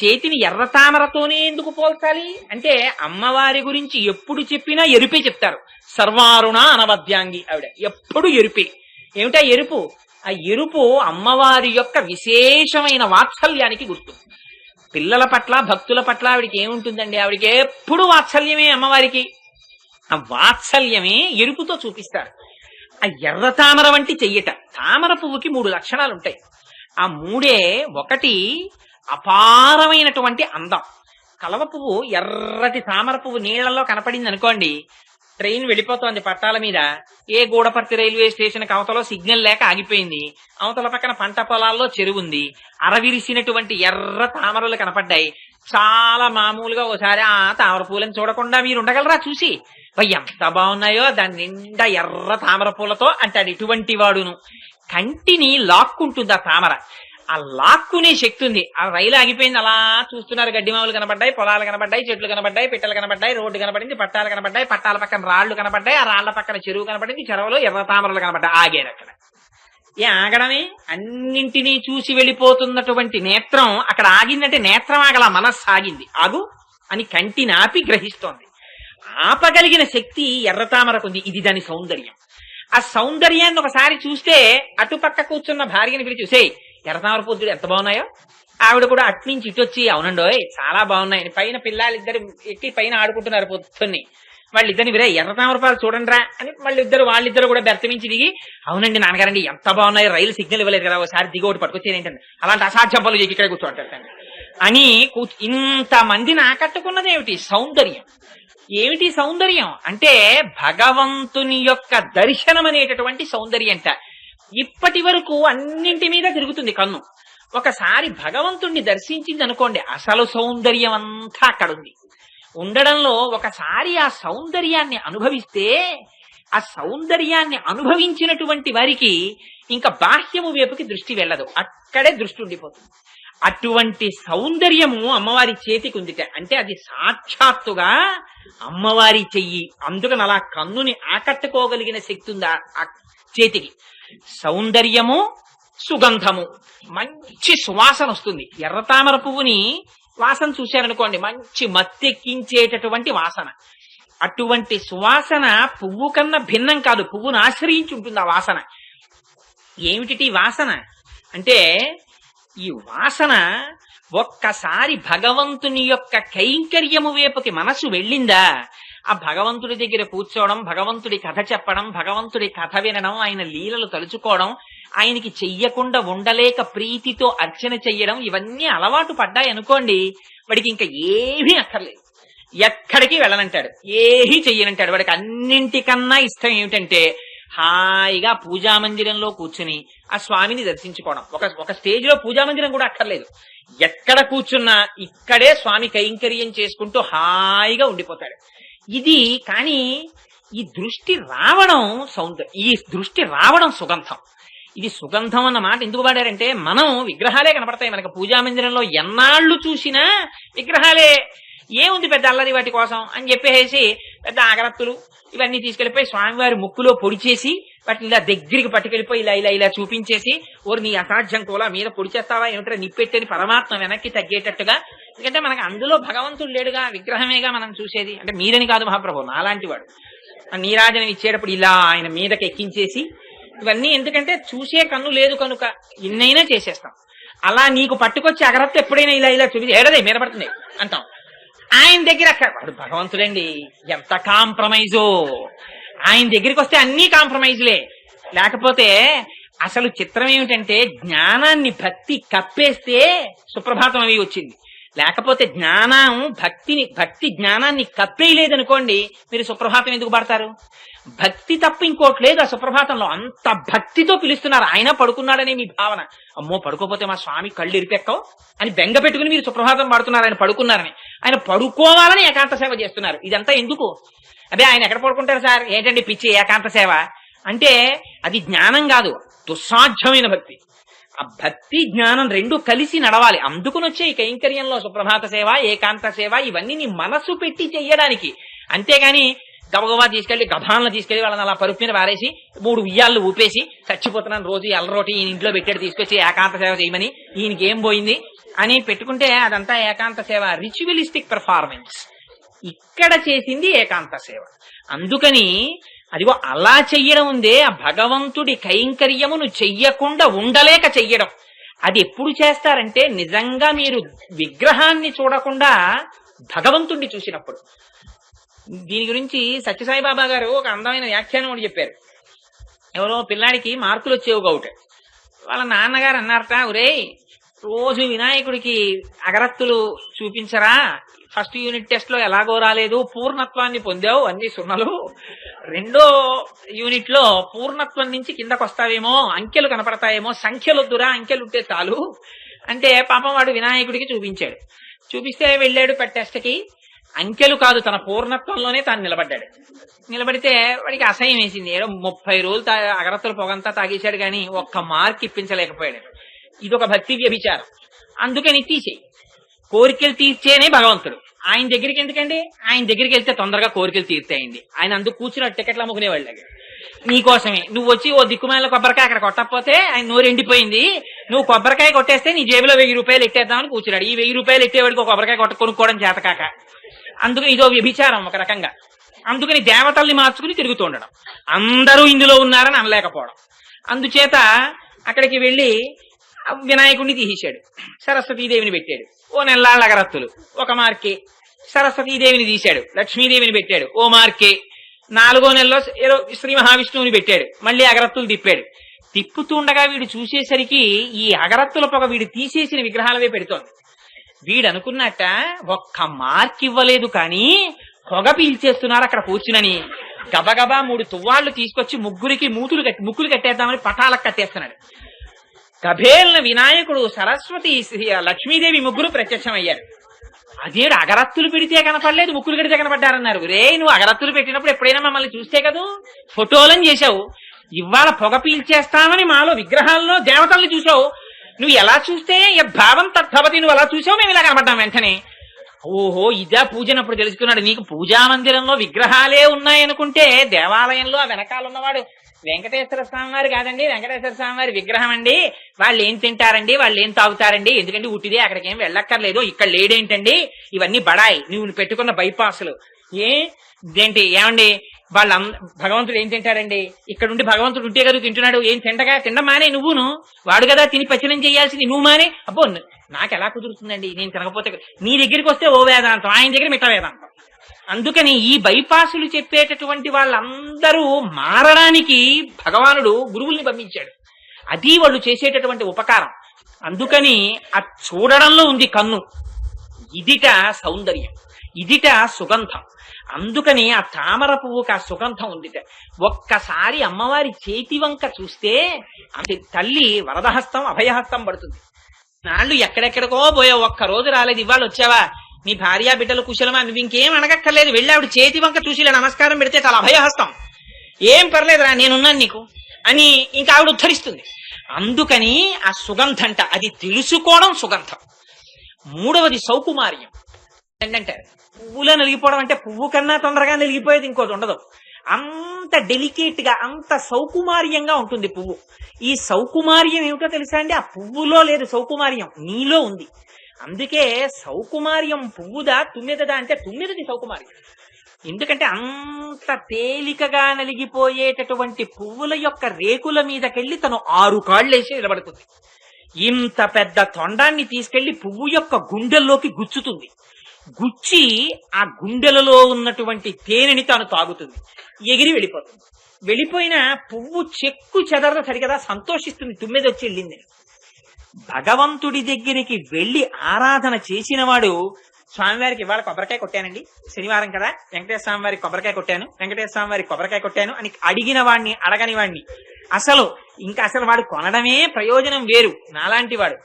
చేతిని ఎర్రతామరతోనే ఎందుకు పోల్చాలి అంటే అమ్మవారి గురించి ఎప్పుడు చెప్పినా ఎరుపే చెప్తారు. సర్వారుణ అనవద్యాంగి ఆవిడ ఎప్పుడు ఎరుపే. ఏమిటా ఎరుపు? ఆ ఎరుపు అమ్మవారి యొక్క విశేషమైన వాత్సల్యానికి గుర్తు. పిల్లల పట్ల భక్తుల పట్ల ఆవిడికి ఏముంటుందండి? ఆవిడికి ఎప్పుడు వాత్సల్యమే. అమ్మవారికి ఆ వాత్సల్యమే ఎరుపుతో చూపిస్తారు. ఆ ఎర్ర తామర వంటి చెయ్యట. తామర పువ్వుకి 3 లక్షణాలు ఉంటాయి. ఆ 3 ఒకటి అపారమైనటువంటి అందం. కలవ పువ్వు, ఎర్రటి తామర పువ్వు నీళ్లలో కనపడింది అనుకోండి, ట్రైన్ వెళ్ళిపోతోంది పట్టాల మీద, ఏ గూడపర్తి రైల్వే స్టేషన్ అవతలో సిగ్నల్ లేక ఆగిపోయింది, అవతల పక్కన పంట పొలాల్లో చెరువుంది, అరవిరిసినటువంటి ఎర్ర తామరలు కనపడ్డాయి. చాలా మామూలుగా ఓసారి ఆ తామర పూలను చూడకుండా మీరు ఉండగలరా? చూసి ఎంత బాగున్నాయో, దాని నిండా ఎర్ర తామర పూలతో అంటాడు. ఇటువంటి వాడును కంటిని లాక్కుంటుంది ఆ తామర. ఆ లాక్కునే శక్తి ఉంది. ఆ రైలు ఆగిపోయింది, అలా చూస్తున్నారు. గడ్డి మామూలు కనబడ్డాయి, పొలాలు కనబడ్డాయి, చెట్లు కనబడ్డాయి, పిట్టలు కనబడ్డాయి, రోడ్డు కనబడింది, పట్టాలు కనబడ్డాయి, పట్టాల పక్కన రాళ్లు కనబడ్డాయి, ఆ రాళ్ల పక్కన చెరువు కనబడింది, చెరువులో ఎర్ర తామరలు కనబడ్డాయి. ఆగారు అక్కడ. ఆగడమే అన్నింటినీ చూసి వెళ్ళిపోతున్నటువంటి నేత్రం అక్కడ ఆగిందంటే నేత్రం ఆగల, మనస్సు ఆగింది. ఆగు అని కంటి నాపి గ్రహిస్తోంది. ఆపగలిగిన శక్తి ఎర్రతామరకుంది. ఇది దాని సౌందర్యం. ఆ సౌందర్యాన్ని ఒకసారి చూస్తే అటుపక్క కూర్చున్న భార్యని పిలిచి చూసే ఎర్రతామర పూజలు ఎంత బాగున్నాయో. ఆవిడ కూడా అట్నుంచి ఇటు వచ్చి అవునండోయ్ చాలా బాగున్నాయని పైన పిల్లలిద్దరు ఎక్కి పైన ఆడుకుంటున్నారు పొద్దున్ని. వాళ్ళిద్దరిని విరే ఎర్రతామరపాలు చూడండిరా అని వాళ్ళిద్దరు కూడా బెర్తమించి దిగి అవునండి నాన్నగారండి ఎంత బాగున్నాయి, రైలు సిగ్నల్ ఇవ్వలేదు కదా, ఒకసారి దిగి ఒకటి పట్టుకొచ్చేది ఏంటంటే అలాంటి అసాధ్యం పనులు ఇక్కడ కూర్చోంటారు అని ఇంతమందిని ఆకట్టుకున్నది ఏమిటి? సౌందర్యం. ఏమిటి సౌందర్యం అంటే భగవంతుని యొక్క దర్శనం అనేటటువంటి సౌందర్యంట. ఇప్పటి వరకు అన్నింటి మీద తిరుగుతుంది కన్ను. ఒకసారి భగవంతుణ్ణి దర్శించింది అనుకోండి, అసలు సౌందర్యం అంతా అక్కడుంది. ఉండడంలో ఒకసారి ఆ సౌందర్యాన్ని అనుభవిస్తే, ఆ సౌందర్యాన్ని అనుభవించినటువంటి వారికి ఇంకా బాహ్యము వైపుకి దృష్టి వెళ్ళదు, అక్కడే దృష్టి ఉండిపోతుంది. అటువంటి సౌందర్యము అమ్మవారి చేతికి ఉందిట. అంటే అది సాక్షాత్తుగా అమ్మవారి చెయ్యి. అందుకని అలా కన్నుని ఆకట్టుకోగలిగిన శక్తి ఉంది ఆ చేతికి. సౌందర్యము, సుగంధము, మంచి సువాసన వస్తుంది. ఎర్రతామర పువ్వుని వాసన చూశారనుకోండి, మంచి మత్తెక్కించేటటువంటి వాసన. అటువంటి సువాసన పువ్వు కన్నా భిన్నం కాదు, పువ్వును ఆశ్రయించి ఉంటుంది ఆ వాసన. ఏమిటి వాసన అంటే, ఈ వాసన ఒక్కసారి భగవంతుని యొక్క కైంకర్యము వైపుకి మనసు వెళ్ళిందా, ఆ భగవంతుడి దగ్గర కూర్చోవడం, భగవంతుడి కథ చెప్పడం, భగవంతుడి కథ వినడం, ఆయన లీలలు తలుచుకోవడం, ఆయనకి చెయ్యకుండా ఉండలేక ప్రీతితో అర్చన చెయ్యడం, ఇవన్నీ అలవాటు పడ్డాయి అనుకోండి, వాడికి ఇంకా ఏమీ అక్కర్లేదు. ఎక్కడికి వెళ్ళనంటాడు, ఏమీ చెయ్యనంటాడు. వాడికి అన్నింటికన్నా ఇష్టం ఏమిటంటే హాయిగా పూజామందిరంలో కూర్చుని ఆ స్వామిని దర్శించుకోవడం. ఒక స్టేజ్ లో పూజామందిరం కూడా అక్కర్లేదు, ఎక్కడ కూర్చున్నా ఇక్కడే స్వామి కైంకర్యం చేసుకుంటూ హాయిగా ఉండిపోతాడు. ఇది కానీ ఈ దృష్టి రావడం సౌందర్యం, ఈ దృష్టి రావడం సుగంధం. ఇది సుగంధం అన్న మాట ఎందుకు వాడారంటే, మనం విగ్రహాలే కనపడతాయి మనకు పూజామందిరంలో, ఎన్నాళ్ళు చూసినా విగ్రహాలే, ఏముంది పెద్ద అల్లరి వాటి కోసం అని చెప్పేసి పెద్ద అగరత్తులు ఇవన్నీ తీసుకెళ్లిపోయి స్వామివారి ముక్కులో పొడి చేసి వాటిని ఇలా దగ్గరికి పట్టుకెళ్ళిపోయి ఇలా ఇలా ఇలా చూపించేసి, ఓరు నీ అసాధ్యం కూడా మీద పొడి చేస్తావా ఏమిటో నిప్పెట్టని పరమాత్మ వెనక్కి తగ్గేటట్టుగా. ఎందుకంటే మనకు అందులో భగవంతుడు లేడుగా, విగ్రహమేగా మనం చూసేది. అంటే మీరని కాదు మహాప్రభు, నాలాంటి వాడు నీరాజనం ఇచ్చేటప్పుడు ఇలా ఆయన మీదకి ఎక్కించేసి ఇవన్నీ. ఎందుకంటే చూసే కన్ను లేదు కనుక ఇన్నైనా చేసేస్తాం. అలా నీకు పట్టుకొచ్చి అగరత్త ఎప్పుడైనా ఇలా ఇలా చూపి ఏడదే మీద పడుతుంది అంటాం. ఆయన దగ్గర వాడు భగవంతుడండి, ఎంత కాంప్రమైజో. ఆయన దగ్గరికి వస్తే అన్ని కాంప్రమైజ్లే. లేకపోతే అసలు చిత్రం ఏమిటంటే, జ్ఞానాన్ని భక్తి కప్పేస్తే సుప్రభాతం అవి వచ్చింది. లేకపోతే జ్ఞానం భక్తి జ్ఞానాన్ని కప్పేయలేదనుకోండి, మీరు సుప్రభాతం ఎందుకు పడతారు? భక్తి తప్ప ఇంకోటి లేదు ఆ సుప్రభాతంలో. అంత భక్తితో పిలుస్తున్నారు. ఆయన పడుకున్నాడనే మీ భావన, అమ్మో పడుకోపోతే మా స్వామి కళ్ళు ఇరిపెక్కవు అని బెంగ పెట్టుకుని మీరు సుప్రభాతం పడుతున్నారు. ఆయన పడుకున్నారని, ఆయన పడుకోవాలని ఏకాంత సేవ చేస్తున్నారు. ఇదంతా ఎందుకు? అదే ఆయన ఎక్కడ పడుకుంటారు సార్, ఏంటండి పిచ్చి ఏకాంత సేవ అంటే? అది జ్ఞానం కాదు, దుస్సాధ్యమైన భక్తి. ఆ భక్తి జ్ఞానం రెండు కలిసి నడవాలి. అందుకుని వచ్చే ఈ కైంకర్యంలో సుప్రభాత సేవ, ఏకాంత సేవ ఇవన్నీ నీ మనసు పెట్టి చెయ్యడానికి. అంతేగాని గబగబా తీసుకెళ్లి గభాలను తీసుకెళ్లి వాళ్ళని అలా పరుపు మీద వారేసి 3 ఉయ్యాళ్ళు ఊపేసి చచ్చిపోతున్నాను రోజు ఎల్లరోటి ఈయన ఇంట్లో పెట్టాడు తీసుకొచ్చి ఏకాంత సేవ చేయమని ఈయనకి ఏం పోయింది అని పెట్టుకుంటే అదంతా ఏకాంత సేవ, రిచువలిస్టిక్ పెర్ఫార్మెన్స్. ఇక్కడ చేసింది ఏకాంత సేవ. అందుకని అదిగో అలా చెయ్యడం ఉందే, ఆ భగవంతుడి కైంకర్యమును చెయ్యకుండా ఉండలేక చెయ్యడం. అది ఎప్పుడు చేస్తారంటే నిజంగా మీరు విగ్రహాన్ని చూడకుండా భగవంతుడిని చూసినప్పుడు. దీని గురించి సత్యసాయిబాబా గారు ఒక అందమైన వ్యాఖ్యానం ఒకటి చెప్పారు. ఎవరో పిల్లాడికి మార్కులు వచ్చేవి ఒకటి. వాళ్ళ నాన్నగారు అన్నారట, ఒరేయ్ రోజు వినాయకుడికి అగరత్తులు చూపించరా, ఫస్ట్ యూనిట్ టెస్ట్ లో ఎలాగో రాలేదు, పూర్ణత్వాన్ని పొందావు అన్ని సున్నలు, 2వ యూనిట్ లో పూర్ణత్వం నుంచి కిందకు వస్తావేమో, అంకెలు కనపడతాయేమో, సంఖ్యలొద్దురా అంకెలు ఉంటే చాలు అంటే పాపం వాడు వినాయకుడికి చూపించాడు. చూపిస్తే వెళ్ళాడు టెస్ట్ కి. అంకెలు కాదు, తన పూర్ణత్వంలోనే తాను నిలబడ్డాడు. నిలబడితే వాడికి అసహ్యం వేసింది. ఏదో 30 రోజులు అగరత్తుల పొగంతా తాగేశాడు కానీ ఒక్క మార్క్ ఇప్పించలేకపోయాడు. ఇదొక భక్తి వ్యభిచారం. అందుకని తీసేయి. కోరికలు తీర్చేనే భగవంతుడు. ఆయన దగ్గరికి ఎందుకండి? ఆయన దగ్గరికి వెళ్తే తొందరగా కోరికలు తీర్తాయండి. ఆయన అందుకు కూర్చున్న టికెట్లు అమ్ముకునేవాళ్ళు. నీకోసమే నువ్వు వచ్చి ఓ దిక్కుమాల కొబ్బరికాయ అక్కడ కొట్టకపోతే ఆయన నోరు ఎండిపోయింది, నువ్వు కొబ్బరికాయ కొట్టేస్తే నీ జేబులో 1000 రూపాయలు ఎట్టేద్దామని కూర్చున్నాడు. ఈ 1000 రూపాయలు ఎట్టేవాడికి ఒక కొబ్బరికాయ కొనుక్కోవడం చేతకాక. అందుకని ఇదో వ్యభిచారం ఒక రకంగా. అందుకని దేవతల్ని మార్చుకుని తిరుగుతూ ఉండడం, అందరూ ఇందులో ఉన్నారని అనలేకపోవడం. అందుచేత అక్కడికి వెళ్లి వినాయకుడిని తీసేశాడు, సరస్వతీదేవిని పెట్టాడు, ఓ నెల్లాళ్ళ అగరత్తులు 1 మార్కే. సరస్వతీదేవిని తీశాడు, లక్ష్మీదేవిని పెట్టాడు, ఓ మార్కే. 4వ నెలలో ఏదో శ్రీ మహావిష్ణువుని పెట్టాడు, మళ్ళీ అగరత్తులు తిప్పాడు. తిప్పుతుండగా వీడు చూసేసరికి ఈ అగరత్తుల పొగ వీడు తీసేసిన విగ్రహాలవే పెడుతోంది. వీడు అనుకున్నట్ట ఒక్క మార్క్ ఇవ్వలేదు కానీ పొగ పీల్చేస్తున్నారు అక్కడ కూర్చునని గబగబా 3 తువ్వాళ్లు తీసుకొచ్చి ముగ్గురికి ముక్కులు కట్టేద్దామని పటాలకు కట్టేస్తున్నాడు. కభేల్న వినాయకుడు, సరస్వతి, లక్ష్మీదేవి ముగ్గురు ప్రత్యక్షమయ్యారు. అదేడు అగరత్తులు పెడితే కనపడలేదు, ముక్కులు కడితే కనపడ్డారన్నారు. రే నువ్వు అగరత్తులు పెట్టినప్పుడు ఎప్పుడైనా మమ్మల్ని చూస్తే కదూ ఫోటోలని చేశావు, ఇవాళ పొగ పీల్చేస్తామని మాలో విగ్రహాల్లో దేవతల్ని చూసావు. నువ్వు ఎలా చూస్తే భావం తద్భవతి, నువ్వు అలా చూసావు, మేము ఇలా కనపడ్డాం వెంటనే. ఓహో ఇదా పూజనప్పుడు తెలుసుకున్నాడు. నీకు పూజా మందిరంలో విగ్రహాలే ఉన్నాయనుకుంటే దేవాలయంలో ఆ వెనకాల ఉన్నవాడు వెంకటేశ్వర స్వామి వారు కాదండి, వెంకటేశ్వర స్వామి వారి విగ్రహం అండి. వాళ్ళు ఏం తింటారండి, వాళ్ళు ఏం తాగుతారండి, ఎందుకంటే ఉట్టిదే అక్కడికి ఏం వెళ్ళక్కర్లేదు, ఇక్కడ లేడేంటండి, ఇవన్నీ బడాయి నువ్వు పెట్టుకున్న బైపాసులు. ఇదేంటి ఏమండి వాళ్ళ భగవంతుడు ఏం తింటాడండి, ఇక్కడ ఉండి భగవంతుడు ఉంటే కదా తింటున్నాడు, ఏం తిండం మానే, నువ్వును వాడు కదా తిని పచనం చేయాల్సింది, నువ్వు మానే. అబ్బో నాకు ఎలా కుదురుతుందండి నేను తినకపోతే. నీ దగ్గరికి వస్తే ఓ వేదాంతం, ఆయన దగ్గర మిట్ట వేదాంతం. అందుకని ఈ బైపాసులు చెప్పేటటువంటి వాళ్ళందరూ మారడానికి భగవానుడు గురువుల్ని పంపించాడు. అది వాళ్ళు చేసేటటువంటి ఉపకారం. అందుకని ఆ చూడడంలో ఉంది కన్ను, ఇదిట సౌందర్యం, ఇదిట సుగంధం. అందుకని ఆ తామర పువ్వుకి ఆ సుగంధం ఉందిట. ఒక్కసారి అమ్మవారి చేతి వంక చూస్తే అంటే తల్లి వరదహస్తం అభయహస్తం పడుతుంది. నాళ్ళు ఎక్కడెక్కడికో పోయావు, ఒక్కరోజు రాలేదు, ఇవాళ వచ్చావా, నీ భార్య బిడ్డలు కుశలమా, నువ్వు ఇంకేం అడగక్కర్లేదు, వెళ్ళి ఆవిడ చేతి వంక చూసి ఇలా నమస్కారం పెడితే చాలా అభయహస్తం, ఏం పర్లేదురా నేనున్నాను నీకు అని ఇంకా ఆవిడ ఉద్ధరిస్తుంది. అందుకని ఆ సుగంధంట, అది తెలుసుకోవడం సుగంధం. 3వది సౌకుమార్యం. ఏంటంటే పువ్వులో నలిగిపోవడం అంటే పువ్వు కన్నా తొందరగా నలిగిపోయేది ఇంకోటి ఉండదు. అంత డెలికేట్ గా అంత సౌకుమార్యంగా ఉంటుంది పువ్వు. ఈ సౌకుమార్యం ఏమిటో తెలుసా అండి? ఆ పువ్వులో లేదు సౌకుమార్యం, నీలో ఉంది. అందుకే సౌకుమార్యం పువ్వుదా తుమ్మెదదా అంటే తుమ్మెదది సౌకుమార్యం. ఎందుకంటే అంత తేలికగా నలిగిపోయేటటువంటి పువ్వుల యొక్క రేకుల మీదకెళ్లి తను 6 కాళ్ళేసి నిలబడుతుంది. ఇంత పెద్ద తొండాన్ని తీసుకెళ్లి పువ్వు యొక్క గుండెల్లోకి గుచ్చుతుంది. గుచ్చి ఆ గుండెలలో ఉన్నటువంటి తేనెని తాను తాగుతుంది, ఎగిరి వెళ్ళిపోతుంది. వెళ్ళిపోయిన పువ్వు చెక్కు చెదరదు సరికదా, సంతోషిస్తుంది తుమ్మెది వచ్చి వెళ్ళింది. భగవంతుడి దగ్గరికి వెళ్లి ఆరాధన చేసిన వాడు స్వామివారికి ఇవాళ కొబ్బరికాయ కొట్టానండి, శనివారం కదా, వెంకటేశ్వర స్వామి వారికి కొబ్బరికాయ కొట్టాను, వెంకటేశ్వర స్వామి వారికి కొబ్బరికాయ కొట్టాను అని అడిగిన వాడిని అడగని వాడిని అసలు వాడు కొనడమే ప్రయోజనం వేరు. నాలాంటి వాడు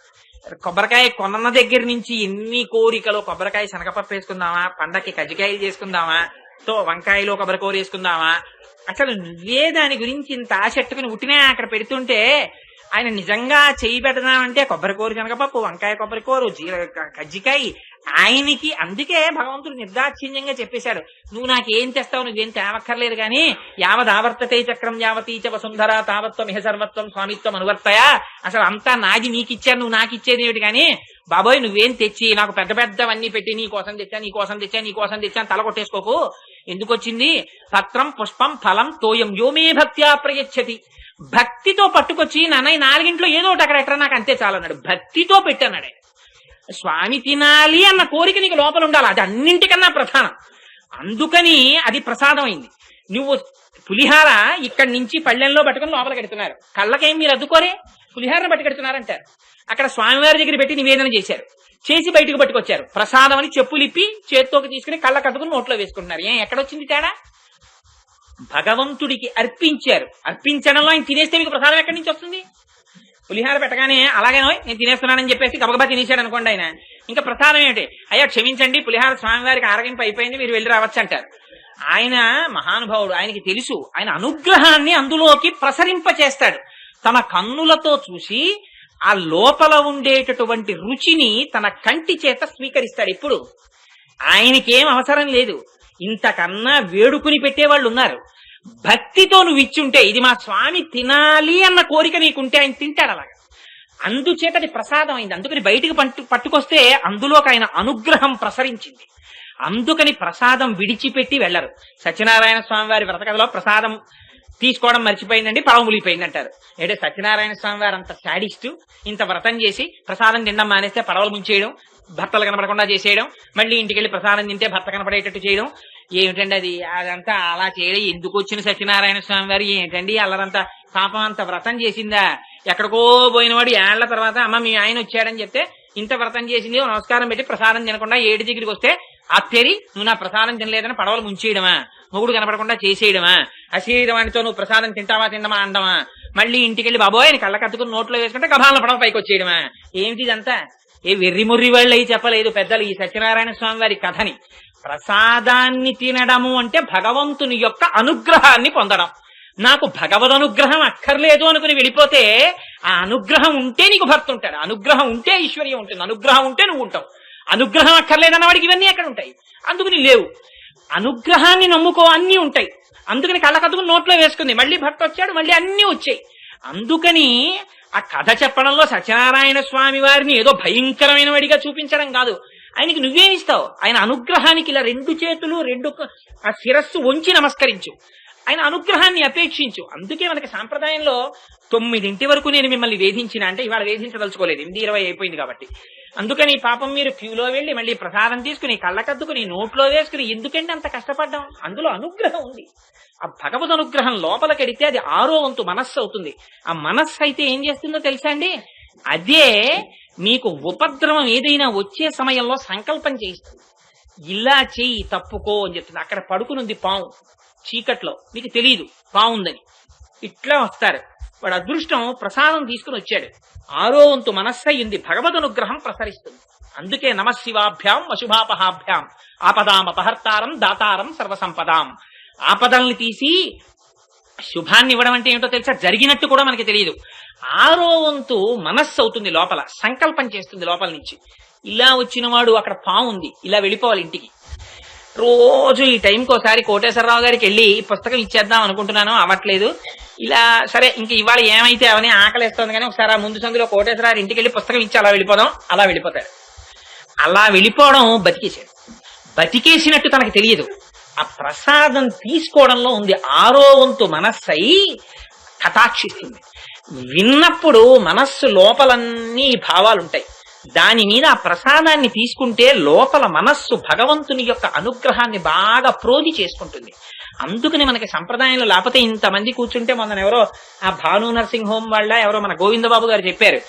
కొబ్బరికాయ కొన్న దగ్గర నుంచి ఎన్ని కోరికలు, కొబ్బరికాయ శనగపప్పు వేసుకుందామా, పండక్కి కజ్జికాయలు చేసుకుందామా, తో వంకాయలో కొబ్బరికూర వేసుకుందామా, అసలు నువ్వే దాని గురించి ఇంత ఆసక్తిని ఉట్టినే అక్కడ పెడుతుంటే ఆయన నిజంగా చేయి పెడదామంటే కొబ్బరికూర శనగపప్పు, వంకాయ కొబ్బరికూర, కజ్జికాయ ఆయనకి. అందుకే భగవంతుడు నిర్దాక్షిణ్యంగా చెప్పేశాడు, నువ్వు నాకేం తెస్తావు, నువ్వేం తేవక్కర్లేదు కానీ యావదావర్తతే చక్రం యావతీచ వసుంధర తావత్వం ఇహ సర్వత్వం స్వామిత్వం అనువర్తయా, అసలు అంతా నాది నీకిచ్చాను, నువ్వు నాకు ఇచ్చేది ఏమిటి కానీ బాబోయ్ నువ్వేం తెచ్చి నాకు పెద్ద పెద్దవన్నీ పెట్టి నీ కోసం తెచ్చా నీ కోసం తెచ్చా నీ కోసం తెచ్చా తల కొట్టేసుకోకు. ఎందుకు వచ్చింది? పత్రం పుష్పం ఫలం తోయం యోమే భక్త్యా ప్రయచ్చతి. భక్తితో పట్టుకొచ్చి నాన్న 4 ఏదో ఒకటి అక్కడ నాకు అంతే చాలన్నాడు. భక్తితో పెట్టన్నాడు. స్వామి తినాలి అన్న కోరిక నీకు లోపల ఉండాలి, అది అన్నింటికన్నా ప్రధానం. అందుకని అది ప్రసాదం అయింది. నువ్వు పులిహార ఇక్కడి నుంచి పళ్ళెంలో పట్టుకుని లోపల కడుతున్నారు, కళ్ళకేం మీరు అద్దుకోరే, పులిహారను పట్టుకెడుతున్నారంటారు. అక్కడ స్వామివారి దగ్గర పెట్టి నివేదన చేశారు, చేసి బయటకు పట్టుకొచ్చారు. ప్రసాదం అని చెప్పులిప్పి చేత్తోకి తీసుకుని కళ్ళ కట్టుకుని నోట్లో వేసుకుంటున్నారు. ఎక్కడొచ్చింది తేడా? భగవంతుడికి అర్పించారు. అర్పించడంలో ఆయన తినేస్తే మీకు ప్రసాదం ఎక్కడి నుంచి వస్తుంది? పులిహార పెట్టగానే అలాగే నేను తినేస్తున్నానని చెప్పేసి గబగబా తినేశాడు అనుకోండి ఆయన, ఇంకా ప్రసాదం ఏమిటి? అయ్యా క్షమించండి పులిహార స్వామివారికి ఆరగింపు అయిపోయింది, మీరు వెళ్ళి రావచ్చు అంటారు. ఆయన మహానుభావుడు, ఆయనకి తెలుసు ఆయన అనుగ్రహాన్ని అందులోకి ప్రసరింప చేస్తాడు. తన కన్నులతో చూసి ఆ లోపల ఉండేటటువంటి రుచిని తన కంటి చేత స్వీకరిస్తాడు. ఎప్పుడు ఆయనకేం అవసరం లేదు, ఇంతకన్నా వేడుకుని పెట్టేవాళ్ళు ఉన్నారు. భక్తితో నువ్వు ఇచ్చుంటే, ఇది మా స్వామి తినాలి అన్న కోరిక నీకుంటే ఆయన తింటాడు అలాగా. అందుచేత అది ప్రసాదం అయింది. అందుకని బయటికి పట్టుకొస్తే అందులోకి ఆయన అనుగ్రహం ప్రసరించింది. అందుకని ప్రసాదం విడిచిపెట్టి వెళ్లరు. సత్యనారాయణ స్వామి వారి వ్రతకథలో ప్రసాదం తీసుకోవడం మర్చిపోయిందండి, పావు ములిపోయింది అంటారు. అంటే సత్యనారాయణ స్వామి వారు అంత శాడిస్టు, ఇంత వ్రతం చేసి ప్రసాదం తినడం మానేస్తే పడవలు ముంచేయడం, భర్తలు కనపడకుండా చేసేయడం, మళ్ళీ ఇంటికి వెళ్ళి ప్రసాదం తింటే భర్త కనపడేటట్టు చేయడం, ఏమిటండి అది? అదంతా అలా చేయడం ఎందుకు వచ్చిన సత్యనారాయణ స్వామి వారు? ఏంటండి అల్లరంతా? పాపం అంత వ్రతం చేసిందా? ఎక్కడికో పోయినవాడు ఏళ్ల తర్వాత అమ్మ మీ ఆయన వచ్చాడని చెప్తే ఇంత వ్రతం చేసింది, నమస్కారం పెట్టి ప్రసాదం తినకుండా ఏడు దగ్గరికి వస్తే అత్తేరి నువ్వు నా ప్రసాదం తినలేదని పడవలు ముంచేయడమా? మొగుడు కనపడకుండా చేసేయడమా? అశరీరవాణితో నువ్వు ప్రసాదం తింటావా తిండమా అండమా? మళ్ళీ ఇంటికి వెళ్ళి బాబోయ్ కళ్ళ కత్తుకుని నోట్లో వేసుకుంటే గభాల పడవ పైకి వచ్చేయడమా? ఏమిటి ఇదంతా? ఏ వెర్రిముర్రి వాళ్ళు అయి చెప్పలేదు పెద్దలు ఈ సత్యనారాయణ స్వామి వారి కథని. ప్రసాదాన్ని తినడము అంటే భగవంతుని యొక్క అనుగ్రహాన్ని పొందడం. నాకు భగవద్ అనుగ్రహం అక్కర్లేదు అనుకుని వెళ్ళిపోతే, ఆ అనుగ్రహం ఉంటే నీకు భర్త ఉంటాడు, అనుగ్రహం ఉంటే ఐశ్వర్యం ఉంటుంది, అనుగ్రహం ఉంటే నువ్వు ఉంటావు. అనుగ్రహం అక్కర్లేదన్న వాడికి ఇవన్నీ ఎక్కడ ఉంటాయి? అందుకని లేవు. అనుగ్రహాన్ని నమ్ముకో, అన్నీ ఉంటాయి. అందుకని కళ్ళ కత్తుకుని నోట్లో వేసుకుంది, మళ్ళీ భర్త వచ్చాడు, మళ్ళీ అన్నీ వచ్చాయి. అందుకని ఆ కథ చెప్పడంలో సత్యనారాయణ స్వామి వారిని ఏదో భయంకరమైన వాడిగా చూపించడం కాదు. ఆయనకి నువ్వేమిస్తావు? ఆయన అనుగ్రహానికి ఇలా 2 చేతులు ఆ శిరస్సు వంచి నమస్కరించు, ఆయన అనుగ్రహాన్ని అపేక్షించు. అందుకే మనకి సాంప్రదాయంలో 9 వరకు నేను మిమ్మల్ని వేధించిన అంటే ఇవాళ వేధించదలుచుకోలేదు, 8:20 అయిపోయింది కాబట్టి. అందుకని పాపం మీరు క్యూలో వెళ్ళి మళ్ళీ ప్రసాదం తీసుకుని కళ్ళకద్దుకుని నోట్లో వేసుకుని ఎందుకంటే అంత కష్టపడ్డాం? అందులో అనుగ్రహం ఉంది. ఆ భగవద్ అనుగ్రహం లోపలికెడితే అది 6వ వంతు మనస్సు అవుతుంది. ఆ మనస్సు అయితే ఏం చేస్తుందో తెలుసా అండి? అదే మీకు ఉపద్రవం ఏదైనా వచ్చే సమయంలో సంకల్పం చేయిస్తుంది. ఇలా చెయ్యి తప్పుకో అని చెప్తుంది. అక్కడ పడుకునుంది పాము చీకట్లో, మీకు తెలియదు పాము ఉందని. ఇట్లా వస్తారు, వాడు అదృష్టం ప్రసాదం తీసుకుని వచ్చాడు. 6వ వంతు మనస్సయ్యింది, భగవద్ అనుగ్రహం ప్రసరిస్తుంది. అందుకే నమశివాభ్యాం అశుభాపహాభ్యాం ఆపదాం అపహర్తారం దాతారం సర్వసంపదాం. ఆపదల్ని తీసి శుభాన్ని ఇవ్వడం అంటే ఏమిటో తెలుసా? జరిగినట్టు కూడా మనకి తెలియదు. 6వ వంతు మనస్సు అవుతుంది, లోపల సంకల్పం చేస్తుంది లోపల నుంచి. ఇలా వచ్చిన వాడు అక్కడ పాము ఉంది, ఇలా వెళ్ళిపోవాలి ఇంటికి. రోజు ఈ టైంకి ఒకసారి కోటేశ్వరరావు గారికి వెళ్ళి పుస్తకం ఇచ్చేద్దాం అనుకుంటున్నాను, అవ్వట్లేదు. ఇలా సరే ఇంక ఇవాళ ఏమైతే అవని ఆకలిస్తోంది కానీ ఒకసారి ఆ ముందు సందులో కోటేశ్వరరావు ఇంటికి వెళ్ళి పుస్తకం ఇచ్చి అలా వెళ్ళిపోదాం. అలా వెళ్ళిపోతాడు. అలా వెళ్ళిపోవడం బతికేశాడు. బతికేసినట్టు తనకు తెలియదు. ఆ ప్రసాదం తీసుకోవడంలో ఉంది. 6వ వంతు మనస్సై కటాక్షిస్తుంది. విన్నప్పుడు మనస్సు లోపలన్నీ భావాలుంటాయి. దాని మీద ఆ ప్రసాదాన్ని తీసుకుంటే లోపల మనస్సు భగవంతుని యొక్క అనుగ్రహాన్ని బాగా ప్రోధి చేసుకుంటుంది. అందుకని మనకి సంప్రదాయంలో లేకపోతే ఇంతమంది కూర్చుంటే మొన్న ఎవరో ఆ భాను నర్సింగ్ హోమ్ వాళ్ళ ఎవరో మన గోవిందబాబు గారు చెప్పారు,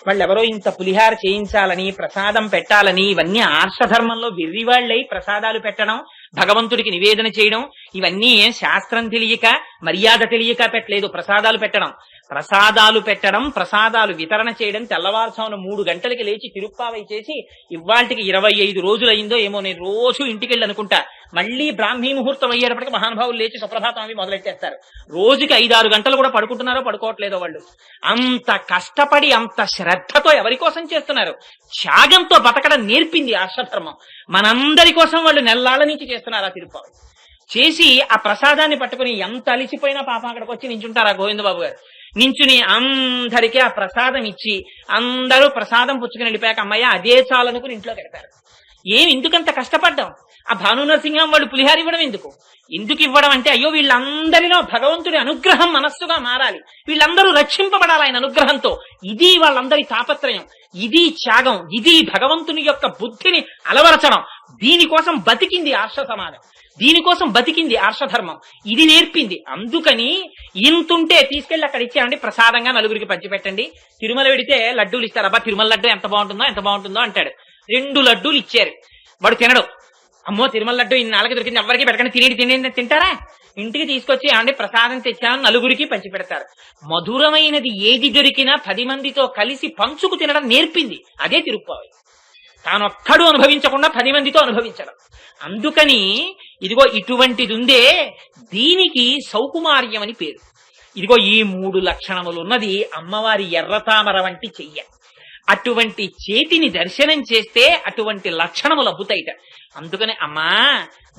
వాళ్ళు ఎవరో ఇంత పులిహార చేయించాలని ప్రసాదం పెట్టాలని ఇవన్నీ ఆర్షధర్మంలో వెర్రివాళ్ళై ప్రసాదాలు పెట్టడం, భగవంతుడికి నివేదన చేయడం, ఇవన్నీ ఏం శాస్త్రం తెలియక మర్యాద తెలియక పెట్టలేదు. ప్రసాదాలు పెట్టడం ప్రసాదాలు పెట్టడం, ప్రసాదాలు వితరణ చేయడం, తెల్లవారుజామున 3 గంటలకి లేచి తిరుప్పావై చేసి ఇవాళకి 25 రోజులైందో ఏమో, నేను రోజు ఇంటికి వెళ్ళి అనుకుంటా, మళ్ళీ బ్రాహ్మీ ముహూర్తం అయ్యేటప్పటికి మహానుభావులు లేచి సుప్రభాతం అవి మొదలెట్టేస్తారు. రోజుకి 5-6 గంటలు కూడా పడుకుంటున్నారో పడుకోవట్లేదో వాళ్ళు. అంత కష్టపడి అంత శ్రద్ధతో ఎవరి కోసం చేస్తున్నారు? త్యాగంతో బతకడం నేర్పింది ఆర్షధర్మం. మనందరి కోసం వాళ్ళు నెల్లాళ్ళ నుంచి చేస్తున్నారు ఆ తిరుప్పావై. చేసి ఆ ప్రసాదాన్ని పట్టుకుని ఎంత అలిసిపోయినా పాపం అక్కడికి వచ్చి నించుంటారు ఆ గోవిందబాబు గారు. నించుని అందరికీ ఆ ప్రసాదం ఇచ్చి అందరూ ప్రసాదం పుచ్చుకుని వెళ్ళిపోయాక అమ్మయ్య అదే చాలనుకుని ఇంట్లో పెడతారు. ఎందుకంత కష్టపడ్డాం? ఆ భాను నరసింహం వాళ్ళు పులిహార ఇవ్వడం ఎందుకు ఇవ్వడం అంటే, అయ్యో వీళ్ళందరిలో భగవంతుడి అనుగ్రహం మనస్సుగా మారాలి, వీళ్ళందరూ రక్షింపబడాలి ఆయన అనుగ్రహంతో. ఇది వాళ్ళందరి తాపత్రయం, ఇది త్యాగం, ఇది భగవంతుని యొక్క బుద్ధిని అలవరచడం. దీనికోసం బతికింది ఆర్ష సమాజం, దీనికోసం బతికింది ఆర్షధర్మం, ఇది నేర్పింది. అందుకని ఇంతుంటే తీసుకెళ్లి అక్కడ ఇచ్చామండి, ప్రసాదంగా నలుగురికి పంచిపెట్టండి. తిరుమల వెడితే లడ్డూలు ఇస్తారు. అబ్బా తిరుమల లడ్డు ఎంత బాగుంటుందో అంటాడు. 2 లడ్డూలు ఇచ్చారు, వాడు తినడు. అమ్మో తిరుమల లడ్డు ఇన్నాళ్ళకి దొరికింది, ఎవరికి పెట్టకండి, తినేది తింటారా? ఇంటికి తీసుకొచ్చి ఏమండి ప్రసాదం తెచ్చాను నలుగురికి పంచి పెడతారు. మధురమైనది ఏది దొరికినా 10 మందితో కలిసి పంచుకు తినడం నేర్పింది. అదే తిరుప్పావై. తానొక్కడు అనుభవించకుండా 10 మందితో అనుభవించడం. అందుకని ఇదిగో ఇటువంటిది ఉందే, దీనికి సౌకుమార్యం అని పేరు. ఇదిగో ఈ 3 లక్షణములు ఉన్నది అమ్మవారి ఎర్రతామర వంటి చెయ్య. అటువంటి చేతిని దర్శనం చేస్తే అటువంటి లక్షణములు అబ్బుతాయిట. అందుకని అమ్మా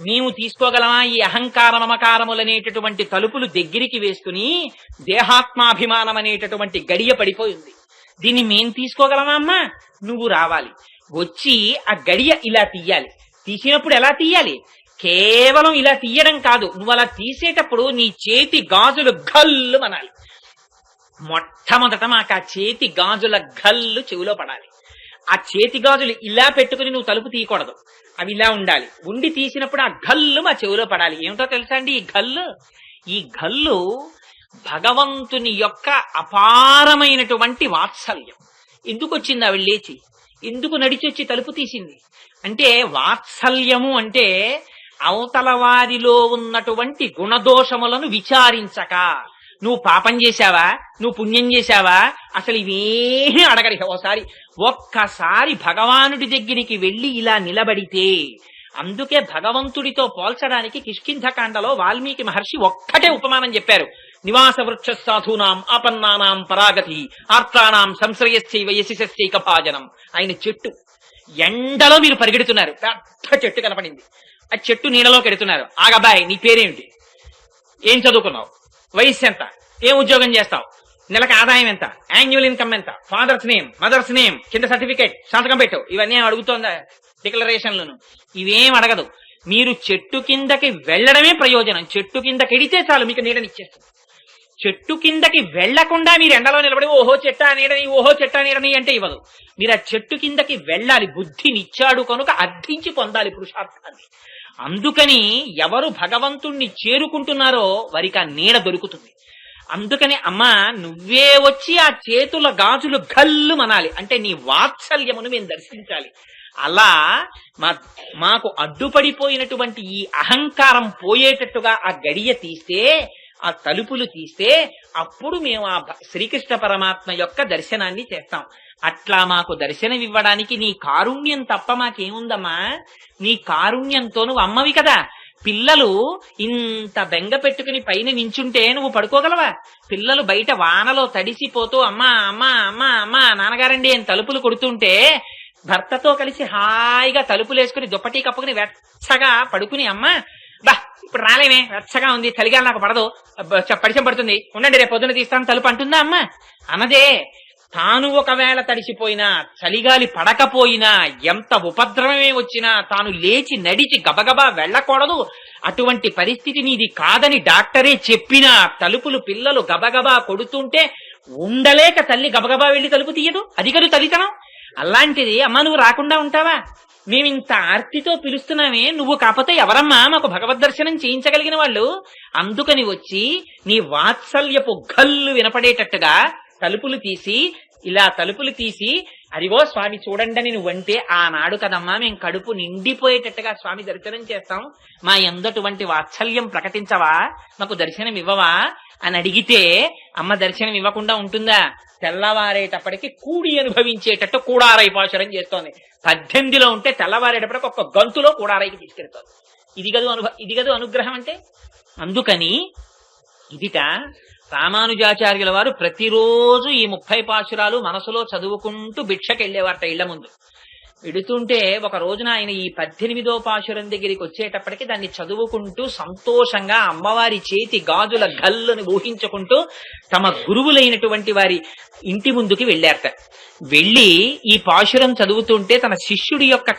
మేము తీసుకోగలమా ఈ అహంకార మమకారములనేటటువంటి తలుపులు దగ్గరికి వేసుకుని దేహాత్మాభిమానం అనేటటువంటి గడియ పడిపోయింది. దీన్ని మేం తీసుకోగలమా అమ్మా? నువ్వు రావాలి, వచ్చి ఆ గడియ ఇలా తీయాలి. తీసినప్పుడు ఎలా తీయాలి? కేవలం ఇలా తీయడం కాదు, నువ్వు అలా తీసేటప్పుడు నీ చేతి గాజులు గల్లు అనాలి. మొట్టమొదట మాకు ఆ చేతి గాజుల గల్లు చెవిలో పడాలి. ఆ చేతి గాజులు ఇలా పెట్టుకుని నువ్వు తలుపు తీయకూడదు, అవి ఇలా ఉండాలి. ఉండి తీసినప్పుడు ఆ గల్లు మా చెవిలో పడాలి. ఏమిటో తెలుసా అండి ఈ గల్లు భగవంతుని యొక్క అపారమైనటువంటి వాత్సల్యం. ఎందుకు వచ్చింది ఆవిడ లేచి? ఎందుకు నడిచొచ్చి తలుపు తీసింది అంటే, వాత్సల్యము అంటే అవతల వారిలో ఉన్నటువంటి గుణదోషములను విచారించక, నువ్వు పాపం చేశావా, నువ్వు పుణ్యం చేశావా, అసలు ఇవేమీ అడగడి. ఒక్కసారి భగవానుడి దగ్గరికి వెళ్లి ఇలా నిలబడితే, అందుకే భగవంతుడితో పోల్చడానికి కిష్కింధకాండలో వాల్మీకి మహర్షి ఒక్కటే ఉపమానం చెప్పారు. నివాస వృక్ష సాధూనాం ఆపన్నానాం పరాగతి ఆర్తానాం సంశ్రయశ్చైవ యశిశ్చైక భాజనం. ఆయన చెట్టు, ఎండలో మీరు పరిగెడుతున్నారు, పెద్ద చెట్టు కనపడింది, ఆ చెట్టు నీడలో కెడుతున్నారు. ఆగబ్బాయి నీ పేరేమిటి, ఏం చదువుకున్నావు, వయస్సు ఎంత, ఏం ఉద్యోగం చేస్తావు, నెలకు ఆదాయం ఎంత, యాన్యువల్ ఇన్కమ్ ఎంత, ఫాదర్స్ నేమ్ మదర్స్ నేమ్, కింద సర్టిఫికేట్, సంతకం పెట్టు, ఇవన్నీ అడుగుతోందా డిక్లరేషన్లను? ఇవేం అడగదు. మీరు చెట్టు కిందకి వెళ్లడమే ప్రయోజనం. చెట్టు కిందకెడితే చాలు మీకు నీడనిచ్చేస్తుంది. చెట్టు కిందకి వెళ్లకుండా మీరు ఎండలో నిలబడి ఓహో చెట్టా నీడని అంటే ఇవ్వదు. మీరు ఆ చెట్టు కిందకి వెళ్ళాలి. బుద్ధినిచ్చాడు కనుక అర్థించి పొందాలి పురుషార్థాన్ని. అందుకని ఎవరు భగవంతుణ్ణి చేరుకుంటున్నారో వారికి ఆ నీడ దొరుకుతుంది. అందుకని అమ్మా నువ్వే వచ్చి ఆ చేతుల గాజులు గల్లు మనాలి, అంటే నీ వాత్సల్యమును మేము దర్శించాలి. అలా మాకు అడ్డుపడిపోయినటువంటి ఈ అహంకారం పోయేటట్టుగా ఆ గడియ తీస్తే, ఆ తలుపులు తీస్తే, అప్పుడు మేము ఆ శ్రీకృష్ణ పరమాత్మ యొక్క దర్శనాన్ని చేస్తాం. అట్లా మాకు దర్శనమివ్వడానికి నీ కారుణ్యం తప్ప మాకేముందమ్మా? నీ కారుణ్యంతో నువ్వు అమ్మవి కదా. పిల్లలు ఇంత బెంగ పెట్టుకుని పైన నించుంటే నువ్వు పడుకోగలవా? పిల్లలు బయట వానలో తడిసిపోతూ అమ్మా అమ్మా అమ్మా అమ్మా నాన్నగారండి అని తలుపులు కొడుతుంటే భర్తతో కలిసి హాయిగా తలుపులేసుకుని దుప్పటి కప్పుకుని వెచ్చగా పడుకుని అమ్మా బా ఇప్పుడు రాలేమే, వెచ్చగా ఉంది, చలిగాలి నాకు పడదు, పరిచయం పడుతుంది, ఉండండి రేపు పొద్దున తీస్తాను తలుపు అంటుందా అమ్మా? అనదే. తాను ఒకవేళ తడిసిపోయినా, చలిగాలి పడకపోయినా, ఎంత ఉపద్రవమే వచ్చినా తాను లేచి నడిచి గబగబా వెళ్ళకూడదు. అటువంటి పరిస్థితి నీది కాదని డాక్టరే చెప్పినా తలుపులు పిల్లలు గబగబా కొడుతుంటే ఉండలేక తల్లి గబగబా వెళ్లి తలుపు తీయదు. అది కదు తల్లితనం. అలాంటిది అమ్మా నువ్వు రాకుండా ఉంటావా? మేమింత ఆర్తితో పిలుస్తున్నామే, నువ్వు కాకపోతే ఎవరమ్మా మాకు భగవద్ దర్శనం చేయించగలిగిన వాళ్ళు? అందుకని వచ్చి నీ వాత్సల్యపు గల్లు వినపడేటట్టుగా తలుపులు తీసి ఇలా తలుపులు తీసి అదిగో స్వామి చూడండి నువ్వంటే ఆనాడు కదమ్మా మేము కడుపు నిండిపోయేటట్టుగా స్వామి దర్శనం చేస్తాం, మా ఎందటువంటి వాత్సల్యం ప్రకటించవా, మాకు దర్శనం ఇవ్వవా అని అడిగితే అమ్మ దర్శనం ఇవ్వకుండా ఉంటుందా? తెల్లవారేటప్పటికి కూడి అనుభవించేటట్టు కూడారై పాశురం చేస్తోంది. 18లో ఉంటే తెల్లవారేటప్పటికి ఒక్క గంతులో కూడారైకి తీసుకెళ్తోంది. ఇది గదు అనుగ్రహం అంటే. అందుకని ఇదిట రామానుజాచార్యుల వారు ప్రతిరోజు ఈ 30 పాశురాలు మనసులో చదువుకుంటూ భిక్షకెళ్లేవారట ఇళ్ల ముందు. విడుతుంటే ఒక రోజున ఆయన ఈ 18వ పాశురం దగ్గరికి వచ్చేటప్పటికి దాన్ని చదువుకుంటూ సంతోషంగా అమ్మవారి చేతి గాజుల గల్లును ఊహించుకుంటూ తమ గురువులైనటువంటి వారి ఇంటి ముందుకి వెళ్ళారట. వెళ్ళి ఈ పాశురం చదువుతుంటే తన శిష్యుడి యొక్క